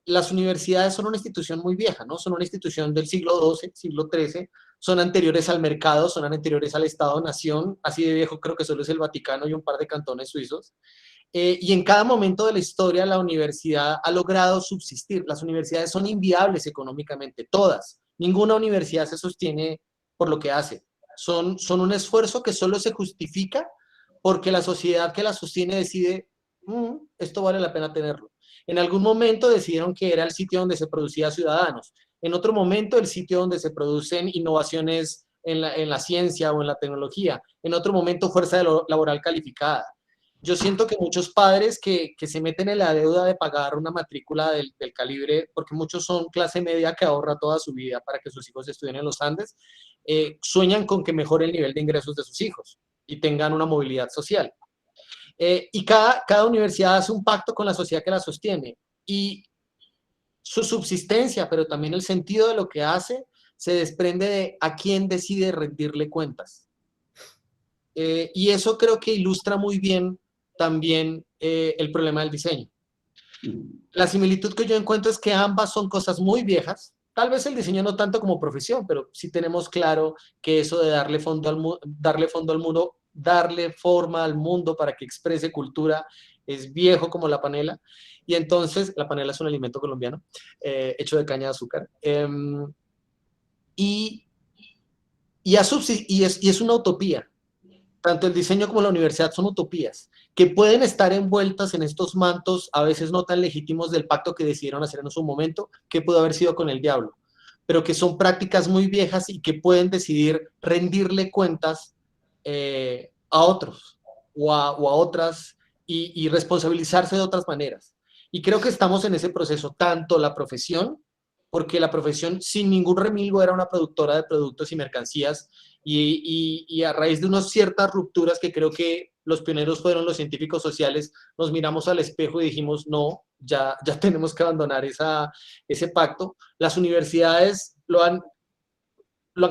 las universidades son una institución muy vieja, ¿no? Son una institución del siglo XII, siglo XIII, son anteriores al mercado, son anteriores al Estado-nación, así de viejo creo que solo es el Vaticano y un par de cantones suizos. Y en cada momento de la historia la universidad ha logrado subsistir. Las universidades son inviables económicamente, todas. Ninguna universidad se sostiene por lo que hace. Son un esfuerzo que solo se justifica porque la sociedad que la sostiene decide, esto vale la pena tenerlo. En algún momento decidieron que era el sitio donde se producía ciudadanos. En otro momento el sitio donde se producen innovaciones en la ciencia o en la tecnología. En otro momento fuerza laboral calificada. Yo siento que muchos padres que se meten en la deuda de pagar una matrícula del calibre, porque muchos son clase media que ahorra toda su vida para que sus hijos estudien en los Andes, sueñan con que mejore el nivel de ingresos de sus hijos y tengan una movilidad social. y cada universidad hace un pacto con la sociedad que la sostiene, y su subsistencia, pero también el sentido de lo que hace, se desprende de a quién decide rendirle cuentas. Y eso creo que ilustra muy bien también el problema del diseño. La similitud que yo encuentro es que ambas son cosas muy viejas. Tal vez el diseño no tanto como profesión, pero sí tenemos claro que eso de darle fondo al mundo, darle forma al mundo para que exprese cultura, es viejo como la panela. Y entonces, la panela es un alimento colombiano, hecho de caña de azúcar. Y es una utopía. Tanto el diseño como la universidad son utopías que pueden estar envueltas en estos mantos a veces no tan legítimos del pacto que decidieron hacer en su momento, que pudo haber sido con el diablo, pero que son prácticas muy viejas y que pueden decidir rendirle cuentas a otros o a otras y responsabilizarse de otras maneras. Y creo que estamos en ese proceso, tanto la profesión, porque la profesión sin ningún remilgo era una productora de productos y mercancías, y a raíz de unas ciertas rupturas que creo que los pioneros fueron los científicos sociales, nos miramos al espejo y dijimos, no, ya tenemos que abandonar ese pacto. Las universidades lo han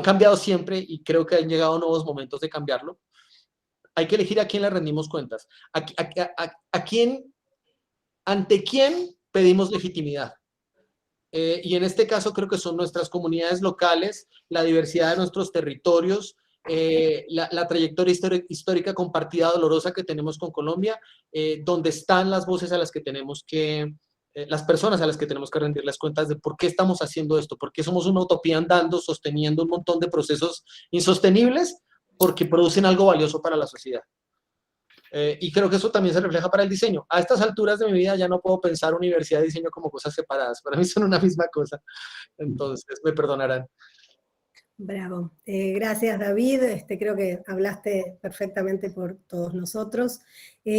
cambiado siempre y creo que han llegado nuevos momentos de cambiarlo. Hay que elegir a quién le rendimos cuentas, ante quién pedimos legitimidad. Y en este caso creo que son nuestras comunidades locales, la diversidad de nuestros territorios, la trayectoria histórica compartida dolorosa que tenemos con Colombia, donde están las voces a las que tenemos que, las personas a las que tenemos que rendirles cuentas de por qué estamos haciendo esto, por qué somos una utopía andando, sosteniendo un montón de procesos insostenibles, porque producen algo valioso para la sociedad. Y creo que eso también se refleja para el diseño. A estas alturas de mi vida ya no puedo pensar universidad y diseño como cosas separadas. Para mí son una misma cosa. Entonces, me perdonarán. Bravo. Gracias, David. Creo que hablaste perfectamente por todos nosotros.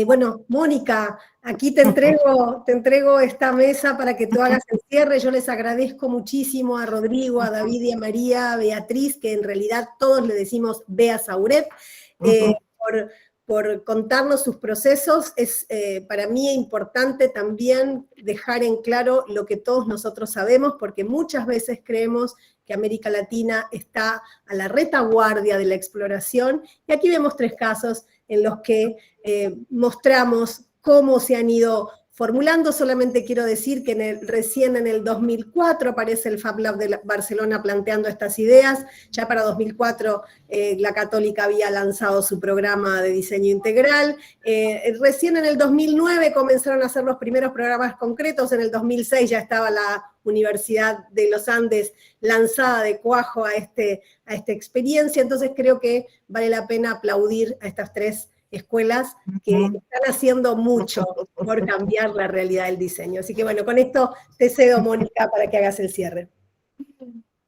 Bueno, Mónica, aquí te entrego esta mesa para que tú hagas el cierre. Yo les agradezco muchísimo a Rodrigo, a David y a María, a Beatriz, que en realidad todos le decimos Bea Sauret, por contarnos sus procesos. Es para mí importante también dejar en claro lo que todos nosotros sabemos, porque muchas veces creemos que América Latina está a la retaguardia de la exploración, y aquí vemos 3 casos en los que mostramos cómo se han ido formulando. Solamente quiero decir que recién en el 2004 aparece el Fab Lab de Barcelona planteando estas ideas. Ya para 2004 la Católica había lanzado su programa de diseño integral. Recién en el 2009 comenzaron a hacer los primeros programas concretos. En el 2006 ya estaba la Universidad de los Andes lanzada de cuajo a esta experiencia. Entonces creo que vale la pena aplaudir a estas 3 escuelas que están haciendo mucho por cambiar la realidad del diseño. Así que bueno, con esto te cedo, Mônica, para que hagas el cierre.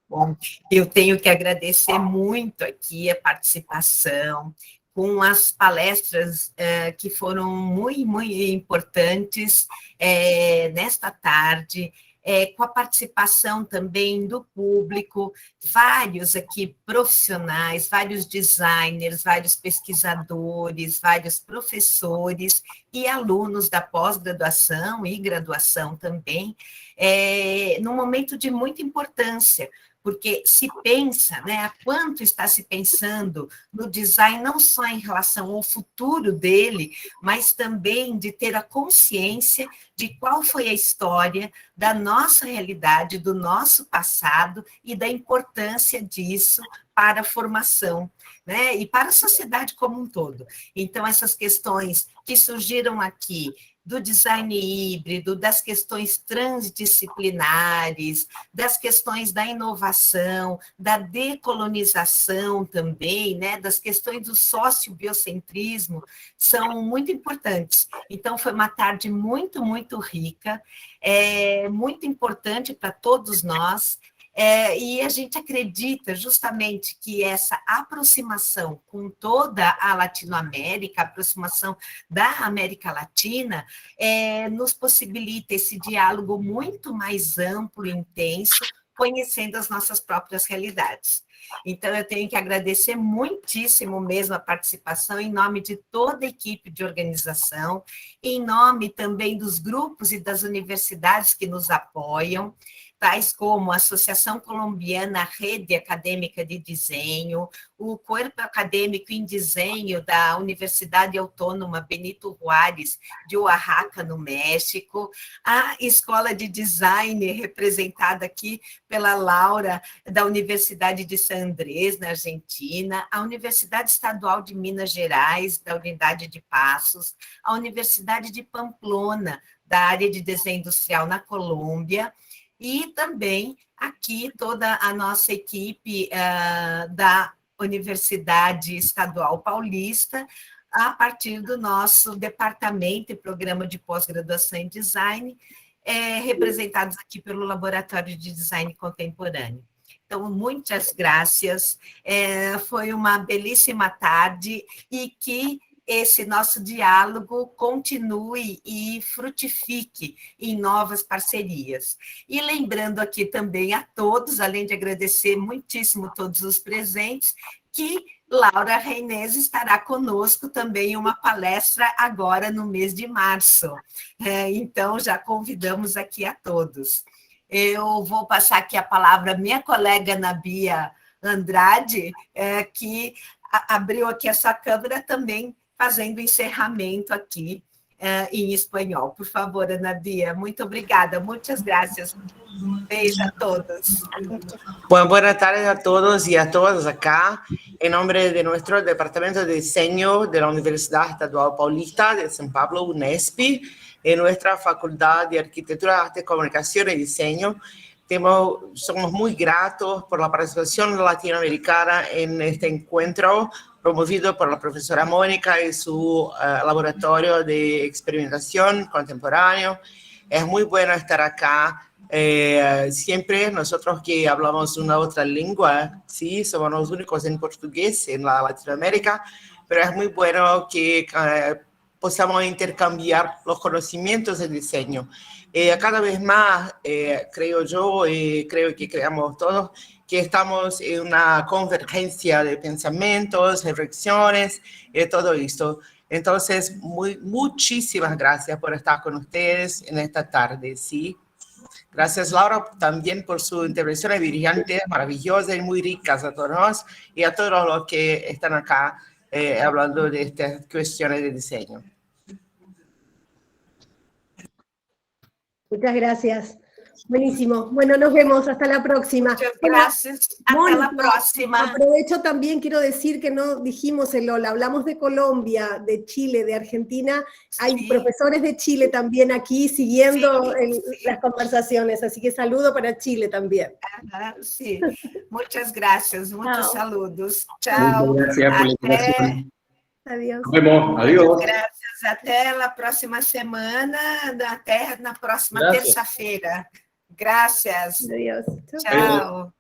Bom, eu tenho que agradecer muito aqui a participação, com as palestras que foram muito importantes nesta tarde, com a participação também do público, vários aqui profissionais, vários designers, vários pesquisadores, vários professores e alunos da pós-graduação e graduação também, num momento de muita importância, porque se pensa, né, há quanto está se pensando no design, não só em relação ao futuro dele, mas também de ter a consciência de qual foi a história da nossa realidade, do nosso passado e da importância disso para a formação, né, e para a sociedade como um todo. Então, essas questões que surgiram aqui, do design híbrido, das questões transdisciplinares, das questões da inovação, da decolonização também, né, das questões do sociobiocentrismo, são muito importantes. Então, foi uma tarde muito, muito rica, muito importante para todos nós, e a gente acredita justamente que essa aproximação com toda a Latinoamérica, a aproximação da América Latina, nos possibilita esse diálogo muito mais amplo e intenso, conhecendo as nossas próprias realidades. Então, eu tenho que agradecer muitíssimo mesmo a participação em nome de toda a equipe de organização, em nome também dos grupos e das universidades que nos apoiam, tais como a Associação Colombiana Rede Acadêmica de Desenho, o Corpo Acadêmico em Desenho da Universidade Autônoma Benito Juárez, de Oaxaca, no México, a Escola de Design, representada aqui pela Laura, da Universidade de San Andrés, na Argentina, a Universidade Estadual de Minas Gerais, da Unidade de Passos, a Universidade de Pamplona, da área de desenho industrial na Colômbia, e também aqui toda a nossa equipe da Universidade Estadual Paulista, a partir do nosso departamento e programa de pós-graduação em design, representados aqui pelo Laboratório de Design Contemporâneo. Então, muitas graças, foi uma belíssima tarde e que esse nosso diálogo continue e frutifique em novas parcerias. E lembrando aqui também a todos, além de agradecer muitíssimo todos os presentes, que Laura Reynés estará conosco também em uma palestra agora no mês de março. Então, já convidamos aqui a todos. Eu vou passar aqui a palavra à minha colega Nabia Andrade, que abriu aqui a sua câmera também, fazendo o encerramento aqui em espanhol. Por favor, Ana Bia, muito obrigada, muitas graças. Beijo a todos. Bueno, buenas tardes a todos y a todas acá. En nombre de nuestro Departamento de Diseño de la Universidad Estadual Paulista de San Pablo, UNESPI, en nuestra Facultad de Arquitectura, Arte, Comunicación y Diseño, somos muy gratos por la participación latinoamericana en este encuentro promovido por la profesora Mónica y su laboratorio de experimentación contemporáneo. Es muy bueno estar acá. Siempre nosotros que hablamos una otra lengua, sí, somos los únicos en portugués en la Latinoamérica, pero es muy bueno que podamos intercambiar los conocimientos del diseño. Cada vez más, creo yo, y creo que creamos todos, que estamos en una convergencia de pensamientos, reflexiones, todo esto. Entonces, muchísimas gracias por estar con ustedes en esta tarde, ¿sí? Gracias, Laura, también por su intervención brillante, maravillosa y muy ricas a todos y a todos los que están acá hablando de estas cuestiones de diseño. Muchas gracias. Buenísimo. Bueno, nos vemos. Hasta la próxima. Muchas gracias. Hasta la próxima. Aprovecho también, quiero decir que no dijimos en Lola, hablamos de Colombia, de Chile, de Argentina. Hay profesores de Chile también aquí siguiendo las conversaciones, así que saludo para Chile también. Sí, muchas gracias. Muchos saludos. Chao. Muchas gracias por la invitación. Adiós. Nos vemos. Adiós. Gracias. Até a próxima semana, até na próxima terça-feira. Gracias. Adiós. Chao.